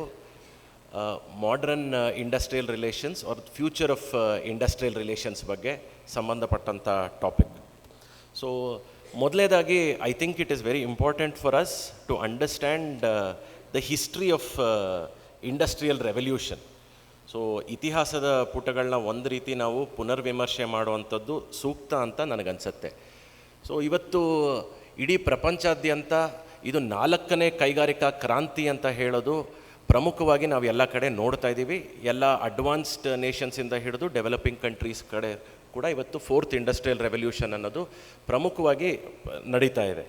modern industrial relations are future of industrial relations ಬಗ್ಗೆ ಸಂಬಂಧಪಟ್ಟಂಥ ಟಾಪಿಕ್. ಸೊ ಮೊದಲನೇದಾಗಿ I think it is very important for us to understand the history of industrial revolution. So ಇತಿಹಾಸದ ಪುಟಗಳನ್ನ ಒಂದು ರೀತಿ ನಾವು ಪುನರ್ವಿಮರ್ಶೆ ಮಾಡುವಂಥದ್ದು ಸೂಕ್ತ ಅಂತ ನನಗನ್ಸುತ್ತೆ. ಸೊ ಇವತ್ತು ಇಡೀ ಪ್ರಪಂಚಾದ್ಯಂತ ಇದು 4ನೇ ಕೈಗಾರಿಕಾ ಕ್ರಾಂತಿ ಅಂತ ಹೇಳೋದು ಪ್ರಮುಖವಾಗಿ ನಾವು ಎಲ್ಲ ಕಡೆ ನೋಡ್ತಾ ಇದ್ದೀವಿ. ಎಲ್ಲ ಅಡ್ವಾನ್ಸ್ಡ್ ನೇಷನ್ಸಿಂದ ಹಿಡಿದು ಡೆವಲಪಿಂಗ್ ಕಂಟ್ರೀಸ್ ಕಡೆ ಕೂಡ ಇವತ್ತು 4th ಇಂಡಸ್ಟ್ರಿಯಲ್ ರೆವಲ್ಯೂಷನ್ ಅನ್ನೋದು ಪ್ರಮುಖವಾಗಿ ನಡೀತಾ ಇದೆ.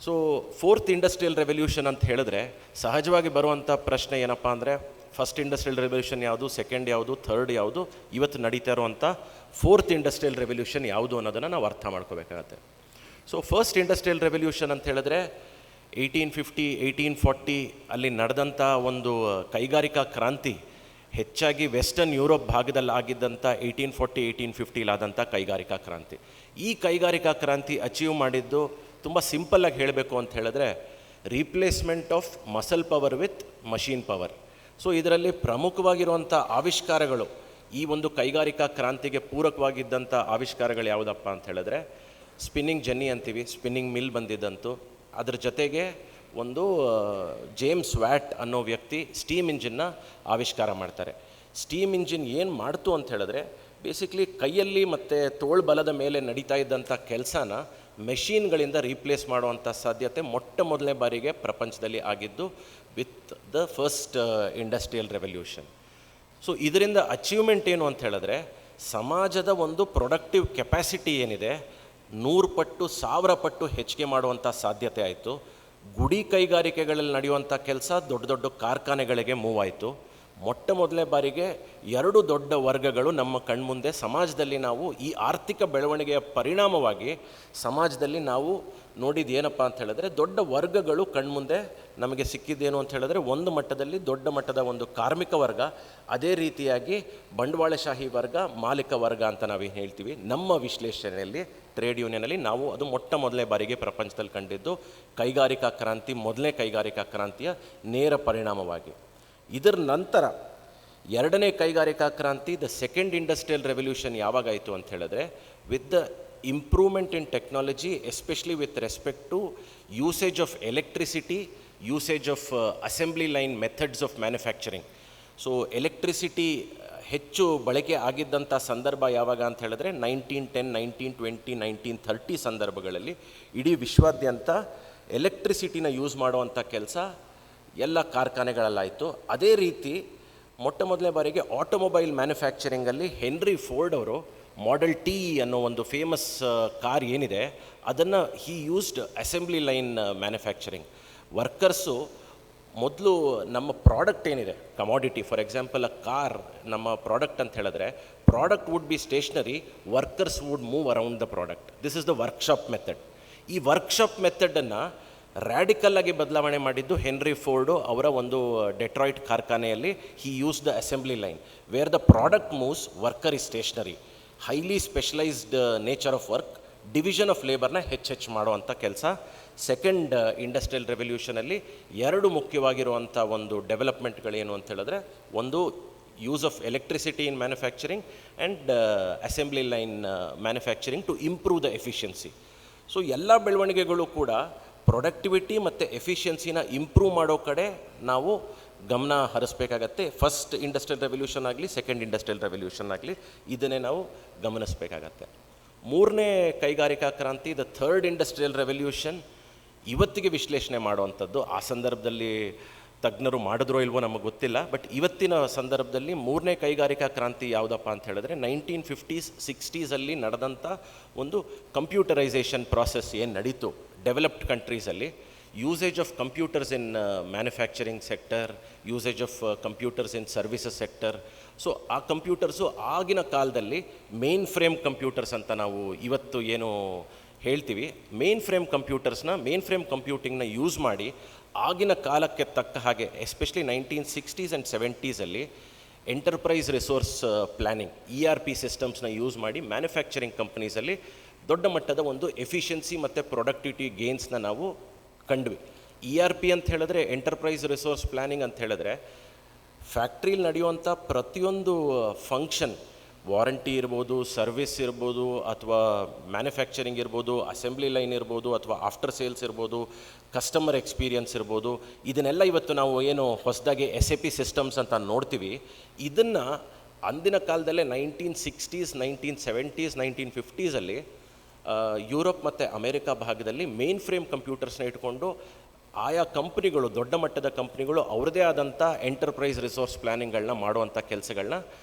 ಸೊ 4th ಇಂಡಸ್ಟ್ರಿಯಲ್ ರೆವಲ್ಯೂಷನ್ ಅಂತ ಹೇಳಿದ್ರೆ ಸಹಜವಾಗಿ ಬರುವಂಥ ಪ್ರಶ್ನೆ ಏನಪ್ಪ ಅಂದರೆ, ಫಸ್ಟ್ ಇಂಡಸ್ಟ್ರಿಯಲ್ ರೆವಲ್ಯೂಷನ್ ಯಾವುದು, ಸೆಕೆಂಡ್ ಯಾವುದು, ಥರ್ಡ್ ಯಾವುದು, ಇವತ್ತು ನಡೀತಾ ಇರುವಂಥ 4th ಇಂಡಸ್ಟ್ರಿಯಲ್ ರೆವಲ್ಯೂಷನ್ ಯಾವುದು ಅನ್ನೋದನ್ನು ನಾವು ಅರ್ಥ ಮಾಡ್ಕೋಬೇಕಾಗತ್ತೆ. ಸೊ ಫಸ್ಟ್ ಇಂಡಸ್ಟ್ರಿಯಲ್ ರೆವಲ್ಯೂಷನ್ ಅಂತ ಹೇಳಿದ್ರೆ 1850, 1840 ಅಲ್ಲಿ ನಡೆದಂಥ ಒಂದು ಕೈಗಾರಿಕಾ ಕ್ರಾಂತಿ ಹೆಚ್ಚಾಗಿ ವೆಸ್ಟರ್ನ್ ಯುರೋಪ್ ಭಾಗದಲ್ಲಿ ಆಗಿದ್ದಂಥ 1840, 1850 ಆದಂಥ ಕೈಗಾರಿಕಾ ಕ್ರಾಂತಿ. ಈ ಕೈಗಾರಿಕಾ ಕ್ರಾಂತಿ ಅಚೀವ್ ಮಾಡಿದ್ದು ತುಂಬ ಸಿಂಪಲ್ಲಾಗಿ ಹೇಳಬೇಕು ಅಂತ ಹೇಳಿದ್ರೆ replacement of muscle power with machine power. So ಇದರಲ್ಲಿ ಪ್ರಮುಖವಾಗಿರುವಂಥ ಆವಿಷ್ಕಾರಗಳು, ಈ ಒಂದು ಕೈಗಾರಿಕಾ ಕ್ರಾಂತಿಗೆ ಪೂರಕವಾಗಿದ್ದಂಥ ಆವಿಷ್ಕಾರಗಳು ಯಾವುದಪ್ಪ ಅಂತ ಹೇಳಿದ್ರೆ ಸ್ಪಿನ್ನಿಂಗ್ ಜೆನ್ನಿ ಅಂತೀವಿ, ಸ್ಪಿನ್ನಿಂಗ್ ಮಿಲ್ ಬಂದಿದ್ದಂತು. ಅದ್ರ ಜೊತೆಗೆ ಒಂದು ಜೇಮ್ಸ್ ವ್ಯಾಟ್ ಅನ್ನೋ ವ್ಯಕ್ತಿ ಸ್ಟೀಮ್ ಇಂಜಿನ್ನ ಆವಿಷ್ಕಾರ ಮಾಡ್ತಾರೆ. ಸ್ಟೀಮ್ ಇಂಜಿನ್ ಏನು ಮಾಡ್ತು ಅಂತ ಹೇಳಿದ್ರೆ ಬೇಸಿಕ್ಲಿ ಕೈಯಲ್ಲಿ ಮತ್ತು ತೋಳ್ಬಲದ ಮೇಲೆ ನಡೀತಾ ಇದ್ದಂಥ ಕೆಲಸನ ಮೆಷೀನ್ಗಳಿಂದ ರೀಪ್ಲೇಸ್ ಮಾಡುವಂಥ ಸಾಧ್ಯತೆ ಮೊದಲನೇ ಬಾರಿಗೆ ಪ್ರಪಂಚದಲ್ಲಿ ಆಗಿದ್ದು with the first industrial revolution. So ಇದರಿಂದ ಅಚೀವ್ಮೆಂಟ್ ಏನು ಅಂತ ಹೇಳಿದ್ರೆ ಸಮಾಜದ ಒಂದು ಪ್ರೊಡಕ್ಟಿವ್ ಕೆಪಾಸಿಟಿ ಏನಿದೆ 100 ಪಟ್ಟು 1000 ಪಟ್ಟು ಹೆಚ್ಚಿಗೆ ಮಾಡುವಂಥ ಸಾಧ್ಯತೆ ಆಯಿತು. ಗುಡಿ ಕೈಗಾರಿಕೆಗಳಲ್ಲಿ ನಡೆಯುವಂಥ ಕೆಲಸ ದೊಡ್ಡ ದೊಡ್ಡ ಕಾರ್ಖಾನೆಗಳಿಗೆ ಮೂವ್ ಆಯಿತು. ಮೊದಲನೇ ಬಾರಿಗೆ 2 ದೊಡ್ಡ ವರ್ಗಗಳು ನಮ್ಮ ಕಣ್ಮುಂದೆ ಸಮಾಜದಲ್ಲಿ ನಾವು ಈ ಆರ್ಥಿಕ ಬೆಳವಣಿಗೆಯ ಪರಿಣಾಮವಾಗಿ ಸಮಾಜದಲ್ಲಿ ನಾವು ನೋಡಿದ್ದು ಏನಪ್ಪ ಅಂತ ಹೇಳಿದ್ರೆ ದೊಡ್ಡ ವರ್ಗಗಳು ಕಣ್ಮುಂದೆ ನಮಗೆ ಸಿಕ್ಕಿದ್ದೇನು ಅಂತ ಹೇಳಿದ್ರೆ ಒಂದು ಮಟ್ಟದಲ್ಲಿ ದೊಡ್ಡ ಮಟ್ಟದ ಒಂದು ಕಾರ್ಮಿಕ ವರ್ಗ, ಅದೇ ರೀತಿಯಾಗಿ ಬಂಡವಾಳಶಾಹಿ ವರ್ಗ, ಮಾಲೀಕ ವರ್ಗ ಅಂತ ನಾವೇನು ಹೇಳ್ತೀವಿ. ನಮ್ಮ ವಿಶ್ಲೇಷಣೆಯಲ್ಲಿ ಟ್ರೇಡ್ ಯೂನಿಯನಲ್ಲಿ ನಾವು ಅದು ಮೊದಲನೇ ಬಾರಿಗೆ ಪ್ರಪಂಚದಲ್ಲಿ ಕಂಡಿದ್ದು ಕೈಗಾರಿಕಾ ಕ್ರಾಂತಿ, ಮೊದಲನೇ ಕೈಗಾರಿಕಾ ಕ್ರಾಂತಿಯ ನೇರ ಪರಿಣಾಮವಾಗಿ. ಇದರ ನಂತರ 2ನೇ ಕೈಗಾರಿಕಾ ಕ್ರಾಂತಿ, ದ ಸೆಕೆಂಡ್ ಇಂಡಸ್ಟ್ರಿಯಲ್ ರೆವಲ್ಯೂಷನ್ ಯಾವಾಗಾಯಿತು ಅಂತ ಹೇಳಿದ್ರೆ with the improvement in technology, especially with respect to usage of electricity, usage of assembly line methods of manufacturing. So electricity ಹೆಚ್ಚು ಬಳಕೆ ಆಗಿದ್ದಂಥ ಸಂದರ್ಭ ಯಾವಾಗ ಅಂತ ಹೇಳಿದ್ರೆ 1910, 1920, 1930 ಸಂದರ್ಭಗಳಲ್ಲಿ ಇಡೀ ವಿಶ್ವಾದ್ಯಂತ ಎಲೆಕ್ಟ್ರಿಸಿಟಿನ ಯೂಸ್ ಮಾಡುವಂಥ ಕೆಲಸ ಎಲ್ಲ ಕಾರ್ಖಾನೆಗಳಲ್ಲಾಯಿತು. ಅದೇ ರೀತಿ ಮೊದಲನೇ ಬಾರಿಗೆ ಆಟೋಮೊಬೈಲ್ ಮ್ಯಾನುಫ್ಯಾಕ್ಚರಿಂಗಲ್ಲಿ ಹೆನ್ರಿ ಫೋರ್ಡ್ ಅವರು ಮಾಡೆಲ್ ಟಿ ಅನ್ನೋ ಒಂದು ಫೇಮಸ್ ಕಾರ್ ಏನಿದೆ ಅದನ್ನು he used assembly line manufacturing. Workers ಮೊದಲು ನಮ್ಮ ಪ್ರಾಡಕ್ಟ್ ಏನಿದೆ commodity, for example a car ನಮ್ಮ ಪ್ರಾಡಕ್ಟ್ ಅಂತ ಹೇಳಿದ್ರೆ product would be stationary, workers would move around the product. This is the workshop method. ಈ ವರ್ಕ್ಶಾಪ್ ಮೆಥಡನ್ನು ರ್ಯಾಡಿಕಲ್ ಆಗಿ ಬದಲಾವಣೆ ಮಾಡಿದ್ದು ಹೆನ್ರಿ ಫೋರ್ಡು ಅವರ ಒಂದು ಡೆಟ್ರಾಯ್ಟ್ ಕಾರ್ಖಾನೆಯಲ್ಲಿ. He use the assembly line wear the product moves, worker is stationary. Highly specialized nature of work, division of ಲೇಬರ್ನ ಹೆಚ್ಚು ಮಾಡುವಂಥ ಕೆಲಸ ಸೆಕೆಂಡ್ ಇಂಡಸ್ಟ್ರಿಯಲ್ ರೆವಲ್ಯೂಷನಲ್ಲಿ 2 ಮುಖ್ಯವಾಗಿರುವಂಥ ಒಂದು ಡೆವಲಪ್ಮೆಂಟ್ಗಳೇನು ಅಂತ ಹೇಳಿದ್ರೆ ಒಂದು use of electricity in manufacturing and assembly line manufacturing to improve the efficiency. So ಎಲ್ಲ ಬೆಳವಣಿಗೆಗಳು ಕೂಡ ಪ್ರೊಡಕ್ಟಿವಿಟಿ ಮತ್ತು ಎಫಿಷಿಯನ್ಸಿನ ಇಂಪ್ರೂವ್ ಮಾಡೋ ಕಡೆ ನಾವು ಗಮನ ಹರಿಸ್ಬೇಕಾಗತ್ತೆ. ಫಸ್ಟ್ ಇಂಡಸ್ಟ್ರಿಯಲ್ ರೆವಲ್ಯೂಷನ್ ಆಗಲಿ, ಸೆಕೆಂಡ್ ಇಂಡಸ್ಟ್ರಿಯಲ್ ರೆವಲ್ಯೂಷನ್ ಆಗಲಿ, ಇದನ್ನೇ ನಾವು ಗಮನಿಸಬೇಕಾಗತ್ತೆ. 3ನೇ ಕೈಗಾರಿಕಾ ಕ್ರಾಂತಿ, ದ ಥರ್ಡ್ ಇಂಡಸ್ಟ್ರಿಯಲ್ ರೆವಲ್ಯೂಷನ್, ಇವತ್ತಿಗೆ ವಿಶ್ಲೇಷಣೆ ಮಾಡುವಂಥದ್ದು. ಆ ಸಂದರ್ಭದಲ್ಲಿ ತಜ್ಞರು ಮಾಡಿದ್ರೋ ಇಲ್ವೋ ನಮಗೆ ಗೊತ್ತಿಲ್ಲ, ಬಟ್ ಇವತ್ತಿನ ಸಂದರ್ಭದಲ್ಲಿ 3ನೇ ಕೈಗಾರಿಕಾ ಕ್ರಾಂತಿ ಯಾವುದಪ್ಪ ಅಂತ ಹೇಳಿದ್ರೆ 1950s, 60s ನಡೆದಂಥ ಒಂದು ಕಂಪ್ಯೂಟರೈಸೇಷನ್ ಪ್ರಾಸೆಸ್ ಏನು ನಡೀತು developed ಕಂಟ್ರೀಸಲ್ಲಿ, usage of computers in manufacturing sector, usage of computers in services sector. So ಆ ಕಂಪ್ಯೂಟರ್ಸು ಆಗಿನ ಕಾಲದಲ್ಲಿ ಮೇನ್ ಫ್ರೇಮ್ ಕಂಪ್ಯೂಟರ್ಸ್ ಅಂತ ನಾವು ಇವತ್ತು ಏನು ಹೇಳ್ತೀವಿ, ಮೇನ್ ಫ್ರೇಮ್ ಕಂಪ್ಯೂಟಿಂಗ್ನ ಯೂಸ್ ಮಾಡಿ ಆಗಿನ ಕಾಲಕ್ಕೆ ತಕ್ಕ ಹಾಗೆ especially 1960s and 70s enterprise resource planning ERP ಸಿಸ್ಟಮ್ಸ್ನ ಯೂಸ್ ಮಾಡಿ ಮ್ಯಾನುಫ್ಯಾಕ್ಚರಿಂಗ್ ಕಂಪ್ನೀಸಲ್ಲಿ ದೊಡ್ಡ ಮಟ್ಟದ ಒಂದು ಎಫಿಷಿಯನ್ಸಿ ಮತ್ತು ಪ್ರೊಡಕ್ಟಿವಿಟಿ ಗೇನ್ಸ್ನ ನಾವು ಕಂಡ್ವಿ. ERP ಅಂತ ಹೇಳಿದ್ರೆ ಎಂಟರ್ಪ್ರೈಸ್ ರಿಸೋರ್ಸ್ ಪ್ಲ್ಯಾನಿಂಗ್ ಅಂತ ಹೇಳಿದ್ರೆ ಫ್ಯಾಕ್ಟ್ರೀಲಿ ನಡೆಯುವಂಥ ಪ್ರತಿಯೊಂದು ಫಂಕ್ಷನ್, ವಾರಂಟಿ ಇರ್ಬೋದು, ಸರ್ವಿಸ್ ಇರ್ಬೋದು, ಅಥವಾ ಮ್ಯಾನುಫ್ಯಾಕ್ಚರಿಂಗ್ ಇರ್ಬೋದು, ಅಸೆಂಬ್ಲಿ ಲೈನ್ ಇರ್ಬೋದು, ಅಥವಾ ಆಫ್ಟರ್ ಸೇಲ್ಸ್ ಇರ್ಬೋದು, ಕಸ್ಟಮರ್ ಎಕ್ಸ್ಪೀರಿಯನ್ಸ್ ಇರ್ಬೋದು, ಇದನ್ನೆಲ್ಲ ಇವತ್ತು ನಾವು ಏನು ಹೊಸದಾಗಿ SAP ಸಿಸ್ಟಮ್ಸ್ ಅಂತ ನೋಡ್ತೀವಿ, ಇದನ್ನು ಅಂದಿನ ಕಾಲದಲ್ಲೇ 1960s, 1970s, 1950s ಯುರೋಪ್ ಮತ್ತು ಅಮೇರಿಕಾ ಭಾಗದಲ್ಲಿ ಮೇನ್ ಫ್ರೇಮ್ ಕಂಪ್ಯೂಟರ್ಸ್ನ ಇಟ್ಕೊಂಡು ಆಯಾ ಕಂಪ್ನಿಗಳು, ದೊಡ್ಡ ಮಟ್ಟದ ಕಂಪ್ನಿಗಳು ಅವ್ರದ್ದೇ ಆದಂಥ ಎಂಟರ್ಪ್ರೈಸ್ ರಿಸೋರ್ಸ್ ಪ್ಲ್ಯಾನಿಂಗ್ಗಳನ್ನ ಮಾಡುವಂಥ ಕೆಲಸಗಳನ್ನ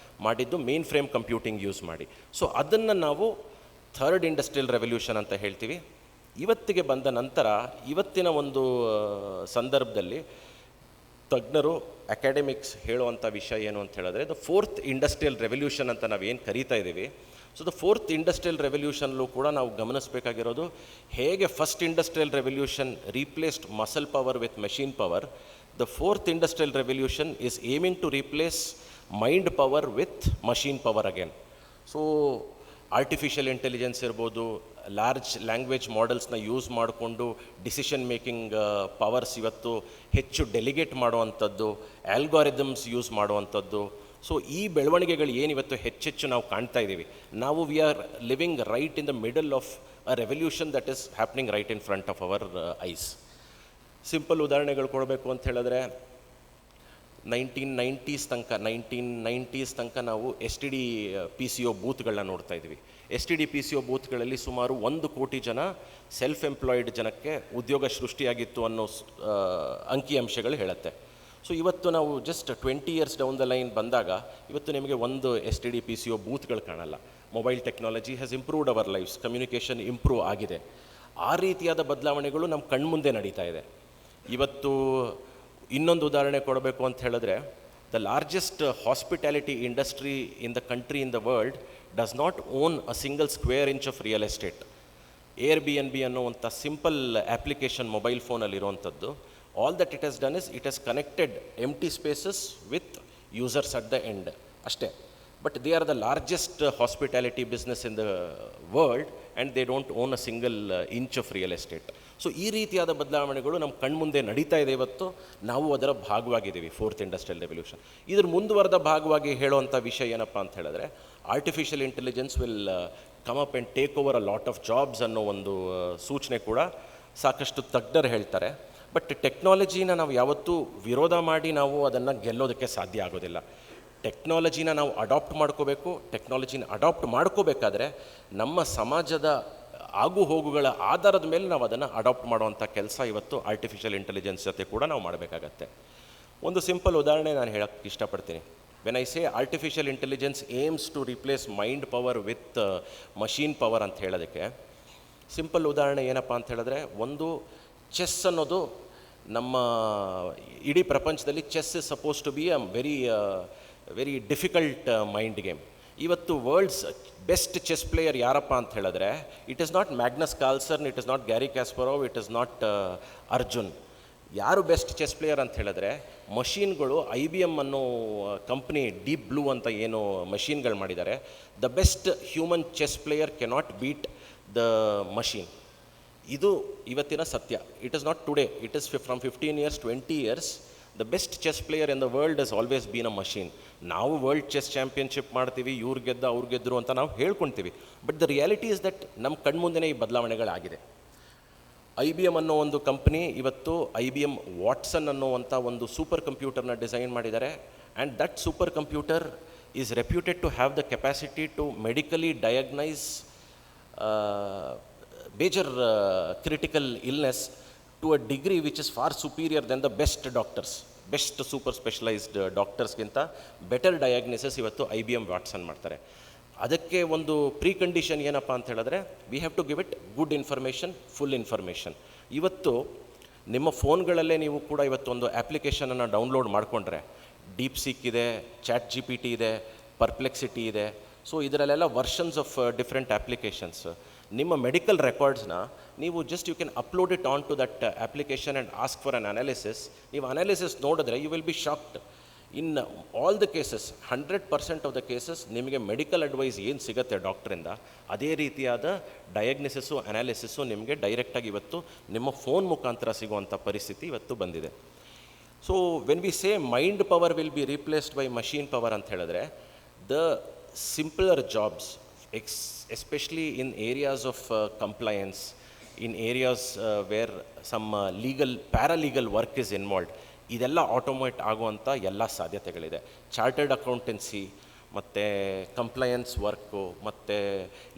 ಮಾಡಿದ್ದು ಮೇನ್ ಫ್ರೇಮ್ ಕಂಪ್ಯೂಟಿಂಗ್ ಯೂಸ್ ಮಾಡಿ. ಸೊ ಅದನ್ನು ನಾವು ಥರ್ಡ್ ಇಂಡಸ್ಟ್ರಿಯಲ್ ರೆವಲ್ಯೂಷನ್ ಅಂತ ಹೇಳ್ತೀವಿ. ಇವತ್ತಿಗೆ ಬಂದ ನಂತರ ಇವತ್ತಿನ ಒಂದು ಸಂದರ್ಭದಲ್ಲಿ ತಜ್ಞರು, ಅಕಾಡೆಮಿಕ್ಸ್ ಹೇಳುವಂಥ ವಿಷಯ ಏನು ಅಂತ ಹೇಳಿದ್ರೆ, ದ ಫೋರ್ತ್ ಇಂಡಸ್ಟ್ರಿಯಲ್ ರೆವಲ್ಯೂಷನ್ ಅಂತ ನಾವೇನು ಕರೀತಾ ಇದ್ದೀವಿ. ಸೊ ದ ಫೋರ್ತ್ ಇಂಡಸ್ಟ್ರಿಯಲ್ ರೆವಲ್ಯೂಷನ್ಲೂ ಕೂಡ ನಾವು ಗಮನಿಸಬೇಕಾಗಿರೋದು, ಹೇಗೆ first industrial revolution replaced muscle power with machine power, the fourth industrial revolution is aiming to replace mind power with machine power again. So artificial intelligence ಇರ್ಬೋದು, ಲಾರ್ಜ್ ಲ್ಯಾಂಗ್ವೇಜ್ ಮಾಡೆಲ್ಸ್ನ use ಮಾಡಿಕೊಂಡು decision making powers ಇವತ್ತು ಹೆಚ್ಚು delegate ಮಾಡುವಂಥದ್ದು, ಆಲ್ಗಾರಿದಮ್ಸ್ use ಮಾಡುವಂಥದ್ದು. So ಈ ಬೆಳವಣಿಗೆಗಳು ಏನಿವತ್ತು ಹೆಚ್ಚೆಚ್ಚು ನಾವು ಕಾಣ್ತಾ ಇದ್ದೀವಿ, ನಾವು we are living right in the middle of a revolution that is happening right in front of our eyes. Simple ಉದಾಹರಣೆಗಳು ಕೊಡಬೇಕು ಅಂತ ಹೇಳಿದ್ರೆ, 1990s ತನಕ ನಾವು STD PCO ಬೂತ್ಗಳನ್ನ ನೋಡ್ತಾ ಇದ್ವಿ. STD PCO ಬೂತ್ಗಳಲ್ಲಿ ಸುಮಾರು 1 ಕೋಟಿ ಜನ ಸೆಲ್ಫ್ ಎಂಪ್ಲಾಯ್ಡ್ ಜನಕ್ಕೆ ಉದ್ಯೋಗ ಸೃಷ್ಟಿಯಾಗಿತ್ತು ಅನ್ನೋ ಅಂಕಿಅಂಶಗಳು ಹೇಳುತ್ತೆ. ಸೊ ಇವತ್ತು ನಾವು just 20 years down the line ಬಂದಾಗ ಇವತ್ತು ನಿಮಗೆ ಒಂದು STD PCO ಬೂತ್ಗಳು ಕಾಣಲ್ಲ. Mobile technology has improved our lives, communication improve ಆಗಿದೆ. ಆ ರೀತಿಯಾದ ಬದಲಾವಣೆಗಳು ನಮ್ಮ ಕಣ್ಮುಂದೆ ನಡೀತಾ ಇದೆ. ಇವತ್ತು ಇನ್ನೊಂದು ಉದಾಹರಣೆ ಕೊಡಬೇಕು ಅಂತ ಹೇಳಿದ್ರೆ, the largest hospitality industry in the country in the world does not own a single square inch of real estate. Airbnb ಅನ್ನುವಂಥ ಸಿಂಪಲ್ ಅಪ್ಲಿಕೇಶನ್ ಮೊಬೈಲ್ ಫೋನಲ್ಲಿರುವಂಥದ್ದು, all that it has done is it has connected empty spaces with users at the end ಅಷ್ಟೇ. But they are the largest hospitality business in the world and they don't own a single inch of real estate. So ಈ ರೀತಿಯಾದ ಬದಲಾವಣೆಗಳು ನಮ್ಮ ಕಣ್ಮುಂದೆ ನಡೀತಾ ಇದೆ. ಇವತ್ತು ನಾವು ಅದರ ಭಾಗವಾಗಿದ್ದೀವಿ, ಫೋರ್ತ್ ಇಂಡಸ್ಟ್ರಿಯಲ್ ರೆವಲ್ಯೂಷನ್. ಇದ್ರ ಮುಂದುವರೆದ ಭಾಗವಾಗಿ ಹೇಳುವಂಥ ವಿಷಯ ಏನಪ್ಪ ಅಂತ ಹೇಳಿದ್ರೆ, artificial intelligence will come up and take over a lot of jobs ಅನ್ನೋ ಒಂದು ಸೂಚನೆ ಕೂಡ ಸಾಕಷ್ಟು ತಜ್ಞರು ಹೇಳ್ತಾರೆ. ಬಟ್ ಟೆಕ್ನಾಲಜಿನ ನಾವು ಯಾವತ್ತೂ ವಿರೋಧ ಮಾಡಿ ನಾವು ಅದನ್ನು ಗೆಲ್ಲೋದಕ್ಕೆ ಸಾಧ್ಯ ಆಗೋದಿಲ್ಲ. ಟೆಕ್ನಾಲಜಿನ ನಾವು ಅಡಾಪ್ಟ್ ಮಾಡ್ಕೋಬೇಕು. ಟೆಕ್ನಾಲಜಿನ ಅಡಾಪ್ಟ್ ಮಾಡ್ಕೋಬೇಕಾದ್ರೆ ನಮ್ಮ ಸಮಾಜದ ಆಗು ಹೋಗುಗಳ ಆಧಾರದ ಮೇಲೆ ನಾವು ಅದನ್ನು ಅಡಾಪ್ಟ್ ಮಾಡುವಂಥ ಕೆಲಸ ಇವತ್ತು ಆರ್ಟಿಫಿಷಿಯಲ್ ಇಂಟೆಲಿಜೆನ್ಸ್ ಜೊತೆ ಕೂಡ ನಾವು ಮಾಡಬೇಕಾಗತ್ತೆ. ಒಂದು ಸಿಂಪಲ್ ಉದಾಹರಣೆ ನಾನು ಹೇಳೋಕ್ಕೆ ಇಷ್ಟಪಡ್ತೀನಿ. When I say artificial intelligence aims to replace mind power with machine power ಅಂತ ಹೇಳೋದಕ್ಕೆ ಸಿಂಪಲ್ ಉದಾಹರಣೆ ಏನಪ್ಪ ಅಂತ ಹೇಳಿದ್ರೆ, ಒಂದು ಚೆಸ್ ಅನ್ನೋದು ನಮ್ಮ ಇಡೀ ಪ್ರಪಂಚದಲ್ಲಿ chess is suppose to be a very difficult mind game. ಇವತ್ತು ವರ್ಲ್ಡ್ಸ್ ಬೆಸ್ಟ್ ಚೆಸ್ ಪ್ಲೇಯರ್ ಯಾರಪ್ಪ ಅಂತ ಹೇಳಿದ್ರೆ, it is not Magnus Carlsen, it is not Garry Kasparov, it is not Arjun. ಯಾರು ಬೆಸ್ಟ್ ಚೆಸ್ ಪ್ಲೇಯರ್ ಅಂತ ಹೇಳಿದ್ರೆ, ಮಷೀನ್ಗಳು IBM ಅನ್ನೋ company deep blue ಅಂತ ಏನು ಮಷೀನ್ಗಳು ಮಾಡಿದ್ದಾರೆ, the best human chess player cannot beat the machine. ಇದು ಇವತ್ತಿನ ಸತ್ಯ. It is not today, it is from 15 years, 20 years. The best chess player in the world has always been a machine. ನಾವು world chess championship ಮಾಡ್ತೀವಿ, ಇವ್ರು ಗೆದ್ದ ಅವ್ರು ಗೆದ್ದರು ಅಂತ ನಾವು ಹೇಳ್ಕೊಳ್ತೀವಿ. But the reality is that ನಮ್ಮ ಕಣ್ಮುಂದೆನೇ ಈ ಬದಲಾವಣೆಗಳಾಗಿದೆ. IBM ಅನ್ನೋ ಒಂದು ಕಂಪ್ನಿ ಇವತ್ತು IBM ವಾಟ್ಸನ್ ಅನ್ನೋವಂಥ ಒಂದು ಸೂಪರ್ ಕಂಪ್ಯೂಟರ್ನ ಡಿಸೈನ್ ಮಾಡಿದ್ದಾರೆ. And that super computer is reputed to have the capacity to medically diagnose major critical illness to a degree which is far superior than the best doctors, best super specialized ಡಾಕ್ಟರ್ಸ್ಗಿಂತ better diagnosis ಇವತ್ತು IBM Watson ಮಾಡ್ತಾರೆ. ಅದಕ್ಕೆ ಒಂದು pre condition ಏನಪ್ಪ ಅಂತ ಹೇಳಿದ್ರೆ, we have to give it good information, full information. ಇವತ್ತು ನಿಮ್ಮ ಫೋನ್ಗಳಲ್ಲೇ ನೀವು ಕೂಡ ಇವತ್ತೊಂದು ಆ್ಯಪ್ಲಿಕೇಶನನ್ನು ಡೌನ್ಲೋಡ್ ಮಾಡಿಕೊಂಡ್ರೆ ಡೀಪ್ ಸೀಕ್ ಇದೆ, ಚಾಟ್ GPT ಇದೆ, ಪರ್ಪ್ಲೆಕ್ಸಿಟಿ ಇದೆ. ಸೊ ಇದರಲ್ಲೆಲ್ಲ ವರ್ಷನ್ಸ್ ಆಫ್ ಡಿಫ್ರೆಂಟ್ ಆ್ಯಪ್ಲಿಕೇಶನ್ಸ್. ನಿಮ್ಮ ಮೆಡಿಕಲ್ ರೆಕಾರ್ಡ್ಸ್ನ ನೀವು just you can upload it on to that application and ask for an analysis. ನೀವು ಅನಾಲಿಸಿಸ್ ನೋಡಿದ್ರೆ you will be shocked. In all the cases 100% of the cases ನಿಮಗೆ medical advice ಏನು ಸಿಗುತ್ತೆ ಡಾಕ್ಟ್ರಿಂದ, ಅದೇ ರೀತಿಯಾದ ಡಯಾಗ್ನಿಸಿಸು ಅನಾಲಿಸಿಸು ನಿಮಗೆ ಡೈರೆಕ್ಟಾಗಿ ಇವತ್ತು ನಿಮ್ಮ ಫೋನ್ ಮುಖಾಂತರ ಸಿಗುವಂಥ ಪರಿಸ್ಥಿತಿ ಇವತ್ತು ಬಂದಿದೆ. So when we say mind power will be replaced by machine power ಅಂತ ಹೇಳಿದ್ರೆ, the simpler jobs, especially in areas of compliance, in areas where some paralegal work is involved, ಇದೆಲ್ಲ ಆಟೋಮೇಟ್ ಆಗುವಂಥ ಎಲ್ಲ ಸಾಧ್ಯತೆಗಳಿದೆ. ಚಾರ್ಟರ್ಡ್ ಅಕೌಂಟೆನ್ಸಿ ಮತ್ತು compliance work ಮತ್ತು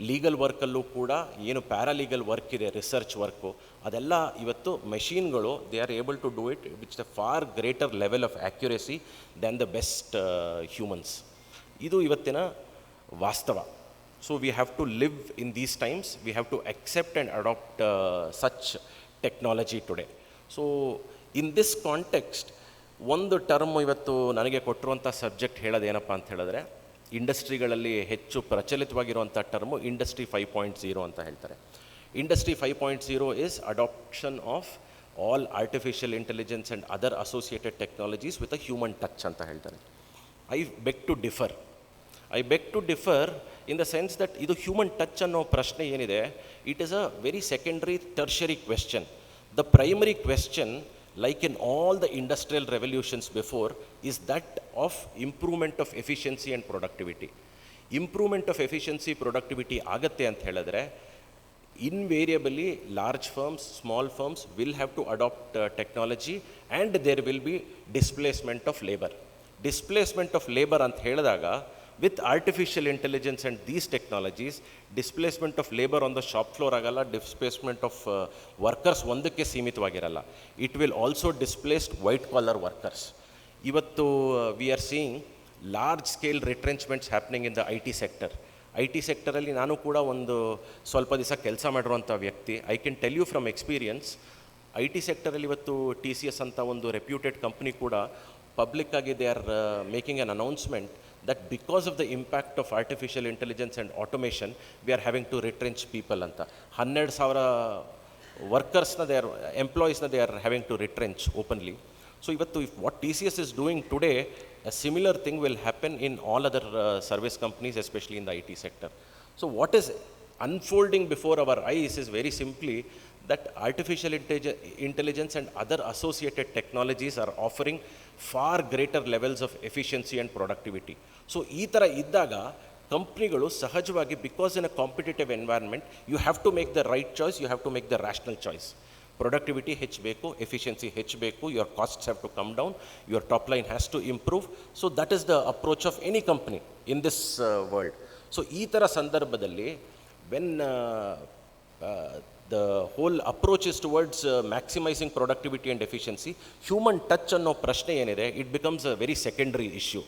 legal ವರ್ಕಲ್ಲೂ ಕೂಡ ಏನು ಪ್ಯಾರಾಲೀಗಲ್ ವರ್ಕ್ ಇದೆ, ರಿಸರ್ಚ್ ವರ್ಕು, ಅದೆಲ್ಲ ಇವತ್ತು ಮೆಷೀನ್ಗಳು they are able to do it which the far greater level of accuracy than the best humans. ಇದು ಇವತ್ತಿನ ವಾಸ್ತವ. So we have to live in these times, we have to accept and adapt such technology today. So in this context ಒಂದು term ಇವತ್ತು ನನಗೆ ಕೊಟ್ಟಿರುವಂಥ subject ಹೇಳೋದೇನಪ್ಪ ಅಂತ ಹೇಳಿದ್ರೆ, ಇಂಡಸ್ಟ್ರಿಗಳಲ್ಲಿ ಹೆಚ್ಚು ಪ್ರಚಲಿತವಾಗಿರುವಂಥ ಟರ್ಮು ಇಂಡಸ್ಟ್ರಿ 5.0 ಅಂತ ಹೇಳ್ತಾರೆ. Industry 5.0 is adoption of all artificial intelligence and other associated technologies with a human touch ಅಂತ ಹೇಳ್ತಾರೆ. I beg to differ in the sense that ಇದು ಹ್ಯೂಮನ್ ಟಚ್ ಅನ್ನೋ ಪ್ರಶ್ನೆ ಏನಿದೆ, it is a very secondary tertiary question. The primary question, like in all the industrial revolutions before, is that of improvement of efficiency and productivity. Improvement of efficiency, productivity ಆಗತ್ತೆ ಅಂತ ಹೇಳಿದ್ರೆ, invariably large firms, small firms will have to adopt technology and there will be displacement of labor. Displacement of labor ಅಂತ ಹೇಳಿದಾಗ, with artificial intelligence and these technologies, displacement of labor on the shop floor ಆಗಲ್ಲ, displacement of workers ಒಂದಕ್ಕೆ ಸೀಮಿತವಾಗಿರಲ್ಲ. It will also displace white collar workers. ಇವತ್ತು we are seeing large scale retrenchments happening in the IT sector. IT ಸೆಕ್ಟರಲ್ಲಿ ನಾನು ಕೂಡ ಒಂದು ಸ್ವಲ್ಪ ದಿವಸ ಕೆಲಸ ಮಾಡಿರುವಂಥ ವ್ಯಕ್ತಿ. I can tell you from experience, IT ಸೆಕ್ಟರಲ್ಲಿ ಇವತ್ತು TCS ಅಂತ ಒಂದು ರೆಪ್ಯೂಟೆಡ್ ಕಂಪ್ನಿ ಕೂಡ ಪಬ್ಲಿಕ್ ಆಗಿ they are making an announcement that because of the impact of artificial intelligence and automation, we are having to retrench people ಅಂತ. 12,000 ವರ್ಕರ್ಸ್ನ ಎಂಪ್ಲಾಯೀಸ್ನ they are having to retrench openly. So ಇವತ್ತು what TCS is doing today, a similar thing will happen in all other service companies, especially in the IT sector. So what is unfolding before our eyes is very simply that artificial intelligence and other associated technologies are offering far greater levels of efficiency and productivity. So ಈ ಥರ ಇದ್ದಾಗ ಕಂಪ್ನಿಗಳು ಸಹಜವಾಗಿ, because in a competitive environment you have to make the right choice, you have to make the rational choice. Productivity ಹೆಚ್ಚಬೇಕು, efficiency ಹೆಚ್ಚಬೇಕು, your costs have to come down, your top line has to improve. So that is the approach of any company in this world. So ಈ ಥರ ಸಂದರ್ಭದಲ್ಲಿ when the whole approach is towards maximizing productivity and efficiency, human touch ಅನ್ನೋ ಪ್ರಶ್ನೆ ಏನಿದೆ, it becomes a very secondary issue.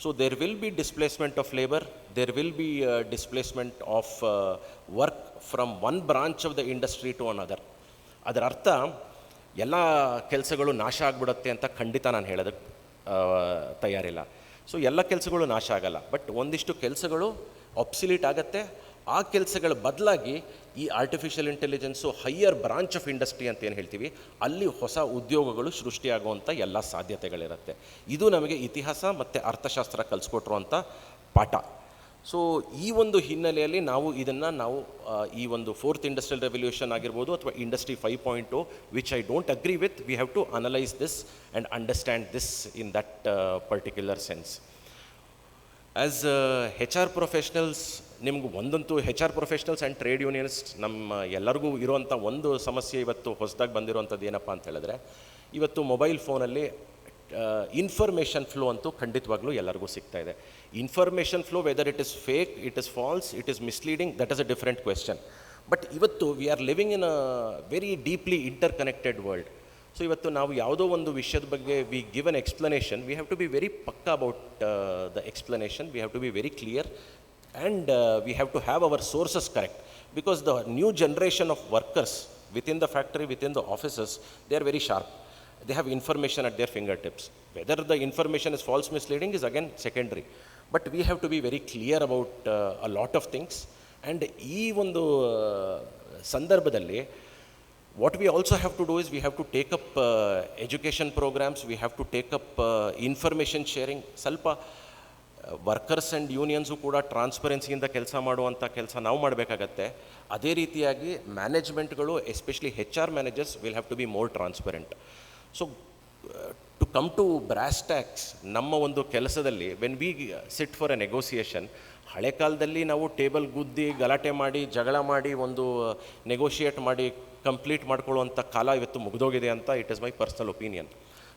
So there will be displacement of labor, there will be displacement of work from one branch of the industry to another. ಅದರ ಅರ್ಥ ಎಲ್ಲ ಕೆಲಸಗಳು ನಾಶ ಆಗಿಬಿಡುತ್ತೆ ಅಂತ ಖಂಡಿತ ನಾನು ಹೇಳೋದಕ್ಕೆ ತಯಾರಿಲ್ಲ. ಸೊ ಎಲ್ಲ ಕೆಲಸಗಳು ನಾಶ ಆಗಲ್ಲ, ಬಟ್ ಒಂದಿಷ್ಟು ಕೆಲಸಗಳು ಆಬ್ಸಿಲೀಟ್ ಆಗುತ್ತೆ. ಆ ಕೆಲಸಗಳ ಬದಲಾಗಿ ಈ artificial intelligence higher branch of industry ಅಂತ ಏನು ಹೇಳ್ತೀವಿ, ಅಲ್ಲಿ ಹೊಸ ಉದ್ಯೋಗಗಳು ಸೃಷ್ಟಿಯಾಗುವಂಥ ಎಲ್ಲ ಸಾಧ್ಯತೆಗಳಿರುತ್ತೆ. ಇದು ನಮಗೆ ಇತಿಹಾಸ ಮತ್ತು ಅರ್ಥಶಾಸ್ತ್ರ ಕಲಿಸ್ಕೊಟ್ಟಿರುವಂಥ ಪಾಠ. ಸೊ ಈ ಒಂದು ಹಿನ್ನೆಲೆಯಲ್ಲಿ ನಾವು ಈ ಒಂದು 4th ಇಂಡಸ್ಟ್ರಿಯಲ್ ರೆವಲ್ಯೂಷನ್ ಆಗಿರ್ಬೋದು ಅಥವಾ industry 5.0, which I don't agree with, we have to analyse this and understand this in that particular sense. As HR professionals, ನಿಮ್ಗೆ ಒಂದಂತೂ HR professionals and trade unions ನಮ್ಮ ಎಲ್ಲರಿಗೂ ಇರುವಂಥ ಒಂದು ಸಮಸ್ಯೆ ಇವತ್ತು ಹೊಸದಾಗಿ ಬಂದಿರುವಂಥದ್ದು ಏನಪ್ಪ ಅಂತ ಹೇಳಿದ್ರೆ, ಇವತ್ತು ಮೊಬೈಲ್ ಫೋನಲ್ಲಿ ಇನ್ಫಾರ್ಮೇಷನ್ ಫ್ಲೋ ಅಂತೂ ಖಂಡಿತವಾಗ್ಲೂ ಎಲ್ಲರಿಗೂ ಸಿಗ್ತಾ ಇದೆ. Information flow, whether it is fake, it is false, it is misleading, that is a different question. But ಇವತ್ತು we are living in a very deeply inter connected world. So ಇವತ್ತು ನಾವು ಯಾವುದೋ ಒಂದು ವಿಷಯದ ಬಗ್ಗೆ we give an explanation, we have to be very ಪಕ್ಕಾ about the explanation, we have to be very clear and we have to have our sources correct, because the new generation of workers within the factory, within the offices, they are very sharp. They have information at their fingertips. Whether the information is false, misleading is again secondary. But we have to be very clear about a lot of things. And ಈ ಒಂದು ಸಂದರ್ಭದಲ್ಲಿ what we also have to do is we have to take up education programs, we have to take up information sharing. ಸ್ವಲ್ಪ workers and unions ಕೂಡ ಟ್ರಾನ್ಸ್ಪರೆನ್ಸಿಯಿಂದ ಕೆಲಸ ಮಾಡುವಂಥ ಕೆಲಸ ನಾವು ಮಾಡಬೇಕಾಗತ್ತೆ. ಅದೇ ರೀತಿಯಾಗಿ ಮ್ಯಾನೇಜ್ಮೆಂಟ್ಗಳು, especially HR managers will have to be more transparent. So to come to brass tacks, ನಮ್ಮ ಒಂದು ಕೆಲಸದಲ್ಲಿ when we sit for a negotiation, ಹಳೆ ಕಾಲದಲ್ಲಿ ನಾವು ಟೇಬಲ್ ಗುದ್ದಿ ಗಲಾಟೆ ಮಾಡಿ ಜಗಳ ಮಾಡಿ ಒಂದು ನೆಗೋಷಿಯೇಟ್ ಮಾಡಿ ಕಂಪ್ಲೀಟ್ ಮಾಡ್ಕೊಳ್ಳುವಂಥ ಕಾಲ ಇವತ್ತು ಮುಗಿದೋಗಿದೆ ಅಂತ it is my personal opinion.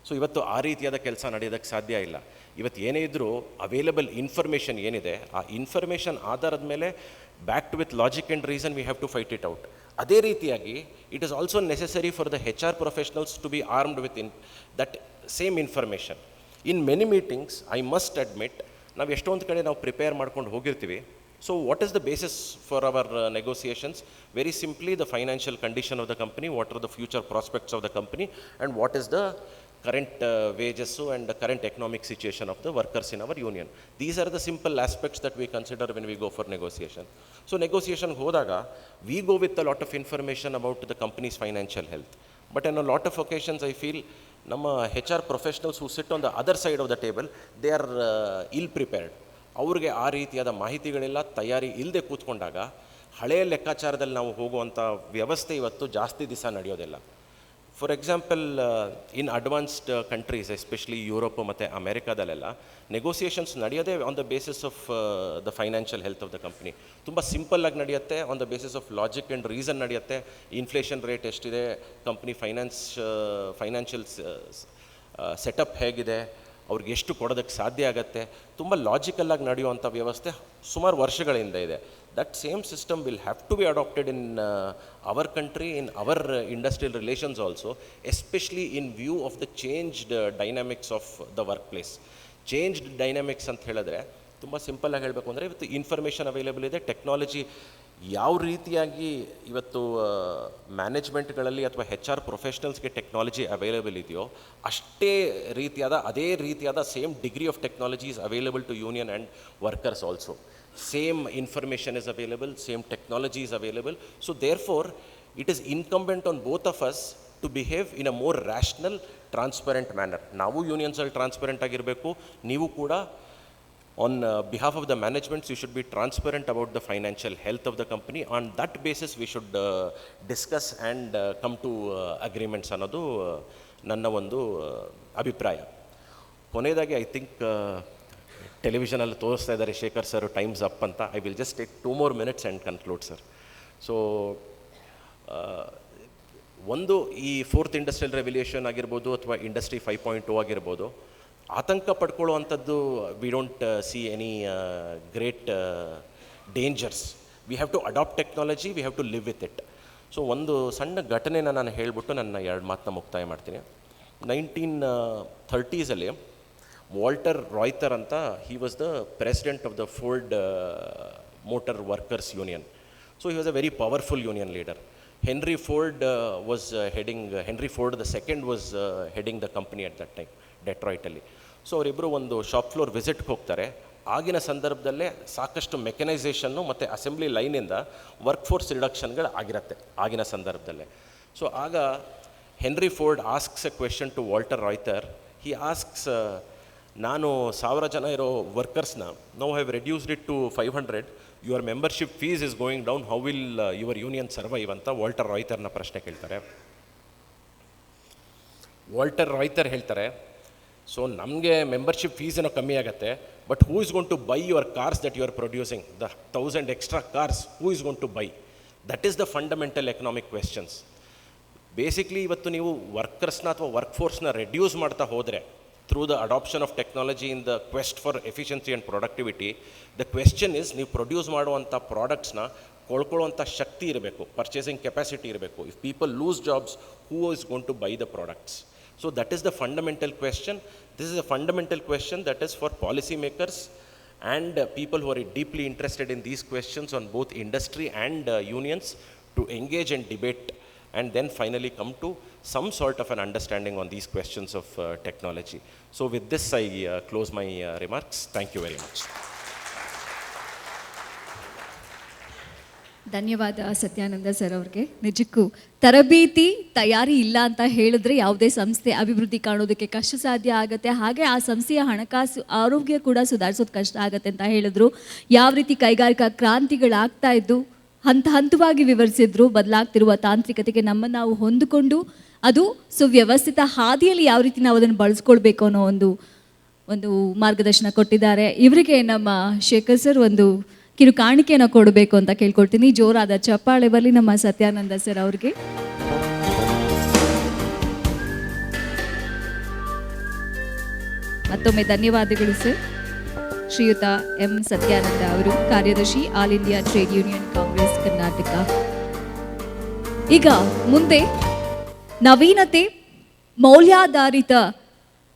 So ಇವತ್ತು ಆ ರೀತಿಯಾದ ಕೆಲಸ ನಡೆಯೋದಕ್ಕೆ ಸಾಧ್ಯ ಇಲ್ಲ. ಇವತ್ತು ಏನೇ ಇದ್ದರೂ ಅವೈಲಬಲ್ ಇನ್ಫಾರ್ಮೇಷನ್ ಏನಿದೆ, ಆ ಇನ್ಫಾರ್ಮೇಷನ್ ಆಧಾರದ ಮೇಲೆ backed with logic and reason we have to fight it out. ಅದೇ ರೀತಿಯಾಗಿ it is also necessary for the HR professionals to be armed with that same information. In many meetings I must admit, ನಾವು ಎಷ್ಟೊಂದು ಕಡೆ ನಾವು prepare ಮಾಡ್ಕೊಂಡು ಹೋಗಿರ್ತೀವಿ. So what is the basis for our negotiations? Very simply the financial condition of the company, what are the future prospects of the company, and what is the current wages and the current economic situation of the workers in our union. These are the simple aspects that we consider when we go for negotiation. So negotiation hodaga, we go with a lot of information about the company's financial health. But on a lot of occasions, I feel ನಮ್ಮ HR professionals who sit on the other side of the table, they are ill prepared. ಅವ್ರಿಗೆ ಆ ರೀತಿಯಾದ ಮಾಹಿತಿಗಳೆಲ್ಲ ತಯಾರಿ ಇಲ್ಲದೆ ಕೂತ್ಕೊಂಡಾಗ ಹಳೆಯ ಲೆಕ್ಕಾಚಾರದಲ್ಲಿ ನಾವು ಹೋಗುವಂಥ ವ್ಯವಸ್ಥೆ ಇವತ್ತು ಜಾಸ್ತಿ ದಿವಸ ನಡೆಯೋದಿಲ್ಲ. For example, in advanced countries, especially Europe ಮತ್ತು ಅಮೆರಿಕಾದಲ್ಲೆಲ್ಲ ನೆಗೋಸಿಯೇಷನ್ಸ್ ನಡೆಯೋದೇ on the basis of the financial health of the company. ತುಂಬ ಸಿಂಪಲ್ಲಾಗಿ ನಡೆಯುತ್ತೆ, on the basis of logic and reason ನಡೆಯುತ್ತೆ. ಇನ್ಫ್ಲೇಷನ್ ರೇಟ್ ಎಷ್ಟಿದೆ, ಕಂಪ್ನಿ ಫೈನಾನ್ಷಿಯಲ್ ಸೆಟಪ್ ಹೇಗಿದೆ, ಅವ್ರಿಗೆ ಎಷ್ಟು ಕೊಡೋದಕ್ಕೆ ಸಾಧ್ಯ ಆಗುತ್ತೆ, ತುಂಬ ಲಾಜಿಕಲ್ಲಾಗಿ ನಡೆಯುವಂಥ ವ್ಯವಸ್ಥೆ ಸುಮಾರು ವರ್ಷಗಳಿಂದ ಇದೆ. That same system will have to be adopted in our country, in our industrial relations also, especially in view of the changed dynamics of the workplace. Changed dynamics ಅಂತ ಹೇಳಿದ್ರೆ ತುಂಬ ಸಿಂಪಲ್ಲಾಗಿ ಹೇಳಬೇಕು ಅಂದರೆ, ಇವತ್ತು ಇನ್ಫಾರ್ಮೇಷನ್ ಅವೈಲೇಬಲ್ ಇದೆ, ಟೆಕ್ನಾಲಜಿ ಯಾವ ರೀತಿಯಾಗಿ ಇವತ್ತು ಮ್ಯಾನೇಜ್ಮೆಂಟ್ಗಳಲ್ಲಿ ಅಥವಾ HR ಪ್ರೊಫೆಷನಲ್ಸ್ಗೆ ಟೆಕ್ನಾಲಜಿ ಅವೈಲೇಬಲ್ ಇದೆಯೋ, ಅದೇ ರೀತಿಯಾದ same degree of technology is available to union and workers also. Same information is available, same technology is available. So therefore, it is incumbent on both of us to behave in a more rational, transparent manner. ನಾವು unions ಅಲ್ಲಿ transparent ಆಗಿರಬೇಕು, ನೀವು ಕೂಡ on behalf of the management you should be transparent about the financial health of the company. On that basis we should discuss and come to agreements ಅನ್ನೋದು ನನ್ನ ಒಂದು ಅಭಿಪ್ರಾಯ. ಕೊನೆಯದಾಗಿ ಐ ಥಿಂಕ್ ಟೆಲಿವಿಷನಲ್ಲಿ ತೋರಿಸ್ತಾ ಇದ್ದಾರೆ ಶೇಖರ್ ಸರ್ ಟೈಮ್ಸ್ ಅಪ್ ಅಂತ. I will just take 2 more minutes and conclude sir. So ಒಂದು, ಈ 4th ಇಂಡಸ್ಟ್ರಿಯಲ್ ರೆವಲ್ಯೂಷನ್ ಆಗಿರ್ಬೋದು ಅಥವಾ ಇಂಡಸ್ಟ್ರಿ 5.0 ಆಗಿರ್ಬೋದು, ಆತಂಕ ಪಡ್ಕೊಳ್ಳುವಂಥದ್ದು we don't see any great dangers. We have to adapt technology, we have to live with it. So ಒಂದು ಸಣ್ಣ ಘಟನೆನ ನಾನು ಹೇಳಿಬಿಟ್ಟು ನನ್ನ 2 ಮಾತನ್ನ ಮುಕ್ತಾಯ ಮಾಡ್ತೀನಿ. 1930s ವಾಲ್ಟರ್ ರಾಯ್ತರ್ ಅಂತ, he was the president of the Ford motor workers union. So he was a very powerful union leader. Henry Ford was heading the company at that time, ಡೆಟ್ರಾಯ್ಟಲ್ಲಿ. ಸೊ ಅವರಿಬ್ಬರು ಒಂದು shop floor ವಿಸಿಟ್ಗೆ ಹೋಗ್ತಾರೆ. ಆಗಿನ ಸಂದರ್ಭದಲ್ಲೇ ಸಾಕಷ್ಟು mechanisation ಮತ್ತು assembly ಲೈನಿಂದ work force ರಿಡಕ್ಷನ್ಗಳು ಆಗಿರುತ್ತೆ ಆಗಿನ ಸಂದರ್ಭದಲ್ಲೇ. ಸೊ ಆಗ Henry Ford asks a question to Walter Reuther. He asks, ನಾನು 1000 ಜನ ಇರೋ ವರ್ಕರ್ಸ್ನ now have reduced it to 500, your membership fees is going down, how will your union survive ಅಂತ ವಾಲ್ಟರ್ ರಾಯ್ತರ್ನ ಪ್ರಶ್ನೆ ಕೇಳ್ತಾರೆ. ವಾಲ್ಟರ್ ರಾಯ್ತರ್ ಹೇಳ್ತಾರೆ, ಸೊ ನಮಗೆ ಮೆಂಬರ್ಶಿಪ್ ಫೀಸ್ ಏನೋ ಕಮ್ಮಿ ಆಗುತ್ತೆ, but who is gonna buy your cars that you are producing, the 1000 extra cars, who is gonna buy? That is the fundamental economic questions. Basically ಇವತ್ತು ನೀವು ವರ್ಕರ್ಸ್ನ ಅಥವಾ work ಫೋರ್ಸ್ನ reduce ಮಾಡ್ತಾ ಹೋದರೆ through the adoption of technology in the quest for efficiency and productivity, the question is, ನೀವು produce ಮಾಡುವಂಥ ಪ್ರಾಡಕ್ಟ್ಸ್ನ ಕೊಳ್ಳುವಂಥ ಶಕ್ತಿ ಇರಬೇಕು, ಪರ್ಚೇಸಿಂಗ್ ಕೆಪಾಸಿಟಿ ಇರಬೇಕು. If people lose jobs, who is gonna buy the products? So that is the fundamental question. This is a fundamental question that is for policy makers and people who are deeply interested in these questions on both industry and unions to engage and debate and then finally come to some sort of an understanding on these questions of technology. So with this, I close my remarks. Thank you very much. ಧನ್ಯವಾದ Satyananda sir ಅವ್ರಿಗೆ. ನಿಜಕ್ಕೂ ತರಬೇತಿ ತಯಾರಿ ಇಲ್ಲ ಅಂತ ಹೇಳಿದ್ರೆ ಯಾವುದೇ ಸಂಸ್ಥೆ ಅಭಿವೃದ್ಧಿ ಕಾಣೋದಕ್ಕೆ ಕಷ್ಟ ಸಾಧ್ಯ ಆಗುತ್ತೆ. ಹಾಗೆ ಆ ಸಂಸ್ಥೆಯ ಹಣಕಾಸು ಆರೋಗ್ಯ ಕೂಡ ಸುಧಾರಿಸೋದು ಕಷ್ಟ ಆಗುತ್ತೆ ಅಂತ ಹೇಳಿದ್ರು. ಯಾವ ರೀತಿ ಕೈಗಾರಿಕಾ ಕ್ರಾಂತಿಗಳಾಗ್ತಾ ಇದ್ದು ಹಂತವಾಗಿ ವಿವರಿಸಿದ್ರು. ಬದಲಾಗ್ತಿರುವ ತಾಂತ್ರಿಕತೆಗೆ ನಮ್ಮನ್ನು ನಾವು ಹೊಂದಿಕೊಂಡು ಅದು ಸುವ್ಯವಸ್ಥಿತ ಹಾದಿಯಲ್ಲಿ ಯಾವ ರೀತಿ ನಾವು ಅದನ್ನು ಬಳಸ್ಕೊಳ್ಬೇಕು ಅನ್ನೋ ಒಂದು ಮಾರ್ಗದರ್ಶನ ಕೊಟ್ಟಿದ್ದಾರೆ. ಇವರಿಗೆ ನಮ್ಮ ಶೇಖರ್ ಸರ್ ಒಂದು ಕಿರು ಕಾಣಿಕೆಯನ್ನು ಕೊಡಬೇಕು ಅಂತ ಕೇಳ್ಕೊಳ್ತೀನಿ. ಜೋರಾದ ಚಪ್ಪಾಳೆ ಬರಲಿ ನಮ್ಮ ಸತ್ಯಾನಂದ ಸರ್ ಅವ್ರಿಗೆ. ಮತ್ತೊಮ್ಮೆ ಧನ್ಯವಾದಗಳು ಸರ್. ಶ್ರೀಯುತ ಎಂ ಸತ್ಯಾನಂದ ಅವರು, ಕಾರ್ಯದರ್ಶಿ all India trade union congress Karnataka. ಈಗ ಮುಂದೆ ನವೀನತೆ, ಮೌಲ್ಯಾಧಾರಿತ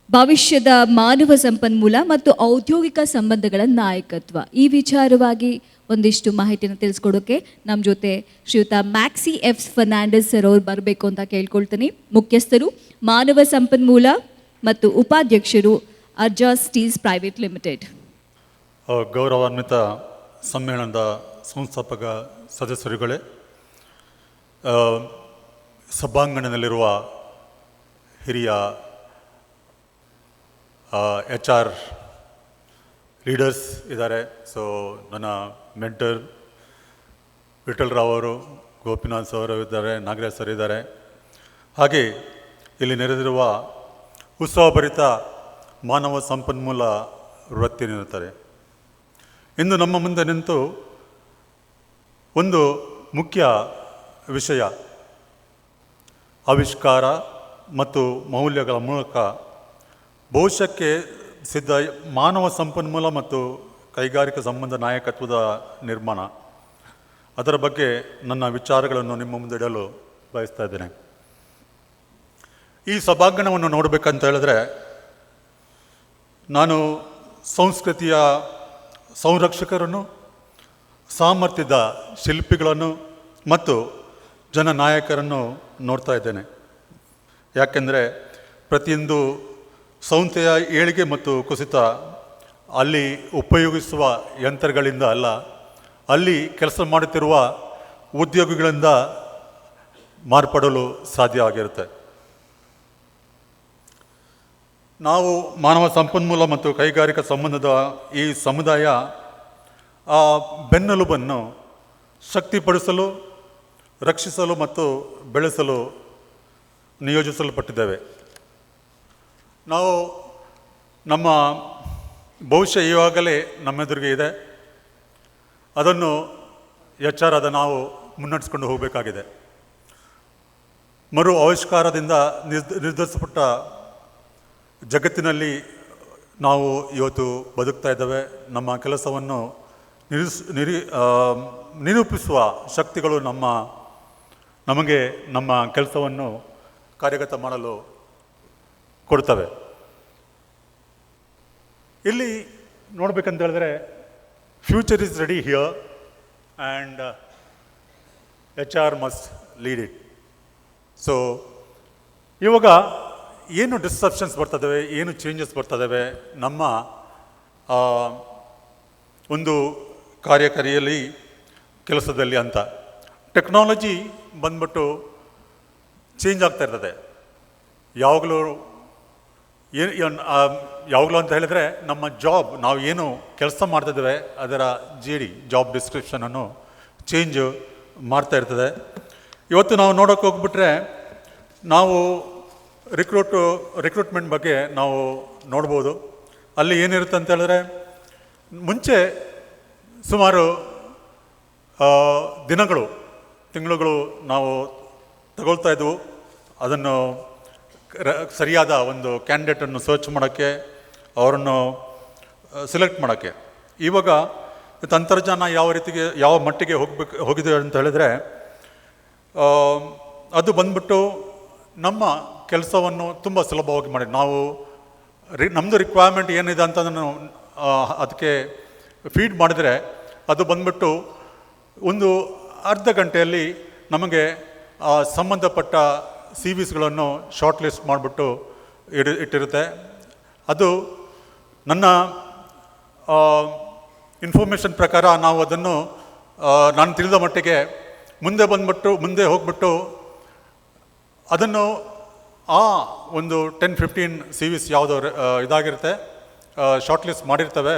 ಭವಿಷ್ಯದ ಮಾನವ ಸಂಪನ್ಮೂಲ ಮತ್ತು ಔದ್ಯೋಗಿಕ ಸಂಬಂಧಗಳ ನಾಯಕತ್ವ, ಈ ವಿಚಾರವಾಗಿ ಒಂದಿಷ್ಟು ಮಾಹಿತಿಯನ್ನು ತಿಳಿಸ್ಕೊಡೋಕ್ಕೆ ನಮ್ಮ ಜೊತೆ ಶ್ರೀಯುತ ಮ್ಯಾಕ್ಸಿ ಎಫ್ ಫರ್ನಾಂಡಿಸ್ ಸರ್ ಅವ್ರು ಬರಬೇಕು ಅಂತ ಕೇಳ್ಕೊಳ್ತೀನಿ. ಮುಖ್ಯಸ್ಥರು ಮಾನವ ಸಂಪನ್ಮೂಲ ಮತ್ತು ಉಪಾಧ್ಯಕ್ಷರು ಅರ್ಜಾ ಸ್ಟೀಲ್ಸ್ ಪ್ರೈವೇಟ್ ಲಿಮಿಟೆಡ್. ಗೌರವಾನ್ವಿತ ಸಮ್ಮೇಳನದ ಸಂಸ್ಥಾಪಕ ಸದಸ್ಯರುಗಳೇ, ಸಭಾಂಗಣದಲ್ಲಿರುವ ಹಿರಿಯ HR ಲೀಡರ್ಸ್ ಇದ್ದಾರೆ. ಸೊ ನನ್ನ ಮೆಂಟರ್ ವಿಠಲ್ ರಾವ್ ಅವರು, ಗೋಪಿನಾಥ್ ಅವರು ಇದ್ದಾರೆ, ನಾಗರಾಜ್ ಸರ್ ಇದ್ದಾರೆ. ಹಾಗೆ ಇಲ್ಲಿ ನೆರೆದಿರುವ ಉತ್ಸಾಹಭರಿತ ಮಾನವ ಸಂಪನ್ಮೂಲ ವೃತ್ತಿನಿರುತ್ತಾರೆ. ಇಂದು ನಮ್ಮ ಮುಂದೆ ನಿಂತು ಒಂದು ಮುಖ್ಯ ವಿಷಯ, ಆವಿಷ್ಕಾರ ಮತ್ತು ಮೌಲ್ಯಗಳ ಮೂಲಕ ಭವಿಷ್ಯಕ್ಕೆ ಸಿದ್ಧ ಮಾನವ ಸಂಪನ್ಮೂಲ ಮತ್ತು ಕೈಗಾರಿಕಾ ಸಂಬಂಧ ನಾಯಕತ್ವದ ನಿರ್ಮಾಣ, ಅದರ ಬಗ್ಗೆ ನನ್ನ ವಿಚಾರಗಳನ್ನು ನಿಮ್ಮ ಮುಂದೆ ಇಡಲು ಬಯಸ್ತಾ ಇದ್ದೇನೆ. ಈ ಸಭಾಂಗಣವನ್ನು ನೋಡಬೇಕಂತ ಹೇಳಿದ್ರೆ ನಾನು ಸಂಸ್ಕೃತಿಯ ಸಂರಕ್ಷಕರನ್ನು, ಸಾಮರ್ಥ್ಯದ ಶಿಲ್ಪಿಗಳನ್ನು ಮತ್ತು ಜನನಾಯಕರನ್ನು ನೋಡ್ತಾ ಇದ್ದೇನೆ. ಯಾಕೆಂದರೆ ಪ್ರತಿಯೊಂದು ಸಂಸ್ಥೆಯ ಏಳಿಗೆ ಮತ್ತು ಕುಸಿತ ಅಲ್ಲಿ ಉಪಯೋಗಿಸುವ ಯಂತ್ರಗಳಿಂದ ಅಲ್ಲ, ಅಲ್ಲಿ ಕೆಲಸ ಮಾಡುತ್ತಿರುವ ಉದ್ಯೋಗಿಗಳಿಂದ ಮಾರ್ಪಡಲು ಸಾಧ್ಯ ಆಗಿರುತ್ತೆ. ನಾವು ಮಾನವ ಸಂಪನ್ಮೂಲ ಮತ್ತು ಕೈಗಾರಿಕಾ ಸಂಬಂಧದ ಈ ಸಮುದಾಯ ಆ ಬೆನ್ನೆಲುಬನ್ನು ಶಕ್ತಿಪಡಿಸಲು, ರಕ್ಷಿಸಲು ಮತ್ತು ಬೆಳೆಸಲು ನಿಯೋಜಿಸಲ್ಪಟ್ಟಿದ್ದೇವೆ. ನಾವು ನಮ್ಮ ಭವಿಷ್ಯ ಈವಾಗಲೇ ನಮ್ಮೆದುರಿಗೆ ಇದೆ. ಅದನ್ನು ಎಚ್ಚರದ ನಾವು ಮುನ್ನಡೆಸ್ಕೊಂಡು ಹೋಗಬೇಕಾಗಿದೆ. ಮರು ಆವಿಷ್ಕಾರದಿಂದ ನಿರ್ಧರಿಸಲ್ಪಟ್ಟ ಜಗತ್ತಿನಲ್ಲಿ ನಾವು ಇವತ್ತು ಬದುಕ್ತಾ ಇದ್ದೇವೆ. ನಮ್ಮ ಕೆಲಸವನ್ನು ನಿರೂಪಿಸುವ ಶಕ್ತಿಗಳು ನಮಗೆ ನಮ್ಮ ಕೆಲಸವನ್ನು ಕಾರ್ಯಗತ ಮಾಡಲು ಕೊಡ್ತವೆ. ಇಲ್ಲಿ ನೋಡ್ಬೇಕಂತ ಹೇಳಿದ್ರೆ future is ready here and HR must lead it. So ಇವಾಗ ಏನು ಡಿಸ್ರಪ್ಷನ್ಸ್ ಬರ್ತದವೆ, ಏನು ಚೇಂಜಸ್ ಬರ್ತದವೆ ನಮ್ಮ ಒಂದು ಕಾರ್ಯಕಾರಿಯಲ್ಲಿ ಕೆಲಸದಲ್ಲಿ ಅಂತ. ಟೆಕ್ನಾಲಜಿ ಬಂದ್ಬಿಟ್ಟು ಚೇಂಜ್ ಆಗ್ತಾ ಇರ್ತದೆ ಯಾವಾಗಲೂ. ಯಾವಾಗಲೂ ಅಂತ ಹೇಳಿದರೆ ನಮ್ಮ ಜಾಬ್, ನಾವು ಏನು ಕೆಲಸ ಮಾಡ್ತಿದ್ದೇವೆ ಅದರ ಜಾಬ್ ಡಿಸ್ಕ್ರಿಪ್ಷನನ್ನು ಚೇಂಜ್ ಮಾಡ್ತಾ ಇರ್ತದೆ. ಇವತ್ತು ನಾವು ನೋಡೋಕೆ ಹೋಗ್ಬಿಟ್ರೆ ನಾವು ರಿಕ್ರೂಟ್ಮೆಂಟ್ ಬಗ್ಗೆ ನಾವು ನೋಡ್ಬೋದು. ಅಲ್ಲಿ ಏನಿರುತ್ತೆ ಅಂತ ಹೇಳಿದ್ರೆ ಮುಂಚೆ ಸುಮಾರು ದಿನಗಳು, ತಿಂಗಳುಗಳು ನಾವು ತಗೊಳ್ತಾ ಇದ್ವು ಅದನ್ನು ಸರಿಯಾದ ಒಂದು ಕ್ಯಾಂಡಿಡೇಟನ್ನು ಸರ್ಚ್ ಮಾಡೋಕ್ಕೆ, ಅವರನ್ನು ಸೆಲೆಕ್ಟ್ ಮಾಡೋಕ್ಕೆ. ಇವಾಗ ತಂತ್ರಜ್ಞಾನ ಯಾವ ಮಟ್ಟಿಗೆ ಹೋಗಿದೆ ಅಂತ ಹೇಳಿದ್ರೆ ಅದು ಬಂದ್ಬಿಟ್ಟು ನಮ್ಮ ಕೆಲಸವನ್ನು ತುಂಬ ಸುಲಭವಾಗಿ ಮಾಡಿ ನಾವು ನಮ್ಮದು ರಿಕ್ವೈರ್ಮೆಂಟ್ ಏನಿದೆ ಅಂತ ಅದಕ್ಕೆ ಫೀಡ್ ಮಾಡಿದರೆ ಅದು ಬಂದ್ಬಿಟ್ಟು ಒಂದು ಅರ್ಧ ಗಂಟೆಯಲ್ಲಿ ನಮಗೆ ಸಂಬಂಧಪಟ್ಟ ಸಿ ವಿಸ್ಗಳನ್ನು ಶಾರ್ಟ್ ಲಿಸ್ಟ್ ಮಾಡಿಬಿಟ್ಟು ಇಟ್ಟಿರುತ್ತೆ. ಅದು ನನ್ನ ಇನ್ಫಾರ್ಮೇಷನ್ ಪ್ರಕಾರ ನಾವು ಅದನ್ನು ನಾನು ತಿಳಿದ ಮಟ್ಟಿಗೆ ಮುಂದೆ ಹೋಗ್ಬಿಟ್ಟು ಅದನ್ನು ಆ ಒಂದು 10-15 ಸಿ ವಿಸ್ ಯಾವುದೋ ಇದಾಗಿರುತ್ತೆ ಶಾರ್ಟ್ ಲಿಸ್ಟ್ ಮಾಡಿರ್ತವೆ,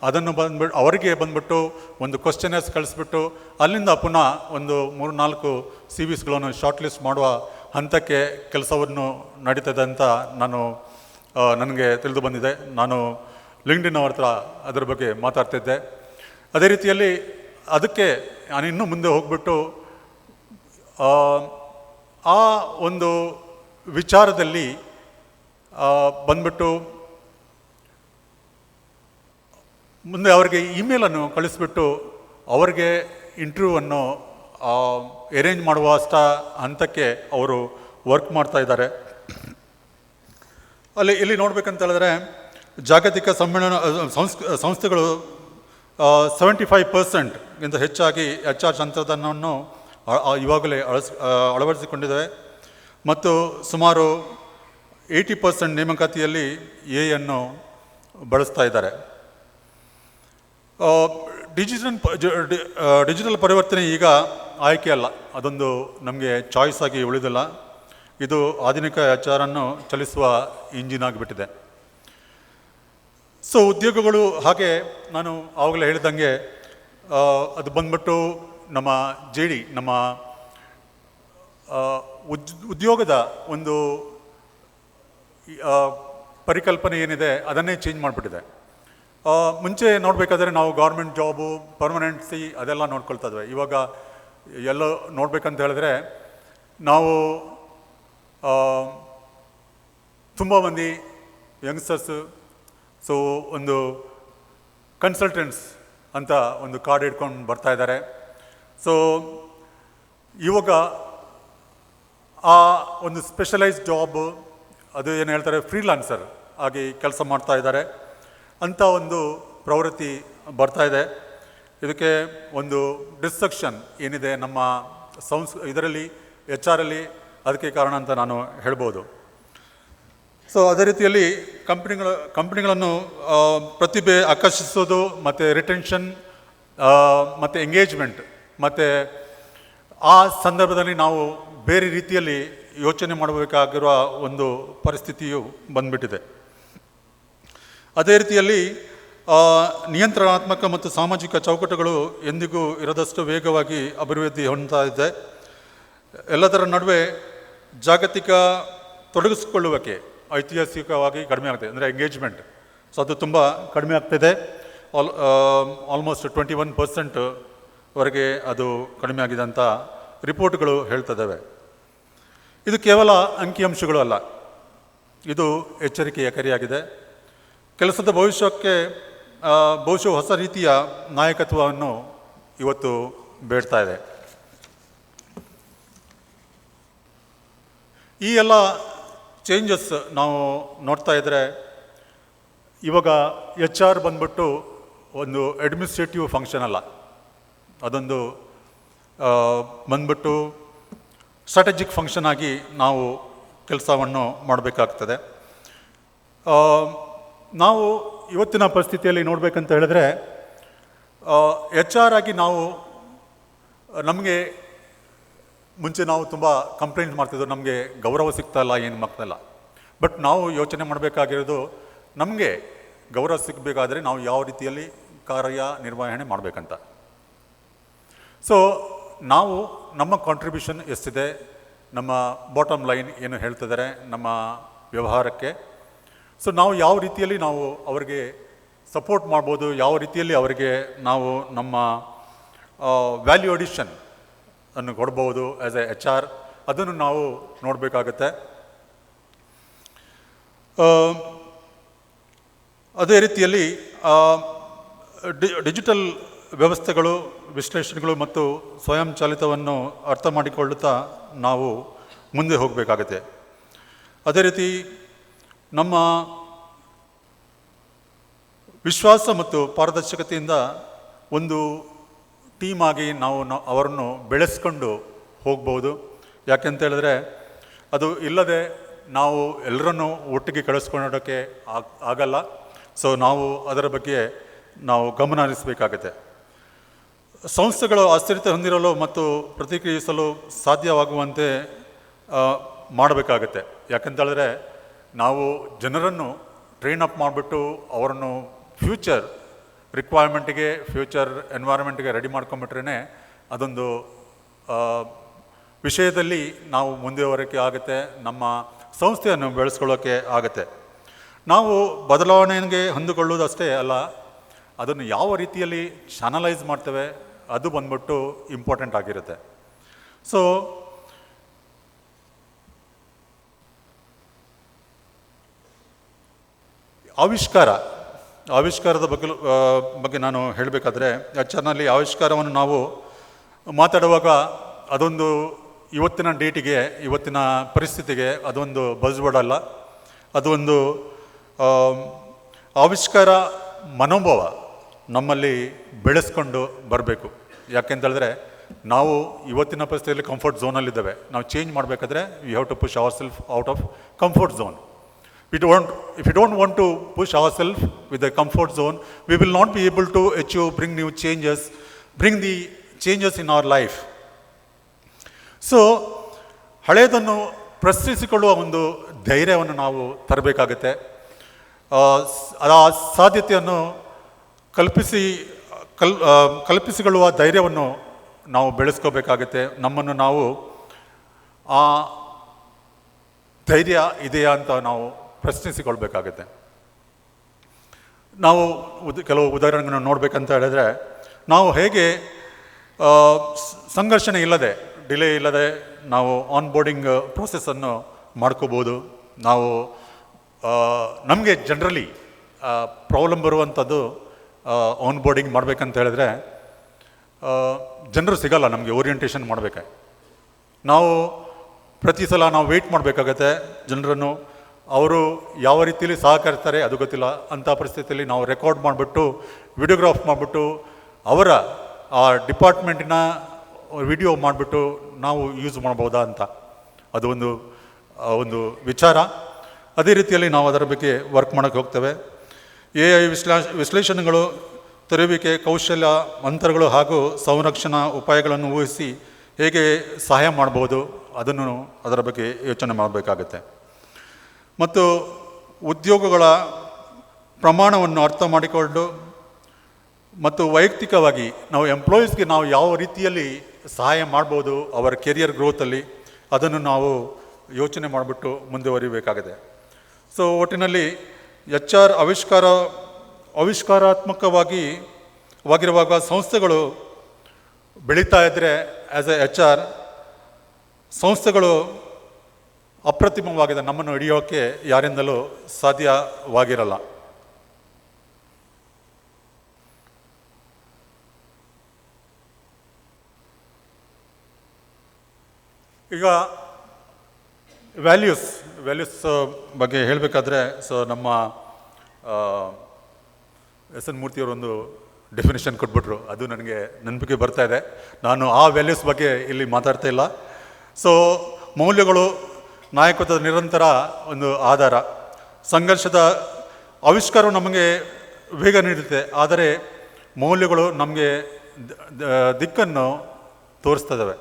ಅದನ್ನು ಅವರಿಗೆ ಬಂದ್ಬಿಟ್ಟು ಒಂದು ಕ್ವಶನರ್ಸ್ ಕಳಿಸ್ಬಿಟ್ಟು ಅಲ್ಲಿಂದ ಪುನಃ ಒಂದು 3-4 ಸಿ ವಿಸ್ಗಳನ್ನು ಶಾರ್ಟ್ ಲಿಸ್ಟ್ ಮಾಡುವ ಹಂತಕ್ಕೆ ಕೆಲಸವನ್ನು ನಡೀತದೆ ಅಂತ ನನಗೆ ತಿಳಿದು ಬಂದಿದೆ. ನಾನು ಲಿಂಕ್ಡ್ಇನ್ ಅವ್ರ ಹತ್ರ ಅದರ ಬಗ್ಗೆ ಮಾತಾಡ್ತಿದ್ದೆ. ಅದೇ ರೀತಿಯಲ್ಲಿ ಅದಕ್ಕೆ ನಾನು ಇನ್ನೂ ಮುಂದೆ ಹೋಗ್ಬಿಟ್ಟು ಆ ಒಂದು ವಿಚಾರದಲ್ಲಿ ಬಂದ್ಬಿಟ್ಟು ಮುಂದೆ ಅವರಿಗೆ ಇಮೇಲನ್ನು ಕಳಿಸ್ಬಿಟ್ಟು ಅವರಿಗೆ ಇಂಟರ್ವ್ಯೂವನ್ನು ಅರೇಂಜ್ ಮಾಡುವ ಹಂತಕ್ಕೆ ಅವರು ವರ್ಕ್ ಮಾಡ್ತಾ ಇದ್ದಾರೆ. ಇಲ್ಲಿ ನೋಡ್ಬೇಕಂತ ಹೇಳಿದ್ರೆ ಜಾಗತಿಕ ಸಮ್ಮೇಳನ ಸಂಸ್ಥೆಗಳು 75% ಗಿಂತ ಹೆಚ್ಚಾಗಿ HR ತಂತ್ರಜ್ಞಾನವನ್ನು ಇವಾಗಲೇ ಅಳವಡಿಸಿಕೊಂಡಿವೆ ಮತ್ತು ಸುಮಾರು 80% ನೇಮಕಾತಿಯಲ್ಲಿ AI ಬಳಸ್ತಾ ಇದ್ದಾರೆ. ಡಿಜಿಟಲ್ ಪರಿವರ್ತನೆ ಈಗ ಆಯ್ಕೆ ಅಲ್ಲ, ಅದೊಂದು ನಮಗೆ ಚಾಯ್ಸ್ ಆಗಿ ಉಳಿದಿಲ್ಲ. ಇದು ಆಧುನಿಕ HR ಚಲಿಸುವ ಇಂಜಿನ್ ಆಗಿಬಿಟ್ಟಿದೆ. ಸೊ ಉದ್ಯೋಗಗಳು ಹಾಗೆ ನಾನು ಆವಾಗಲೇ ಹೇಳಿದಂಗೆ ಅದು ಬಂದ್ಬಿಟ್ಟು ನಮ್ಮ JD ನಮ್ಮ ಉದ್ಯೋಗದ ಒಂದು ಪರಿಕಲ್ಪನೆ ಏನಿದೆ ಅದನ್ನೇ ಚೇಂಜ್ ಮಾಡಿಬಿಟ್ಟಿದೆ. ಮುಂಚೆ ನೋಡಬೇಕಾದ್ರೆ ನಾವು ಗೌರ್ಮೆಂಟ್ ಜಾಬು ಪರ್ಮನೆಂಟ್ಸಿ ಅದೆಲ್ಲ ನೋಡ್ಕೊಳ್ತಾ ಇದ್ವಿ. ಇವಾಗ ಎಲ್ಲ ನೋಡ್ಬೇಕಂತ ಹೇಳಿದ್ರೆ ನಾವು ತುಂಬ ಮಂದಿ ಯಂಗ್ಸ್ಟರ್ಸು ಸೊ ಒಂದು ಕನ್ಸಲ್ಟೆಂಟ್ಸ್ ಅಂತ ಒಂದು ಕಾರ್ಡ್ ಹಿಡ್ಕೊಂಡು ಬರ್ತಾ ಇದ್ದಾರೆ. ಸೊ ಇವಾಗ ಆ ಒಂದು ಸ್ಪೆಷಲೈಸ್ಡ್ ಜಾಬ್ ಅದು ಏನು ಹೇಳ್ತಾರೆ ಫ್ರೀಲಾನ್ಸರ್ ಆಗಿ ಕೆಲಸ ಮಾಡ್ತಾ ಇದ್ದಾರೆ ಅಂತ ಒಂದು ಪ್ರವೃತ್ತಿ ಬರ್ತಾ ಇದೆ. ಇದಕ್ಕೆ ಒಂದು ಡಿಸ್ಟ್ರಕ್ಷನ್ ಏನಿದೆ ನಮ್ಮ ಇದರಲ್ಲಿ HR ಅದಕ್ಕೆ ಕಾರಣ ಅಂತ ನಾನು ಹೇಳ್ಬೋದು. ಸೊ ಅದೇ ರೀತಿಯಲ್ಲಿ ಕಂಪ್ನಿಗಳನ್ನು ಪ್ರತಿಭೆ ಆಕರ್ಷಿಸೋದು ಮತ್ತು ರಿಟೆನ್ಷನ್ ಮತ್ತು ಎಂಗೇಜ್ಮೆಂಟ್ ಮತ್ತು ಆ ಸಂದರ್ಭದಲ್ಲಿ ನಾವು ಬೇರೆ ರೀತಿಯಲ್ಲಿ ಯೋಚನೆ ಮಾಡಬೇಕಾಗಿರುವ ಒಂದು ಪರಿಸ್ಥಿತಿಯು ಬಂದ್ಬಿಟ್ಟಿದೆ. ಅದೇ ರೀತಿಯಲ್ಲಿ ನಿಯಂತ್ರಣಾತ್ಮಕ ಮತ್ತು ಸಾಮಾಜಿಕ ಚೌಕಟ್ಟುಗಳು ಎಂದಿಗೂ ಇರದಷ್ಟು ವೇಗವಾಗಿ ಅಭಿವೃದ್ಧಿ ಹೊಂದುತ್ತಾ ಇದೆ. ಎಲ್ಲದರ ನಡುವೆ ಜಾಗತಿಕ ತೊಡಗಿಸಿಕೊಳ್ಳುವಿಕೆ ಐತಿಹಾಸಿಕವಾಗಿ ಕಡಿಮೆ ಆಗ್ತಿದೆ, ಅಂದರೆ ಎಂಗೇಜ್ಮೆಂಟ್. ಸೊ ಅದು ತುಂಬ ಕಡಿಮೆ ಆಗ್ತಿದೆ. ಆಲ್ಮೋಸ್ಟ್ 21% ವರೆಗೆ ಅದು ಕಡಿಮೆ ಆಗಿದೆ ಅಂತ ರಿಪೋರ್ಟ್ಗಳು ಹೇಳ್ತಿದ್ದಾವೆ. ಇದು ಕೇವಲ ಅಂಕಿಅಂಶಗಳು ಅಲ್ಲ, ಇದು ಎಚ್ಚರಿಕೆಯ ಕರೆಯಾಗಿದೆ. ಕೆಲಸದ ಭವಿಷ್ಯಕ್ಕೆ ಬಹುಶಃ ಹೊಸ ರೀತಿಯ ನಾಯಕತ್ವವನ್ನು ಇವತ್ತು ಬೇಡ್ತಾ ಇದೆ. ಈ ಎಲ್ಲ ಚೇಂಜಸ್ ನಾವು ನೋಡ್ತಾ ಇದ್ದರೆ ಇವಾಗ HR ಬಂದ್ಬಿಟ್ಟು ಒಂದು ಅಡ್ಮಿನಿಸ್ಟ್ರೇಟಿವ್ ಫಂಕ್ಷನ್ ಅಲ್ಲ, ಅದೊಂದು ಬಂದ್ಬಿಟ್ಟು ಸ್ಟ್ರಾಟಜಿಕ್ ಫಂಕ್ಷನ್ ಆಗಿ ನಾವು ಕೆಲಸವನ್ನು ಮಾಡಬೇಕಾಗ್ತದೆ. ನಾವು ಇವತ್ತಿನ ಪರಿಸ್ಥಿತಿಯಲ್ಲಿ ನೋಡಬೇಕಂತ ಹೇಳಿದ್ರೆ HR ಆಗಿ ನಾವು ನಮಗೆ ಮುಂಚೆ ನಾವು ತುಂಬ ಕಂಪ್ಲೇಂಟ್ ಮಾಡ್ತಿದ್ದೋ ನಮಗೆ ಗೌರವ ಸಿಗ್ತಾಯಿಲ್ಲ, ಏನು ಮಾಡ್ತಾಯಿಲ್ಲ. ಬಟ್ ನಾವು ಯೋಚನೆ ಮಾಡಬೇಕಾಗಿರೋದು ನಮಗೆ ಗೌರವ ಸಿಗಬೇಕಾದ್ರೆ ನಾವು ಯಾವ ರೀತಿಯಲ್ಲಿ ಕಾರ್ಯನಿರ್ವಹಣೆ ಮಾಡಬೇಕಂತ. ಸೊ ನಾವು ನಮ್ಮ ಕಾಂಟ್ರಿಬ್ಯೂಷನ್ ಎಷ್ಟಿದೆ, ನಮ್ಮ ಬಾಟಮ್ ಲೈನ್ ಏನು ಹೇಳ್ತಿದ್ದಾರೆ ನಮ್ಮ ವ್ಯವಹಾರಕ್ಕೆ. ಸೊ ನಾವು ಯಾವ ರೀತಿಯಲ್ಲಿ ನಾವು ಅವರಿಗೆ ಸಪೋರ್ಟ್ ಮಾಡ್ಬೋದು, ಯಾವ ರೀತಿಯಲ್ಲಿ ಅವರಿಗೆ ನಾವು ನಮ್ಮ ವ್ಯಾಲ್ಯೂ ಅಡಿಷನ್ ಅನ್ನು ಕೊಡ್ಬೋದು ಆ್ಯಸ್ ಎ HR, ಅದನ್ನು ನಾವು ನೋಡಬೇಕಾಗತ್ತೆ. ಅದೇ ರೀತಿಯಲ್ಲಿ ಡಿಜಿಟಲ್ ವ್ಯವಸ್ಥೆಗಳು, ವಿಶ್ಲೇಷಣೆಗಳು ಮತ್ತು ಸ್ವಯಂಚಾಲಿತವನ್ನು ಅರ್ಥ ಮಾಡಿಕೊಳ್ಳುತ್ತಾ ನಾವು ಮುಂದೆ ಹೋಗಬೇಕಾಗತ್ತೆ. ಅದೇ ರೀತಿ ನಮ್ಮ ವಿಶ್ವಾಸ ಮತ್ತು ಪಾರದರ್ಶಕತೆಯಿಂದ ಒಂದು ಟೀಮ್ ಆಗಿ ನಾವು ಅವರನ್ನು ಬೆಳೆಸ್ಕೊಂಡು ಹೋಗ್ಬೋದು. ಯಾಕೆಂತ ಹೇಳಿದ್ರೆ ಅದು ಇಲ್ಲದೆ ನಾವು ಎಲ್ಲರನ್ನೂ ಒಟ್ಟಿಗೆ ಕಳಿಸ್ಕೊಳ್ಳೋಕ್ಕೆ ಆಗಲ್ಲ. ಸೊ ನಾವು ಅದರ ಬಗ್ಗೆ ನಾವು ಗಮನ ಹರಿಸಬೇಕಾಗತ್ತೆ. ಸಂಸ್ಥೆಗಳು ಅಸ್ಥಿರತೆ ಹೊಂದಿರಲು ಮತ್ತು ಪ್ರತಿಕ್ರಿಯಿಸಲು ಸಾಧ್ಯವಾಗುವಂತೆ ಮಾಡಬೇಕಾಗತ್ತೆ. ಯಾಕಂತೇಳಿದ್ರೆ ನಾವು ಜನರನ್ನು ಟ್ರೈನ್ ಅಪ್ ಮಾಡಿಬಿಟ್ಟು ಅವರನ್ನು ಫ್ಯೂಚರ್ ರಿಕ್ವೈರ್ಮೆಂಟಿಗೆ, ಫ್ಯೂಚರ್ ಎನ್ವೈರನ್ಮೆಂಟ್ಗೆ ರೆಡಿ ಮಾಡ್ಕೊಂಬಿಟ್ರೇ ಅದೊಂದು ವಿಷಯದಲ್ಲಿ ನಾವು ಮುಂದುವರಿಕೆ ಆಗುತ್ತೆ, ನಮ್ಮ ಸಂಸ್ಥೆಯನ್ನು ಬೆಳೆಸ್ಕೊಳ್ಳೋಕ್ಕೆ ಆಗುತ್ತೆ. ನಾವು ಬದಲಾವಣೆಗೆ ಹೊಂದಿಕೊಳ್ಳುವುದಷ್ಟೇ ಅಲ್ಲ, ಅದನ್ನು ಯಾವ ರೀತಿಯಲ್ಲಿ ಚಾನಲೈಸ್ ಮಾಡ್ತೇವೆ ಅದು ಬಂದ್ಬಿಟ್ಟು ಇಂಪಾರ್ಟೆಂಟ್ ಆಗಿರುತ್ತೆ. ಸೊ ಆವಿಷ್ಕಾರದ ಬಗ್ಗೆ ನಾನು ಹೇಳಬೇಕಾದ್ರೆ ಚಾನಲ್ನಲ್ಲಿ ಆವಿಷ್ಕಾರವನ್ನು ನಾವು ಮಾತಾಡುವಾಗ ಅದೊಂದು ಇವತ್ತಿನ ಡೇಟಿಗೆ, ಇವತ್ತಿನ ಪರಿಸ್ಥಿತಿಗೆ ಅದೊಂದು ಬಜ್ವರ್ಡ್ ಅಲ್ಲ, ಅದೊಂದು ಆವಿಷ್ಕಾರ ಮನೋಭಾವ ನಮ್ಮಲ್ಲಿ ಬೆಳೆಸ್ಕೊಂಡು ಬರಬೇಕು. ಯಾಕೆಂತೇಳಿದ್ರೆ ನಾವು ಇವತ್ತಿನ ಪರಿಸ್ಥಿತಿಯಲ್ಲಿ ಕಂಫರ್ಟ್ ಝೋನಲ್ಲಿದ್ದೇವೆ. ನಾವು ಚೇಂಜ್ ಮಾಡಬೇಕಾದ್ರೆ we have to push ourself out of comfort zone. If you don't want to push ourselves with the comfort zone, we will not be able to achieve, bring the changes in our life. So, ಹಳೆಯದನ್ನು ಪ್ರಶ್ನಿಸಿಕೊಳ್ಳುವ ಒಂದು ಧೈರ್ಯವನ್ನು ನಾವು ತರಬೇಕಾಗುತ್ತೆ. ಆ ಸಾಧ್ಯತೆಯನ್ನು ಕಲ್ಪಿಸಿಕೊಳ್ಳುವ ಧೈರ್ಯವನ್ನು ನಾವು ಬೆಳೆಸ್ಕೋಬೇಕಾಗುತ್ತೆ. ನಮ್ಮನ್ನು ನಾವು ಆ ಧೈರ್ಯ ಇದೆಯಾ ಅಂತ ನಾವು ಪ್ರಶ್ನಿಸಿಕೊಳ್ಬೇಕಾಗುತ್ತೆ. ನಾವು ಕೆಲವು ಉದಾಹರಣೆಗಳನ್ನು ನೋಡಬೇಕಂತ ಹೇಳಿದ್ರೆ, ನಾವು ಹೇಗೆ ಸಂಘರ್ಷಣೆ ಇಲ್ಲದೆ, ಡಿಲೇ ಇಲ್ಲದೆ ನಾವು ಆನ್ ಬೋರ್ಡಿಂಗ್ ಪ್ರೋಸೆಸ್ಸನ್ನು ಮಾಡ್ಕೋಬೋದು. ನಾವು ನಮಗೆ ಜನರಲಿ ಪ್ರಾಬ್ಲಮ್ ಬರುವಂಥದ್ದು ಆನ್ ಬೋರ್ಡಿಂಗ್ ಮಾಡಬೇಕಂತ ಹೇಳಿದ್ರೆ ಜನರು ಸಿಗಲ್ಲ ನಮಗೆ ಓರಿಯೆಂಟೇಷನ್ ಮಾಡಬೇಕಾದ್ರೆ. ನಾವು ಪ್ರತಿ ಸಲ ನಾವು ವೆಯ್ಟ್ ಮಾಡಬೇಕಾಗತ್ತೆ ಜನರನ್ನು. ಅವರು ಯಾವ ರೀತಿಯಲ್ಲಿ ಸಹಕರಿಸ್ತಾರೆ ಅದು ಗೊತ್ತಿಲ್ಲ. ಅಂಥ ಪರಿಸ್ಥಿತಿಯಲ್ಲಿ ನಾವು ರೆಕಾರ್ಡ್ ಮಾಡಿಬಿಟ್ಟು, ವಿಡಿಯೋಗ್ರಾಫ್ ಮಾಡಿಬಿಟ್ಟು, ಅವರ ಆ ಡಿಪಾರ್ಟ್ಮೆಂಟಿನ ವಿಡಿಯೋ ಮಾಡಿಬಿಟ್ಟು ನಾವು ಯೂಸ್ ಮಾಡ್ಬೋದಾ ಅಂತ ಅದು ಒಂದು ವಿಚಾರ. ಅದೇ ರೀತಿಯಲ್ಲಿ ನಾವು ಅದರ ಬಗ್ಗೆ ವರ್ಕ್ ಮಾಡೋಕ್ಕೆ ಹೋಗ್ತೇವೆ. AI ವಿಶ್ಲೇಷಣೆಗಳು, ತೆರೆಯುವಿಕೆ, ಕೌಶಲ್ಯ ಅಂತರಗಳು ಹಾಗೂ ಸಂರಕ್ಷಣಾ ಉಪಾಯಗಳನ್ನು ಊಹಿಸಿ ಹೇಗೆ ಸಹಾಯ ಮಾಡ್ಬೋದು ಅದರ ಬಗ್ಗೆ ಯೋಚನೆ ಮಾಡಬೇಕಾಗತ್ತೆ. ಮತ್ತು ಉದ್ಯೋಗಗಳ ಪ್ರಮಾಣವನ್ನು ಅರ್ಥ ಮಾಡಿಕೊಂಡು ಮತ್ತು ವೈಯಕ್ತಿಕವಾಗಿ ನಾವು ಎಂಪ್ಲಾಯೀಸ್ಗೆ ನಾವು ಯಾವ ರೀತಿಯಲ್ಲಿ ಸಹಾಯ ಮಾಡ್ಬೋದು ಅವರ ಕೆರಿಯರ್ ಗ್ರೋತಲ್ಲಿ, ಅದನ್ನು ನಾವು ಯೋಚನೆ ಮಾಡಿಬಿಟ್ಟು ಮುಂದುವರಿಬೇಕಾಗಿದೆ. ಸೊ ಒಟ್ಟಿನಲ್ಲಿ HR ಆವಿಷ್ಕಾರಾತ್ಮಕವಾಗಿರುವಾಗ ಸಂಸ್ಥೆಗಳು ಬೆಳೀತಾ ಇದ್ದರೆ, ಆ್ಯಸ್ ಎ HR ಸಂಸ್ಥೆಗಳು ಅಪ್ರತಿಮವಾಗಿದೆ, ನಮ್ಮನ್ನು ಹಿಡಿಯೋಕ್ಕೆ ಯಾರಿಂದಲೂ ಸಾಧ್ಯವಾಗಿರಲ್ಲ. ಈಗ ವ್ಯಾಲ್ಯೂಸ್ ಬಗ್ಗೆ ಹೇಳಬೇಕಾದ್ರೆ, ಸೊ ನಮ್ಮ ಎಸ್ ಎನ್ ಮೂರ್ತಿಯವರೊಂದು ಡೆಫಿನೇಷನ್ ಕೊಟ್ಬಿಟ್ರು, ಅದು ನನಗೆ ನೆನಪಿಗೆ ಬರ್ತಾ ಇದೆ. ನಾನು ಆ ವ್ಯಾಲ್ಯೂಸ್ ಬಗ್ಗೆ ಇಲ್ಲಿ ಮಾತಾಡ್ತಾ ಇಲ್ಲ. ಸೊ ಮೌಲ್ಯಗಳು ನಾಯಕತ್ವದ ನಿರಂತರ ಒಂದು ಆಧಾರ. ಸಂಘರ್ಷದ ಆವಿಷ್ಕಾರವು ನಮಗೆ ವೇಗ ನೀಡುತ್ತೆ, ಆದರೆ ಮೌಲ್ಯಗಳು ನಮಗೆ ದಿಕ್ಕನ್ನು ತೋರಿಸ್ತದವೆ.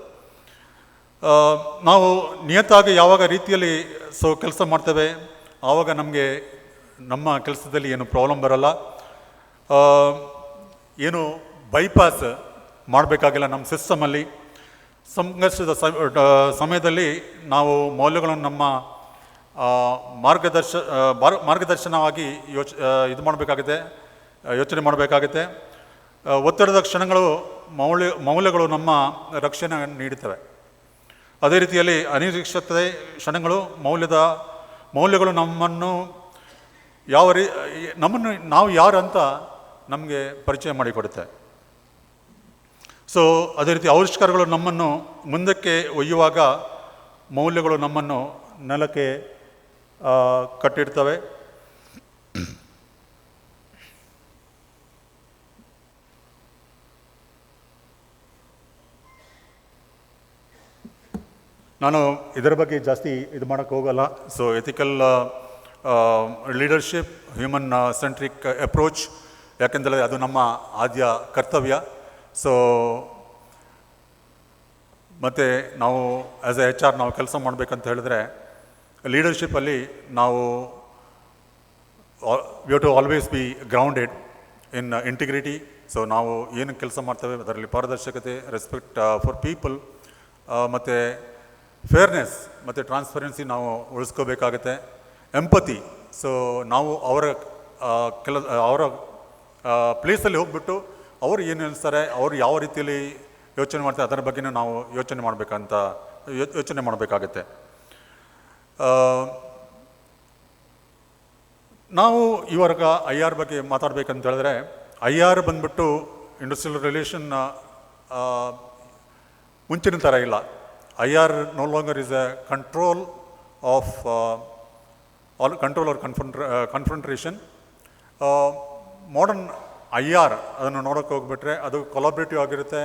ನಾವು ನಿಯತಾಗಿ ಯಾವಾಗ ರೀತಿಯಲ್ಲಿ ಕೆಲಸ ಮಾಡ್ತೇವೆ ಆವಾಗ ನಮಗೆ ನಮ್ಮ ಕೆಲಸದಲ್ಲಿ ಏನು ಪ್ರಾಬ್ಲಮ್ ಬರಲ್ಲ, ಏನು ಬೈಪಾಸ್ ಮಾಡಬೇಕಾಗಿಲ್ಲ ನಮ್ಮ ಸಿಸ್ಟಮಲ್ಲಿ. ಸಂಘರ್ಷದ ಸಮಯದಲ್ಲಿ ನಾವು ಮೌಲ್ಯಗಳನ್ನು ನಮ್ಮ ಮಾರ್ಗದರ್ಶನವಾಗಿ ಯೋಚನೆ ಮಾಡಬೇಕಾಗುತ್ತೆ. ಒತ್ತಡದ ಕ್ಷಣಗಳು ಮೌಲ್ಯಗಳು ನಮ್ಮ ರಕ್ಷಣೆ ನೀಡುತ್ತವೆ. ಅದೇ ರೀತಿಯಲ್ಲಿ ಅನಿರೀಕ್ಷಿತ ಕ್ಷಣಗಳು ಮೌಲ್ಯಗಳು ನಮ್ಮನ್ನು ನಾವು ಯಾರು ಅಂತ ನಮಗೆ ಪರಿಚಯ ಮಾಡಿಕೊಡುತ್ತೆ. ಸೊ ಅದೇ ರೀತಿ ಆವಿಷ್ಕಾರಗಳು ನಮ್ಮನ್ನು ಮುಂದಕ್ಕೆ ಒಯ್ಯುವಾಗ ಮೌಲ್ಯಗಳು ನಮ್ಮನ್ನು ನೆಲಕ್ಕೆ ಕಟ್ಟಿಡ್ತವೆ. ನಾನು ಇದರ ಬಗ್ಗೆ ಜಾಸ್ತಿ ಇದು ಮಾಡೋಕ್ಕೆ ಹೋಗಲ್ಲ. So ethical leadership, human centric approach, ಯಾಕೆಂದರೆ ಅದು ನಮ್ಮ ಆದ್ಯ ಕರ್ತವ್ಯ. ಸೊ ಮತ್ತು ನಾವು ಆ್ಯಸ್ ಎ HR ನಾವು ಕೆಲಸ ಮಾಡಬೇಕಂತ ಹೇಳಿದ್ರೆ ಲೀಡರ್ಶಿಪ್ಪಲ್ಲಿ ನಾವು we have to always be grounded in integrity. So ನಾವು ಏನು ಕೆಲಸ ಮಾಡ್ತೇವೆ ಅದರಲ್ಲಿ ಪಾರದರ್ಶಕತೆ, ರೆಸ್ಪೆಕ್ಟ್ ಫಾರ್ ಪೀಪಲ್ ಮತ್ತು ಫೇರ್ನೆಸ್ ಮತ್ತು ಟ್ರಾನ್ಸ್ಪರೆನ್ಸಿ ನಾವು ಉಳಿಸ್ಕೋಬೇಕಾಗತ್ತೆ. ಎಂಪತಿ, ಸೊ ನಾವು ಅವರ ಪ್ಲೇಸಲ್ಲಿ ಹೋಗ್ಬಿಟ್ಟು ಅವರು ಏನು ಅನಿಸ್ತಾರೆ, ಅವರು ಯಾವ ರೀತಿಯಲ್ಲಿ ಯೋಚನೆ ಮಾಡ್ತಾರೆ ಅದರ ಬಗ್ಗೆನೂ ನಾವು ಯೋಚನೆ ಮಾಡಬೇಕಾಗತ್ತೆ. ನಾವು ಇವಾಗ IR ಬಗ್ಗೆ ಮಾತಾಡಬೇಕಂತ ಹೇಳಿದ್ರೆ, IR ಬಂದ್ಬಿಟ್ಟು ಇಂಡಸ್ಟ್ರಿಯಲ್ ರಿಲೇಷನ್ ಮುಂಚಿನ ಥರ ಇಲ್ಲ. IR no longer is a control of confrontation. Modern IR ಅದನ್ನು ನೋಡೋಕ್ಕೆ ಹೋಗ್ಬಿಟ್ರೆ ಅದು ಕೊಲಾಬ್ರೇಟಿವ್ ಆಗಿರುತ್ತೆ,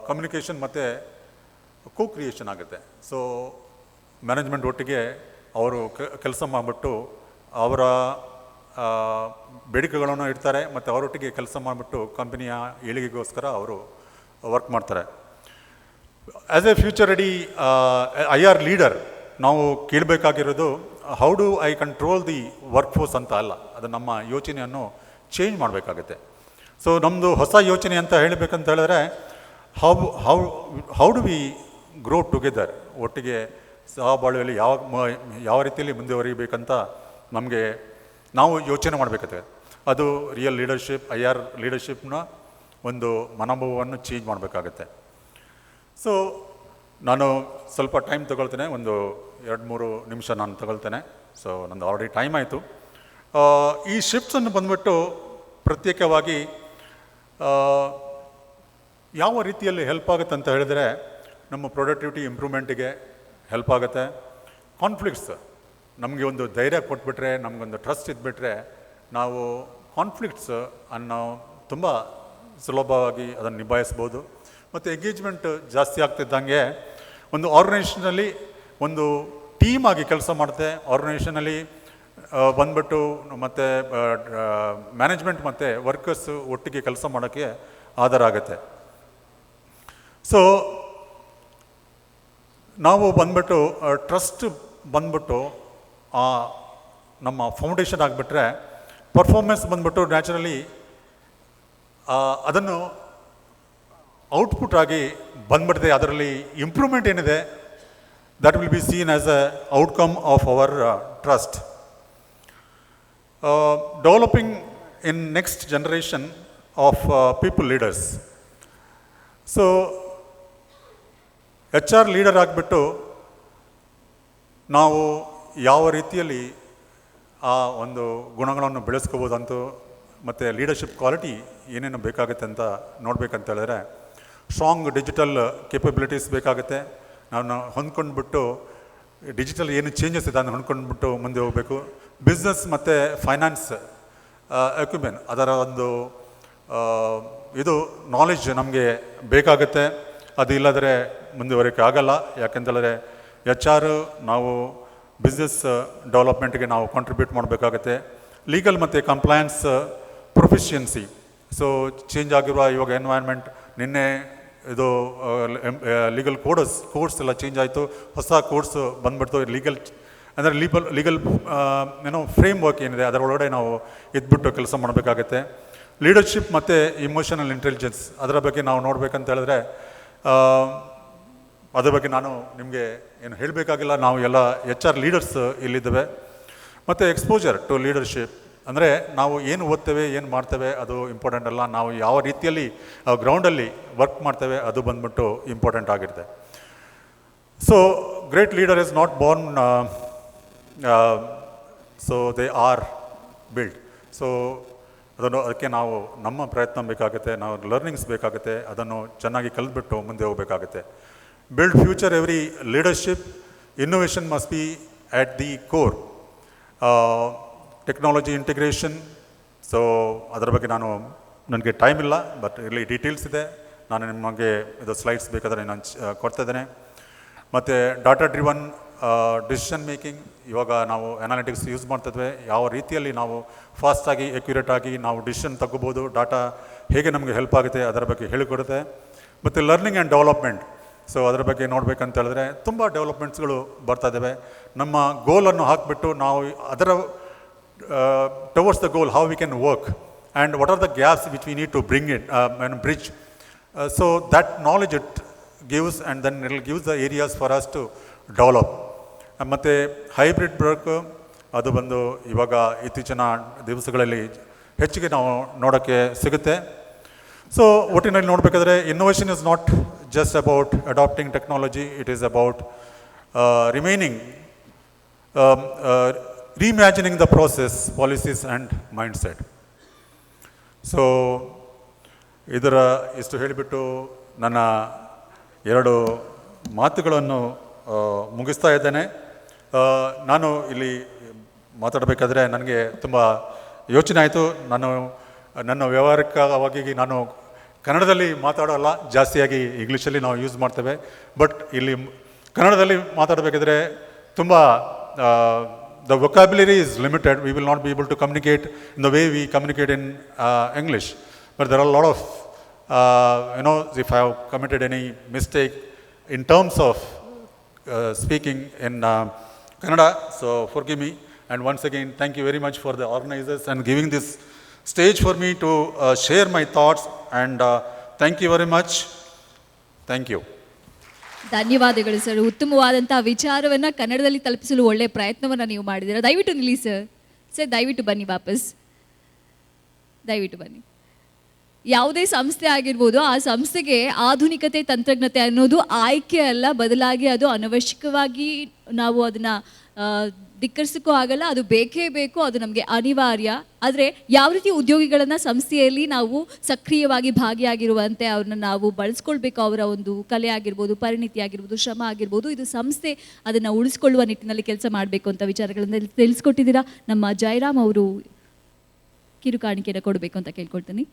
ಕಮ್ಯುನಿಕೇಷನ್ ಮತ್ತು ಕ್ರಿಯೇಷನ್ ಆಗುತ್ತೆ. ಸೊ ಮ್ಯಾನೇಜ್ಮೆಂಟ್ ಒಟ್ಟಿಗೆ ಅವರು ಕೆಲಸ ಮಾಡಿಬಿಟ್ಟು ಅವರ ಬೇಡಿಕೆಗಳನ್ನು ಇಡ್ತಾರೆ ಮತ್ತು ಅವರೊಟ್ಟಿಗೆ ಕೆಲಸ ಮಾಡಿಬಿಟ್ಟು ಕಂಪನಿಯ ಏಳಿಗೆಗೋಸ್ಕರ ಅವರು ವರ್ಕ್ ಮಾಡ್ತಾರೆ. As a future ready IR leader ನಾವು ಕೇಳಬೇಕಾಗಿರೋದು how do I control the work force ಅಂತ ಅಲ್ಲ, ಅದು ನಮ್ಮ ಯೋಚನೆಯನ್ನು ಚೇಂಜ್ ಮಾಡಬೇಕಾಗುತ್ತೆ. ಸೊ ನಮ್ಮದು ಹೊಸ ಯೋಚನೆ ಅಂತ ಹೇಳಬೇಕಂತ ಹೇಳಿದ್ರೆ how do we grow together, ಒಟ್ಟಿಗೆ ಸಹಬಾಳ್ವೆಯಲ್ಲಿ ಯಾವ ರೀತಿಯಲ್ಲಿ ಮುಂದುವರಿಬೇಕಂತ ನಾವು ಯೋಚನೆ ಮಾಡಬೇಕಾಗುತ್ತೆ. ಅದು ರಿಯಲ್ ಲೀಡರ್ಶಿಪ್, IR ಲೀಡರ್ಶಿಪ್ನ ಒಂದು ಮನೋಭಾವವನ್ನು ಚೇಂಜ್ ಮಾಡಬೇಕಾಗತ್ತೆ. ಸೊ ನಾನು ಸ್ವಲ್ಪ ಟೈಮ್ ತಗೊಳ್ತೇನೆ, ಒಂದು 2-3 ನಿಮಿಷ ನಾನು ತಗೊಳ್ತೇನೆ. ಸೊ ನಂದು ಆಲ್ರೆಡಿ ಟೈಮ್ ಆಯಿತು. ಈ ಶಿಫ್ಟ್ಸನ್ನು ಬಂದ್ಬಿಟ್ಟು ಪ್ರತ್ಯೇಕವಾಗಿ ಯಾವ ರೀತಿಯಲ್ಲಿ ಹೆಲ್ಪ್ ಆಗುತ್ತೆ ಅಂತ ಹೇಳಿದರೆ, ನಮ್ಮ ಪ್ರೊಡಕ್ಟಿವಿಟಿ ಇಂಪ್ರೂವ್ಮೆಂಟಿಗೆ ಹೆಲ್ಪ್ ಆಗುತ್ತೆ. ಕಾನ್ಫ್ಲಿಕ್ಟ್ಸ್ ನಮಗೆ ಒಂದು ಧೈರ್ಯ ಕೊಟ್ಬಿಟ್ರೆ, ನಮಗೊಂದು ಟ್ರಸ್ಟ್ ಇದ್ಬಿಟ್ರೆ ನಾವು ಕಾನ್ಫ್ಲಿಕ್ಟ್ಸ್ ಅನ್ನೋ ತುಂಬ ಸುಲಭವಾಗಿ ಅದನ್ನು ನಿಭಾಯಿಸ್ಬೋದು. ಮತ್ತು ಎಂಗೇಜ್ಮೆಂಟ್ ಜಾಸ್ತಿ ಆಗ್ತಿದ್ದಂಗೆ ಒಂದು ಆರ್ಗನೈಸೇಷನಲ್ಲಿ ಒಂದು ಟೀಮ್ ಆಗಿ ಕೆಲಸ ಮಾಡುತ್ತೆ. ಆರ್ಗನೈಸೇಷನಲ್ಲಿ ಬಂದ್ಬಿಟ್ಟು ಮತ್ತು ಮ್ಯಾನೇಜ್ಮೆಂಟ್ ಮತ್ತು ವರ್ಕರ್ಸ್ ಒಟ್ಟಿಗೆ ಕೆಲಸ ಮಾಡೋಕ್ಕೆ ಆಧಾರ ಆಗುತ್ತೆ. ಸೊ ನಾವು ಬಂದ್ಬಿಟ್ಟು ಟ್ರಸ್ಟ್ ಬಂದ್ಬಿಟ್ಟು ನಮ್ಮ ಫೌಂಡೇಶನ್ ಆಗಿಬಿಟ್ರೆ, ಪರ್ಫಾರ್ಮೆನ್ಸ್ ಬಂದ್ಬಿಟ್ಟು ನ್ಯಾಚುರಲಿ ಅದನ್ನು ಔಟ್ಪುಟ್ ಆಗಿ ಬಂದ್ಬಿಟ್ಟಿದೆ. ಅದರಲ್ಲಿ ಇಂಪ್ರೂವ್ಮೆಂಟ್ ಏನಿದೆ that will be seen as a outcome of our trust. Developing in next generation of people leaders. So HR leader ಆಗಿಬಿಟ್ಟು ನಾವು ಯಾವ ರೀತಿಯಲ್ಲಿ ಆ ಒಂದು ಗುಣಗಳನ್ನು ಬೆಳೆಸ್ಕೋಬೋದಂತೂ ಮತ್ತು ಲೀಡರ್ಶಿಪ್ ಕ್ವಾಲಿಟಿ ಏನೇನು ಬೇಕಾಗುತ್ತೆ ಅಂತ ನೋಡಬೇಕಂತ ಹೇಳಿದ್ರೆ, ಸ್ಟ್ರಾಂಗ್ ಡಿಜಿಟಲ್ ಕೇಪಬಿಲಿಟೀಸ್ ಬೇಕಾಗುತ್ತೆ. ನಾವು ಹೊಂದ್ಕೊಂಡ್ಬಿಟ್ಟು ಡಿಜಿಟಲ್ ಏನು ಚೇಂಜಸ್ ಇದೆ ಅದನ್ನು ಹೊಂದ್ಕೊಂಡ್ಬಿಟ್ಟು ಮುಂದೆ ಹೋಗಬೇಕು. ಬಿಸ್ನೆಸ್ ಮತ್ತು ಫೈನಾನ್ಸ್ ಅಕ್ಯುಮೆನ್ ಅದರ ಒಂದು ಇದು ನಾಲೆಡ್ಜ್ ನಮಗೆ ಬೇಕಾಗುತ್ತೆ. ಅದು ಇಲ್ಲದ್ರೆ ಮುಂದುವರಿಯೋಕ್ಕೆ ಆಗಲ್ಲ. ಯಾಕೆಂತೇಳಿದ್ರೆ HR ನಾವು ಬಿಸ್ನೆಸ್ ಡೆವಲಪ್ಮೆಂಟ್ಗೆ ನಾವು ಕಾಂಟ್ರಿಬ್ಯೂಟ್ ಮಾಡಬೇಕಾಗತ್ತೆ. ಲೀಗಲ್ ಮತ್ತು ಕಂಪ್ಲಯನ್ಸ್ ಪ್ರೊಫಿಷಿಯನ್ಸಿ. ಸೊ ಚೇಂಜ್ ಆಗಿರುವ ಇವಾಗ ಎನ್ವೈರ್ಮೆಂಟ್, ನಿನ್ನೆ ಇದು ಲೀಗಲ್ ಕೋರ್ಸ್ ಎಲ್ಲ ಚೇಂಜ್ ಆಯಿತು, ಹೊಸ ಕೋರ್ಸ್ ಬಂದ್ಬಿಡ್ತು. ಅಂದರೆ ಲೀಗಲ್ ಫ್ರೇಮ್ ವರ್ಕ್ ಏನಿದೆ ಅದರೊಳಗಡೆ ನಾವು ಇದ್ಬಿಟ್ಟು ಕೆಲಸ ಮಾಡಬೇಕಾಗತ್ತೆ. ಲೀಡರ್ಶಿಪ್ ಮತ್ತು ಇಮೋಷನಲ್ ಇಂಟೆಲಿಜೆನ್ಸ್ ಅದರ ಬಗ್ಗೆ ನಾವು ನೋಡಬೇಕಂತ ಹೇಳಿದ್ರೆ, ಅದ್ರ ಬಗ್ಗೆ ನಾನು ನಿಮಗೆ ಏನು ಹೇಳಬೇಕಾಗಿಲ್ಲ. ನಾವು ಎಲ್ಲ HR ಲೀಡರ್ಸ್ ಇಲ್ಲಿದ್ದೇವೆ. ಮತ್ತು ಎಕ್ಸ್ಪೋಜರ್ ಟು ಲೀಡರ್ಶಿಪ್ ಅಂದರೆ ನಾವು ಏನು ಓದ್ತೇವೆ, ಏನು ಮಾಡ್ತೇವೆ ಅದು ಇಂಪಾರ್ಟೆಂಟ್ ಅಲ್ಲ, ನಾವು ಯಾವ ರೀತಿಯಲ್ಲಿ ಗ್ರೌಂಡಲ್ಲಿ ವರ್ಕ್ ಮಾಡ್ತೇವೆ ಅದು ಬಂದ್ಬಿಟ್ಟು ಇಂಪಾರ್ಟೆಂಟ್ ಆಗಿರುತ್ತೆ. So great leader is not Born, so they are build. So ಅದಕ್ಕೆ ನಾವು ನಮ್ಮ ಪ್ರಯತ್ನ ಬೇಕಾಗುತ್ತೆ, ನಾವು ಲರ್ನಿಂಗ್ಸ್ ಬೇಕಾಗುತ್ತೆ, ಅದನ್ನು ಚೆನ್ನಾಗಿ ಕಲಿತ್ಬಿಟ್ಟು ಮುಂದೆ ಹೋಗಬೇಕಾಗುತ್ತೆ. Build future every leadership, innovation must be at the core. Technology integration, so ಅದರ ಬಗ್ಗೆ ನನಗೆ ಟೈಮ್ ಇಲ್ಲ, ಬಟ್ ಇಲ್ಲಿ ಡೀಟೇಲ್ಸ್ ಇದೆ. ನಾನು ನಿಮಗೆ ಇದು ಸ್ಲೈಡ್ಸ್ ಬೇಕಾದರೆ ನಾನು ಕೊಡ್ತಾ ಇದ್ದೇನೆ. ಮತ್ತು ಡಾಟಾ ಡ್ರಿವನ್ ಡಿಸಿಷನ್ ಮೇಕಿಂಗ್. ಇವಾಗ ನಾವು ಅನಾಲಿಟಿಕ್ಸ್ ಯೂಸ್ ಮಾಡ್ತಿದ್ವಿ, ಯಾವ ರೀತಿಯಲ್ಲಿ ನಾವು ಫಾಸ್ಟಾಗಿ ಆಗಿ ನಾವು ಡಿಸಿಷನ್ ತಗೋಬೋದು, ಡಾಟಾ ಹೇಗೆ ನಮಗೆ ಹೆಲ್ಪ್ ಆಗುತ್ತೆ ಅದರ ಬಗ್ಗೆ ಹೇಳಿಕೊಡುತ್ತೆ. ಮತ್ತು ಲರ್ನಿಂಗ್ ಆ್ಯಂಡ್ ಡೆವಲಪ್ಮೆಂಟ್. ಸೊ ಅದರ ಬಗ್ಗೆ ನೋಡಬೇಕಂತ ಹೇಳಿದ್ರೆ ತುಂಬ ಡೆವಲಪ್ಮೆಂಟ್ಸ್ಗಳು ಬರ್ತಾ ಇದ್ದಾವೆ. ನಮ್ಮ ಗೋಲನ್ನು ಹಾಕಿಬಿಟ್ಟು ನಾವು ಅದರ towards the goal how we can work and what are the gaps which we need to bridge. So that knowledge it gives and then it will gives the areas for us to develop. ಮತ್ತು hybrid work ಅದು ಬಂದು ಇವಾಗ ಇತ್ತೀಚಿನ ದಿವಸಗಳಲ್ಲಿ ಹೆಚ್ಚಿಗೆ ನಾವು ನೋಡೋಕ್ಕೆ ಸಿಗುತ್ತೆ. ಸೊ ಒಟ್ಟಿನಲ್ಲಿ ನೋಡಬೇಕಾದ್ರೆ innovation is not just about adapting technology, it is about remaining reimagining the process, policies and mindset. So ಇದರ ಇಷ್ಟು ಹೇಳಿಬಿಟ್ಟು ನನ್ನ 2 ಮಾತುಗಳನ್ನು ಮುಗಿಸ್ತಾ ಇದ್ದೇನೆ. ನಾನು ಇಲ್ಲಿ ಮಾತಾಡಬೇಕಾದ್ರೆ ನನಗೆ ತುಂಬ ಯೋಚನೆ ಆಯಿತು. ನನ್ನ ವ್ಯವಹಾರಿಕವಾಗಿ ನಾನು ಕನ್ನಡದಲ್ಲಿ ಮಾತಾಡೋಲ್ಲ, ಜಾಸ್ತಿಯಾಗಿ ಇಂಗ್ಲೀಷಲ್ಲಿ ನಾವು ಯೂಸ್ ಮಾಡ್ತೇವೆ. ಬಟ್ ಇಲ್ಲಿ ಕನ್ನಡದಲ್ಲಿ ಮಾತಾಡಬೇಕಾದ್ರೆ ತುಂಬ the vocabulary is limited. We will not be able to communicate in the way we communicate in English. But there are a lot of, if I have committed any mistake in terms of speaking in Kannada, so forgive me. And once again, thank you very much for the organizers and giving this stage for me to share my thoughts. And thank you very much. Thank you. ಧನ್ಯವಾದಗಳು sir. ಉತ್ತಮವಾದಂಥ ವಿಚಾರವನ್ನು ಕನ್ನಡದಲ್ಲಿ ತಲುಪಿಸಲು ಒಳ್ಳೆಯ ಪ್ರಯತ್ನವನ್ನು ನೀವು ಮಾಡಿದ್ದೀರಾ. ದಯವಿಟ್ಟು ನಿಲ್ಲಿ ಸರ್. ಸರ್ ದಯವಿಟ್ಟು ಬನ್ನಿ ವಾಪಸ್, ದಯವಿಟ್ಟು ಬನ್ನಿ. ಯಾವುದೇ ಸಂಸ್ಥೆ ಆಗಿರ್ಬೋದು, ಆ ಸಂಸ್ಥೆಗೆ ಆಧುನಿಕತೆ ತಂತ್ರಜ್ಞತೆ ಅನ್ನೋದು ಆಯ್ಕೆ ಅಲ್ಲ, ಬದಲಾಗಿ ಅದು ಅನವಶ್ಯಕವಾಗಿ ನಾವು ಅದನ್ನು ಧಿಕ್ಕರಿಸೋಕ್ಕೂ ಆಗಲ್ಲ. ಅದು ಬೇಕೇ ಬೇಕು, ಅದು ನಮಗೆ ಅನಿವಾರ್ಯ. ಆದರೆ ಯಾವ ರೀತಿ ಉದ್ಯೋಗಿಗಳನ್ನು ಸಂಸ್ಥೆಯಲ್ಲಿ ನಾವು ಸಕ್ರಿಯವಾಗಿ ಭಾಗಿಯಾಗಿರುವಂತೆ ಅವ್ರನ್ನ ನಾವು ಬಳಸ್ಕೊಳ್ಬೇಕು, ಅವರ ಒಂದು ಕಲೆ ಆಗಿರ್ಬೋದು, ಪರಿಣಿತಿ ಆಗಿರ್ಬೋದು, ಶ್ರಮ ಆಗಿರ್ಬೋದು, ಇದು ಸಂಸ್ಥೆ ಅದನ್ನು ಉಳಿಸ್ಕೊಳ್ಳುವ ನಿಟ್ಟಿನಲ್ಲಿ ಕೆಲಸ ಮಾಡಬೇಕು ಅಂತ ವಿಚಾರಗಳನ್ನು ತಿಳಿಸ್ಕೊಟ್ಟಿದ್ದೀರಾ. ನಮ್ಮ ಜಯರಾಮ್ ಅವರು ಕಿರುಕಾಣಿಕೆಯನ್ನು ಕೊಡಬೇಕು ಅಂತ ಕೇಳ್ಕೊಳ್ತೀನಿ.